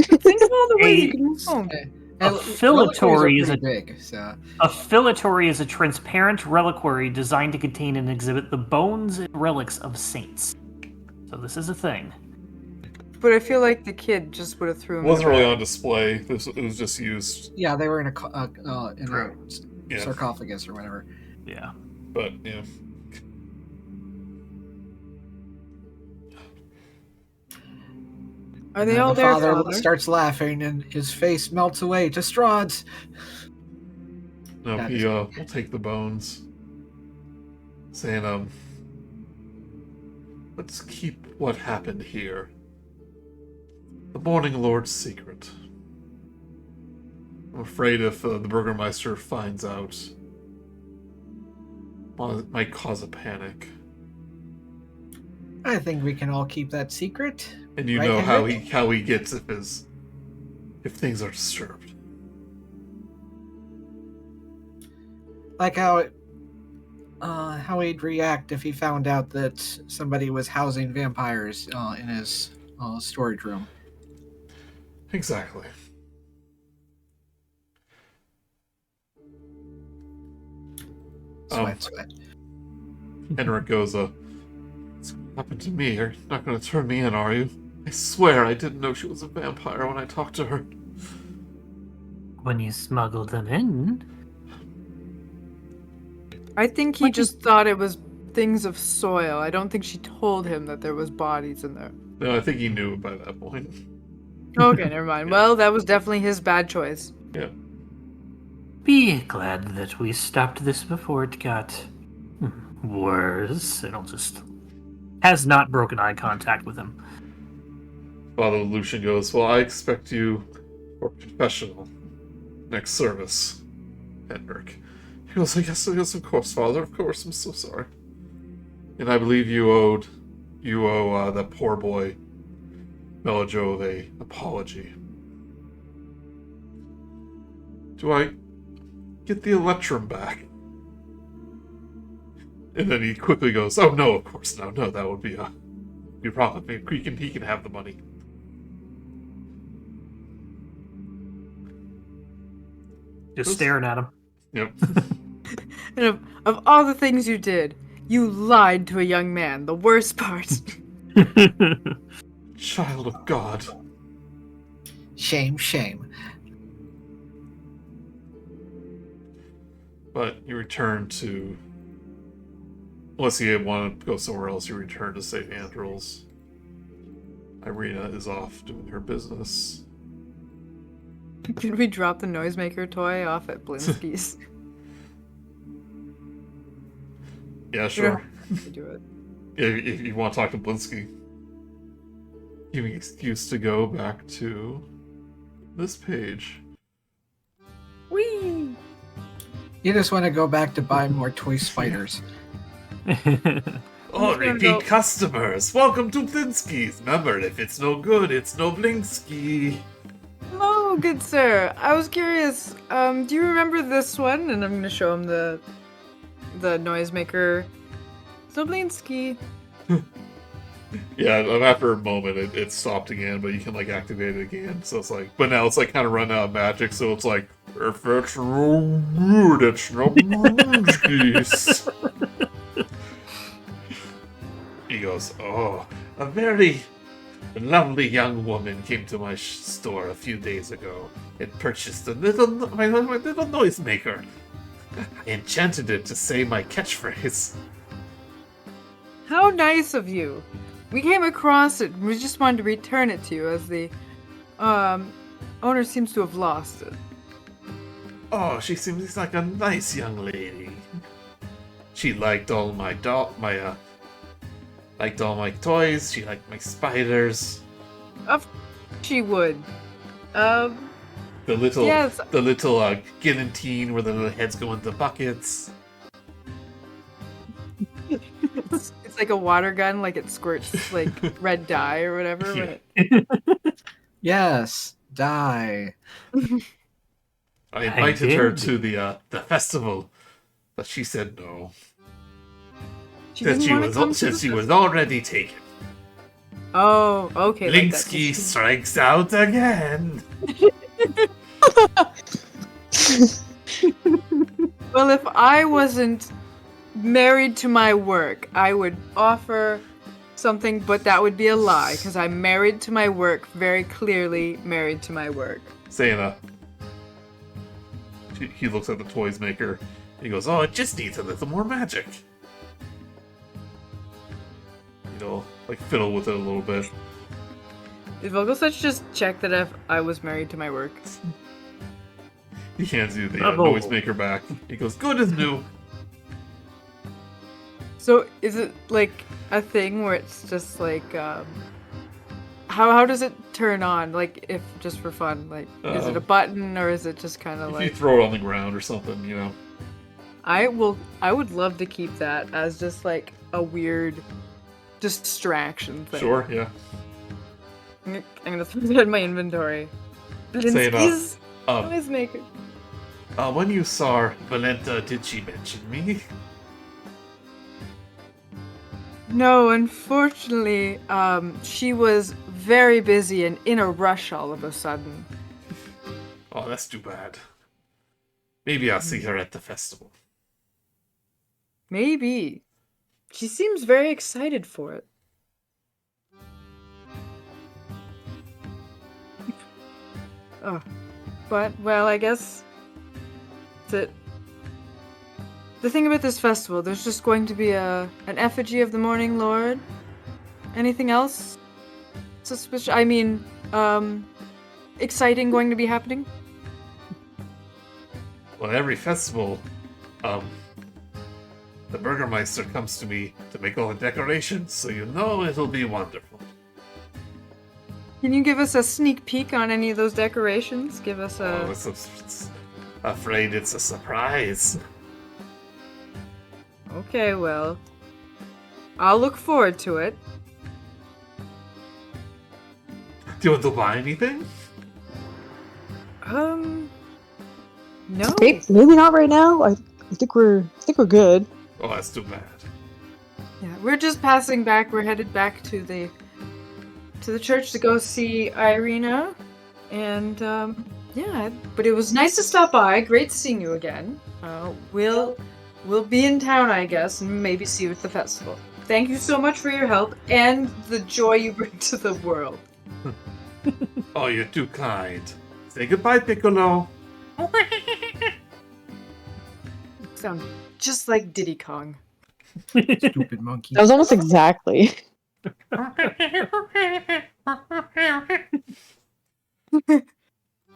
Think of all the ways you can move bones. A Reliquaries filatory are is a pretty big, so A filatory is a transparent reliquary designed to contain and exhibit the bones and relics of saints. So this is a thing. But I feel like the kid just would have threw It them. wasn't really on display. It was just used. yeah, they were in a Yeah. sarcophagus or whatever. Yeah. But, yeah. Are they And all the there, father father? starts laughing, and his face melts away to Strahd's. No, That he is- will take the bones. Saying, let's keep what happened here. The Morning Lord's secret. I'm afraid if the Burgermeister finds out, well, it might cause a panic. I think we can all keep that secret. And you Right, know Henrik? how he gets if things are disturbed. Like how how he'd react if he found out that somebody was housing vampires in his storage room. Exactly. Sweat. Henrik goes, "What's gonna happen to me? You're not gonna turn me in, are you? I swear I didn't know she was a vampire when I talked to her." When you smuggled them in, I think he just thought it was things of soil. I don't think she told him that there was bodies in there. No, I think he knew it by that point. Okay, never mind. Well, that was definitely his bad choice. Yeah. be glad that we stopped this before it got worse. It'll just has not broken eye contact with him. Father Lucian goes, "Well, I expect you for professional next service, Henrik." He goes, yes, of course, Father, of course, I'm so sorry. And I believe you owe that poor boy, Melajove, a apology. Do I get the Electrum back? And then he quickly goes, "Oh no, of course no, that would be a problem. He can have the money." Just staring at him. Yep. And of all the things you did, you lied to a young man. The worst part. Child of God. Shame. But you return to... Unless you want to go somewhere else, you return to St Andral's. Irina is off doing her business. Could we drop the noisemaker toy off at Blinsky's? Yeah, sure. Do it. If you want to talk to Blinsky. Give me an excuse to go back to this page. Whee! You just want to go back to buy more toy spiders. Oh, gonna repeat go- customers! Welcome to Blinsky's! Remember, if it's no good, it's no Blinsky! Oh, good sir. I was curious. Do you remember this one? And I'm gonna show him the noisemaker. Zoblinsky. Yeah, after a moment, it stopped again, but you can, like, activate it again. So it's like... But now it's, like, kind of run out of magic, so it's like... If it's no good, it's no Blinsky's! He goes, "Oh, a very lovely young woman came to my store a few days ago and purchased my little noisemaker. I enchanted it to say my catchphrase." How nice of you. We came across it and we just wanted to return it to you as the owner seems to have lost it. "Oh, she seems like a nice young lady. She liked all my liked all my toys. She liked my spiders. Of course she would. The little Yes. guillotine where the little heads go into buckets. It's like a water gun, like it squirts like red dye or whatever. Yeah. When Yes, die. I invited her did. to the festival, but she said no. she Said didn't want to come to said the she was festival. already taken. Oh, okay. like that. Blinsky strikes out again. Well, if I wasn't married to my work, I would offer something, but that would be a lie, because I'm married to my work, very clearly married to my work. Saying he looks at the toys maker. He goes, "Oh, it just needs a little more magic." You know, like fiddle with it a little bit. Did Vogelsuch just check that if I was married to my work? He hands you the Oh. noisemaker back. He goes, "Good as new." So is it like a thing where it's just like how does it turn on? Like if just for fun, like is it a button or is it just kind of If you like throw it on the ground or something, you know. I would love to keep that as just like a weird distraction thing. Sure, yeah. I'm gonna throw that in my inventory. Say it Blinsky's Um, noisemaker. when you saw Valenta, did she mention me? No, unfortunately, she was very busy and in a rush all of a sudden. Oh, that's too bad. Maybe I'll see her at the festival. Maybe. She seems very excited for it. Oh, but, well, I guess that the thing about this festival, there's just going to be an effigy of the Morning Lord. Anything else suspicious? I mean, exciting going to be happening? Well, every festival, the Burgermeister comes to me to make all the decorations, so you know it'll be wonderful. Can you give us a sneak peek on any of those decorations? Give us a... Oh, afraid it's a surprise. Okay, well, I'll look forward to it. Do you want to buy anything? No. Maybe not right now. I think we're good. Oh, that's too bad. Yeah, we're just passing back. We're headed back to the church to go see Irina, and yeah. But it was nice to stop by. Great seeing you again. We'll be in town, I guess, and maybe see you at the festival. Thank you so much for your help and the joy you bring to the world. Oh, you're too kind. Say goodbye, Piccolo. Sound just like Diddy Kong. Stupid monkey. That was almost exactly.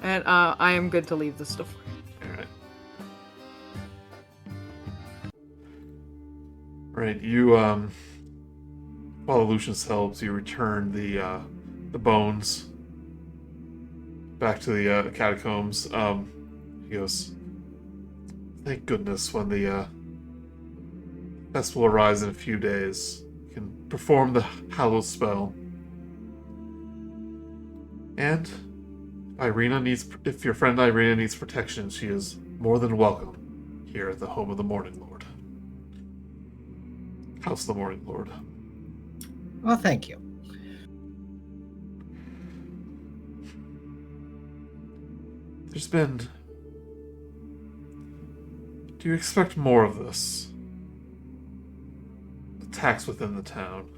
And I am good to leave the store. Alright. Right, you, while Lucius helps, you return the bones back to the catacombs. He goes, thank goodness when the festival arrives in a few days, you can perform the hallowed spell. And if your friend Irina needs protection, she is more than welcome here at the home of the Morning Lord. House of the Morning Lord. Well, thank you. There's been... Do you expect more of this? Attacks within the town.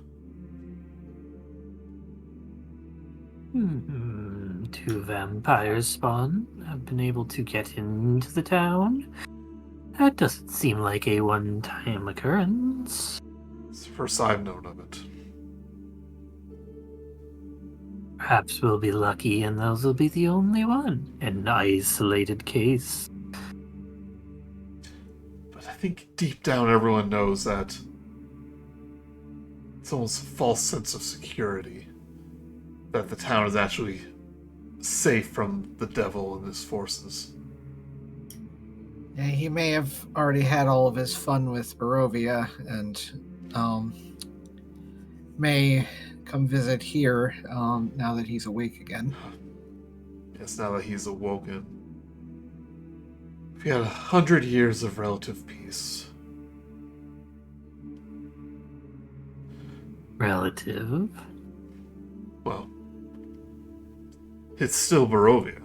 Two vampires spawn have been able to get into the town. That doesn't seem like a one-time occurrence. It's the first I've known of it. Perhaps we'll be lucky and those will be the only one. An isolated case. But I think deep down everyone knows that it's almost a false sense of security. That the town is actually safe from the devil and his forces. Yeah, he may have already had all of his fun with Barovia and may come visit here now that he's awake again. Yes, now that he's awoken. If he had 100 years of relative peace. Relative? Well, it's still Barovia.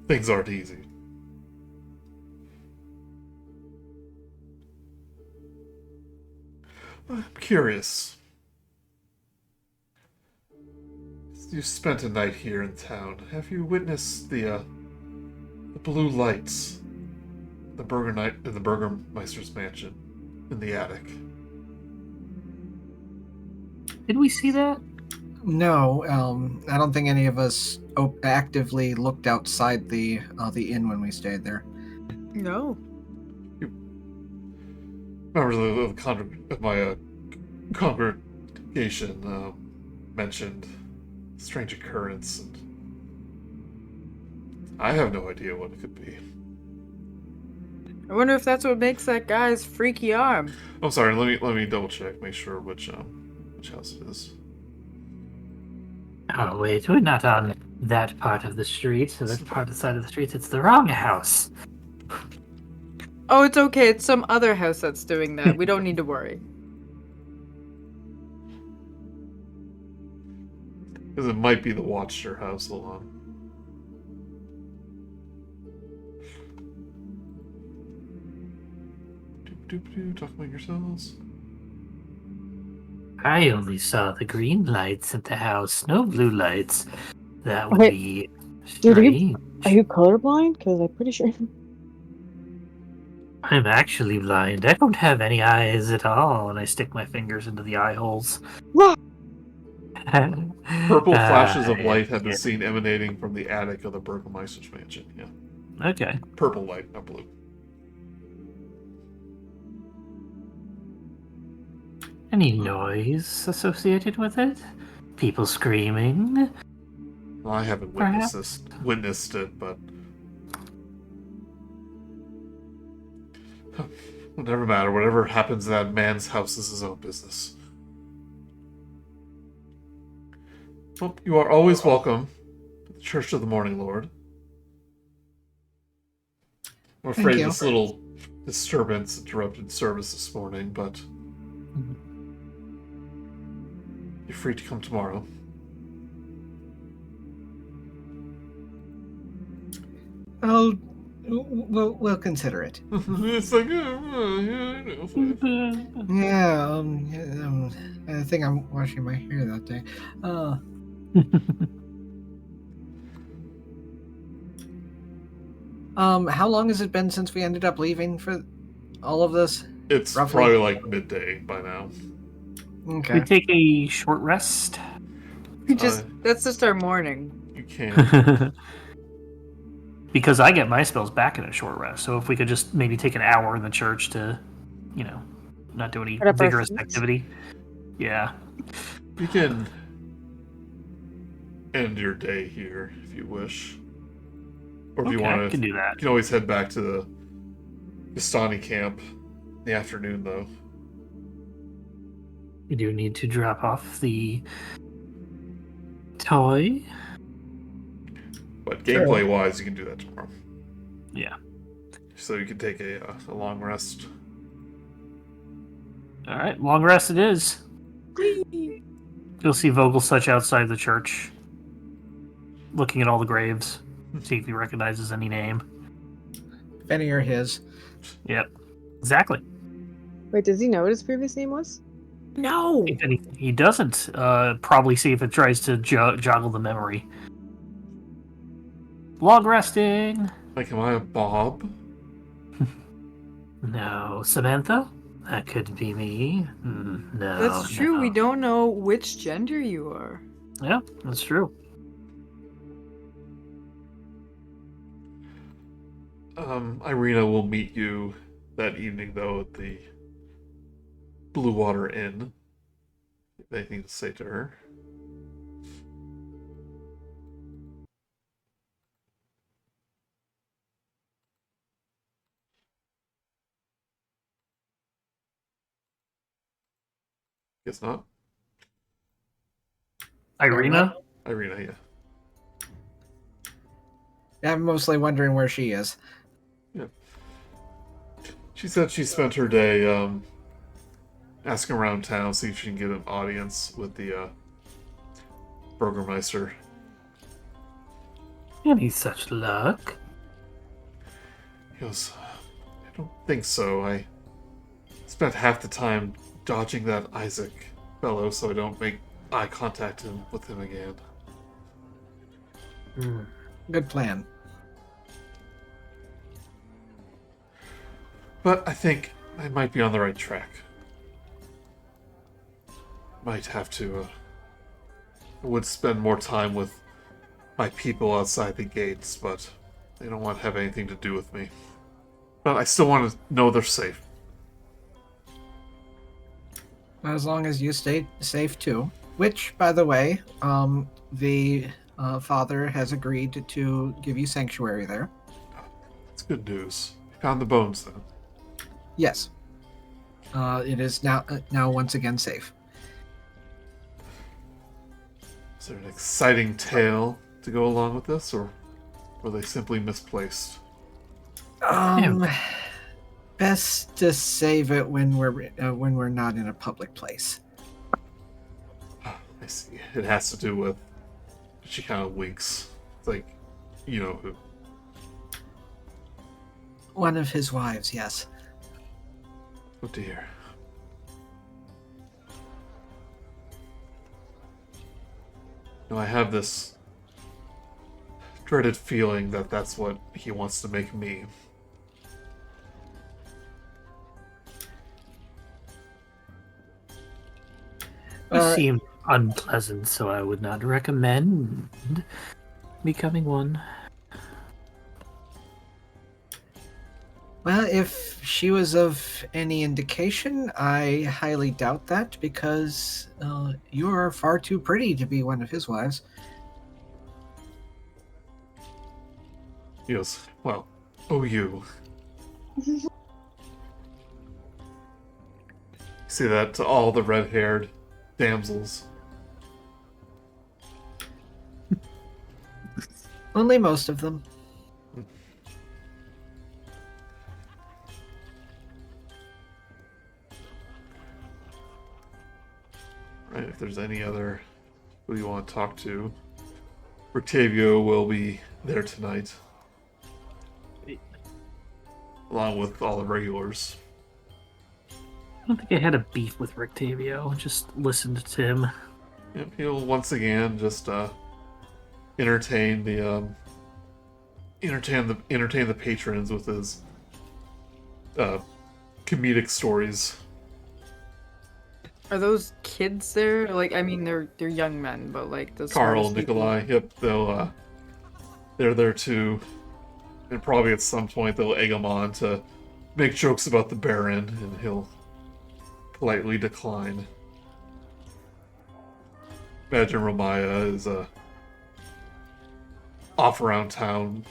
Things aren't easy. I'm curious. You spent a night here in town. Have you witnessed the blue lights in the Burgermeister's mansion in the attic? Did we see that? No, I don't think any of us actively looked outside the inn when we stayed there. No. Members of my congregation mentioned strange occurrence, and I have no idea what it could be. I wonder if that's what makes that guy's freaky arm. I'm sorry. Let me double check, make sure which house it is. Oh wait, we're not on that part of the street. So that part of the side of the street, it's the wrong house. Oh, it's okay. It's some other house that's doing that. We don't need to worry. Because it might be the Watcher house. Hold on. Talk among yourselves. I only saw the green lights at the house, no blue lights. That would Okay. be Dude, strange. are you colorblind? Because I'm pretty sure. I'm actually blind. I don't have any eyes at all, and I stick my fingers into the eye holes. What? Purple flashes of light have been Yeah. seen emanating from the attic of the Burgermeister's mansion. Yeah. Okay. Purple light, not blue. Any noise associated with it? People screaming? Well, I haven't witnessed it, but it never matter. Whatever happens in that man's house is his own business. Well, you are always welcome to the Church of the Morning Lord. I'm Thank afraid you. this little disturbance interrupted service this morning, but you're free to come tomorrow. We'll consider it. It's like, yeah, I know. Yeah, I think I'm washing my hair that day. How long has it been since we ended up leaving for all of this? It's Roughly. probably like midday by now. We Okay. take a short rest. That's just our morning. You can. Because I get my spells back in a short rest. So if we could just maybe take an hour in the church to, not do any Put up our vigorous feet. activity. Yeah. You can end your day here if you wish. Or if you Okay, I want can to, do that. you can always head back to the Vistani camp in the afternoon, though. We do need to drop off the toy. But gameplay-wise, you can do that tomorrow. Yeah. So you can take a long rest. All right, long rest it is. You'll see Vogelsuch outside the church, looking at all the graves, see if he recognizes any name. If any are his. Yep, exactly. Wait, does he know what his previous name was? No. If he doesn't, probably see if it tries to joggle the memory. Long resting. Like, am I a Bob? No, Samantha. That could be me. No, That's true. no. We don't know which gender you are. Yeah, that's true. Irina will meet you that evening, though, at the Blue Water Inn. If you have anything to say to her. Guess not. Irina. Irina, yeah. I'm mostly wondering where she is. She said she spent her day asking around town, see if she can get an audience with the Burgermeister. Any such luck? He goes, I don't think so. I spent half the time dodging that Isaac fellow so I don't make eye contact with him again. Good plan. But I think I might be on the right track. Might have to, I would spend more time with my people outside the gates, but they don't want to have anything to do with me. But I still want to know they're safe. As long as you stay safe too. Which, by the way, the father has agreed to give you sanctuary there. It's good news. Found the bones then. Yes. It is now once again safe. Is there an exciting tale to go along with this, or were they simply misplaced? Best to save it when we're not in a public place. I see. It has to do with She kind of winks. It's like, you know who. One of his wives, yes. Oh dear. No, I have this dreaded feeling that that's what he wants to make me. You seem unpleasant, so I would not recommend becoming one. Well, if she was of any indication, I highly doubt that because you are far too pretty to be one of his wives. He goes, well, oh you. See that to all the red-haired damsels. Only most of them. Right, if there's any other who you want to talk to, Octavio will be there tonight. Along with all the regulars. I don't think I had a beef with Rictavio. Just listened to him. Yep, he'll once again just entertain the patrons with his comedic stories. Are those kids there? Like, I mean, they're young men, but like the Carl, smartest people- Nikolai, yep, they're there too, and probably at some point they'll egg him on to make jokes about the Baron, and he'll politely decline. Imagine Romaia is off around town,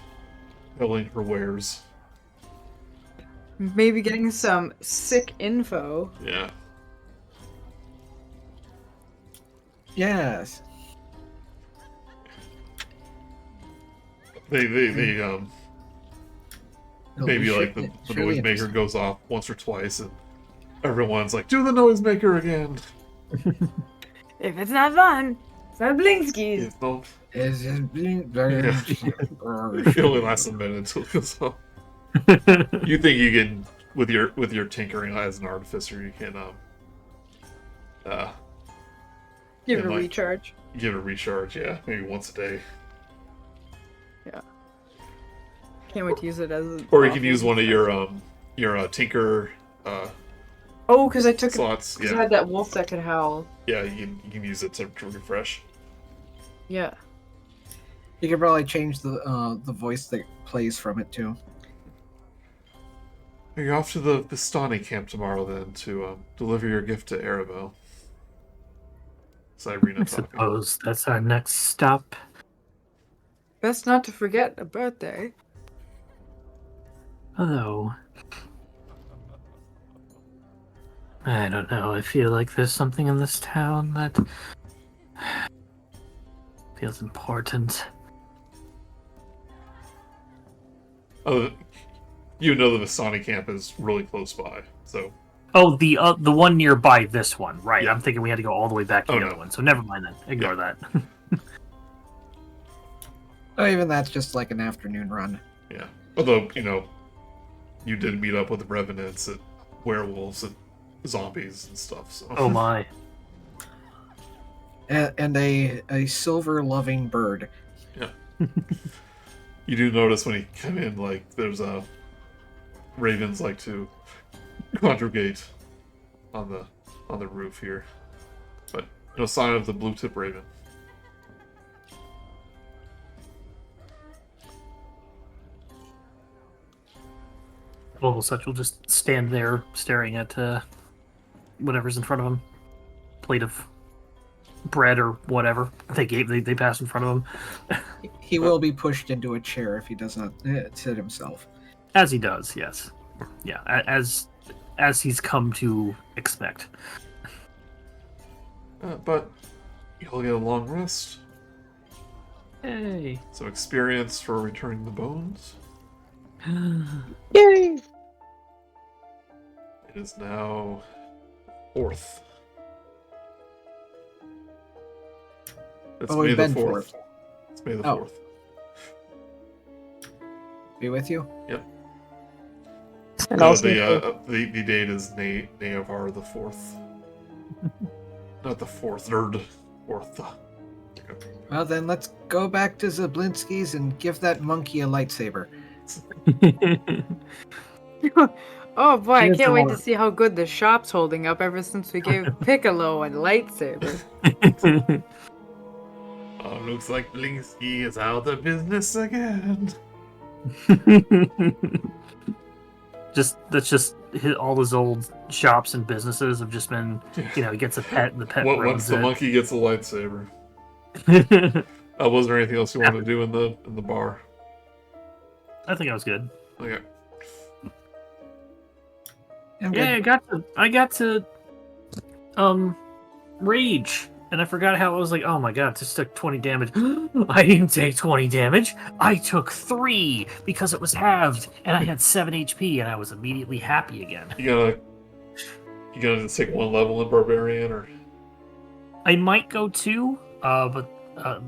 peddling her wares. Maybe getting some sick info. Yeah. Yes. They He'll maybe be like the surely noisemaker interesting. goes off once or twice, and everyone's like, "Do the noisemaker again." If it's not fun, it's not Blinkski's. It's no- Is it It only lasts a minute until it goes off. You think you can, with your tinkering as an artificer, you can Give It it a might- recharge. give it a recharge. Yeah, maybe once a day, Can't wait to use it as. or you can use one of your tinker Oh, because I took it. slots. Because I Yeah, had that wolf that could howl. yeah, you can use it to refresh. Yeah. You could probably change the voice that plays from it too. You're off to the Vistani camp tomorrow then to deliver your gift to Erebel. It's Irina I talking. suppose that's our next stop. Best not to forget a birthday. Although, I don't know. I feel like there's something in this town that feels important. Oh, you know the Vistani camp is really close by, so Oh, the one nearby this one, right? Yeah. I'm thinking we had to go all the way back to Oh, the no. other one. So never mind then. Ignore that. Oh, even that's just like an afternoon run. yeah. Although, you did meet up with the revenants and werewolves and zombies and stuff, so Oh my. And a silver loving bird. you do notice when you come in, like, there's ravens like to congregate on the roof here. But no sign of the blue tip raven. Vogelsuch will just stand there staring at whatever's in front of him. Plate of bread or whatever they pass in front of him. He will be pushed into a chair if he does not sit himself. As he does, yes. Yeah, as he's come to expect. But you'll get a long rest. Hey. Some experience for returning the bones. Yay! It is now 4th. It's Oh, May we've the been 4th. May the Oh. 4th. Be with you. Yep. And No, also, the date is Neavar the 4th. Not the 4th, 3rd, 4th. Well, then let's go back to Zablinski's and give that monkey a lightsaber. Oh boy, I Here's can't the wait one. to see how good the shop's holding up ever since we gave Piccolo a lightsaber. Oh, looks like Blinsky is out of business again. That's just all his old shops and businesses have just been, he gets a pet and the pet Once runs the it. monkey gets a lightsaber. Was there anything else you wanted to do in the bar? I think I was good. Okay. I'm Yeah, good. I got to rage. And I forgot how I was like, oh my god, this took 20 damage. I didn't take 20 damage. I took 3 because it was halved, and I had 7 HP, and I was immediately happy again. You gonna take 1 level in Barbarian, or I might go 2, but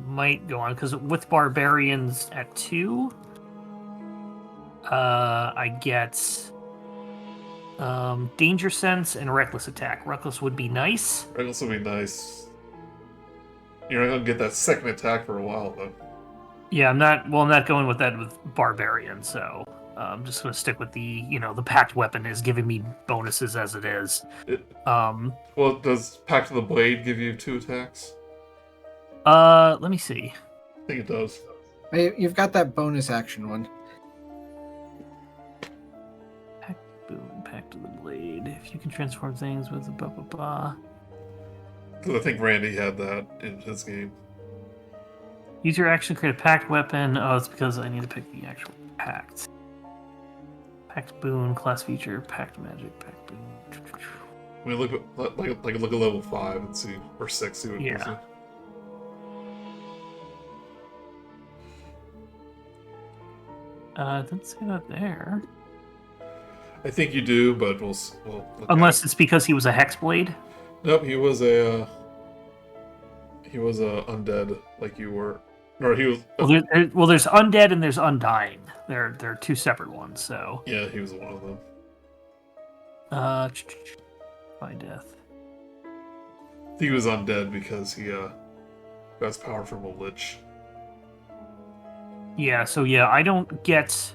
might go on, because with Barbarians at 2, I get Danger Sense and Reckless Attack. Reckless would be nice. Reckless would be nice. You're not gonna get that second attack for a while, though. Yeah, I'm not going with that with Barbarian, so I'm just going to stick with the Pact Weapon is giving me bonuses as it is. Well, does Pact of the Blade give you 2 attacks? Let me see. I think it does. Hey, you've got that bonus action one. Pact of the Blade. If you can transform things with a blah blah blah. Because I think Randy had that in his game. Use your action to create a Pact Weapon. Oh, it's because I need to pick the actual Pact. Pact Boon, class feature, Pact Magic, Pact Boon. I mean, look at level 5 and see, or 6, see what it gives Yeah. you. Didn't say that there. I think you do, but we'll look Unless at it's because he was a Hexblade. it. Nope, he was a undead like you were. Or he was. There's undead and there's undying. They're 2 separate ones. So Yeah, he was one of them. By death. He was undead because he got his power from a lich. Yeah. So yeah, I don't get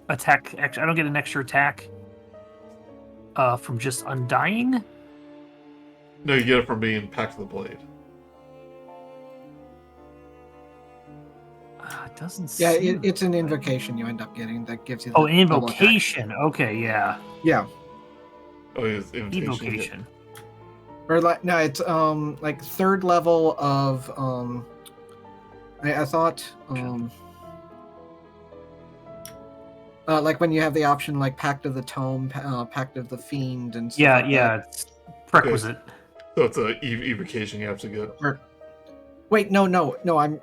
attack. I don't get an extra attack. From just undying. No, you get it from being Pact of the Blade. It doesn't. Yeah, seem- it's an invocation you end up getting that gives you. Oh, The an double attack. invocation. Okay, yeah. Yeah, Oh, his invitation. Evocation. or like no, it's like 3rd level of I thought like when you have the option like Pact of the Tome, Pact of the Fiend, and stuff Yeah, like yeah. that. It's prerequisite. So it's a evocation you have to get. Wait, no.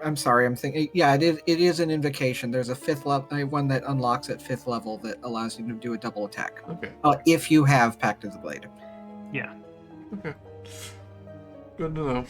I'm sorry. I'm thinking. Yeah, it is an invocation. There's a 5th level one that unlocks at 5th level that allows you to do a double attack. Okay. If you have Pact of the Blade. Yeah. Okay. Good to know.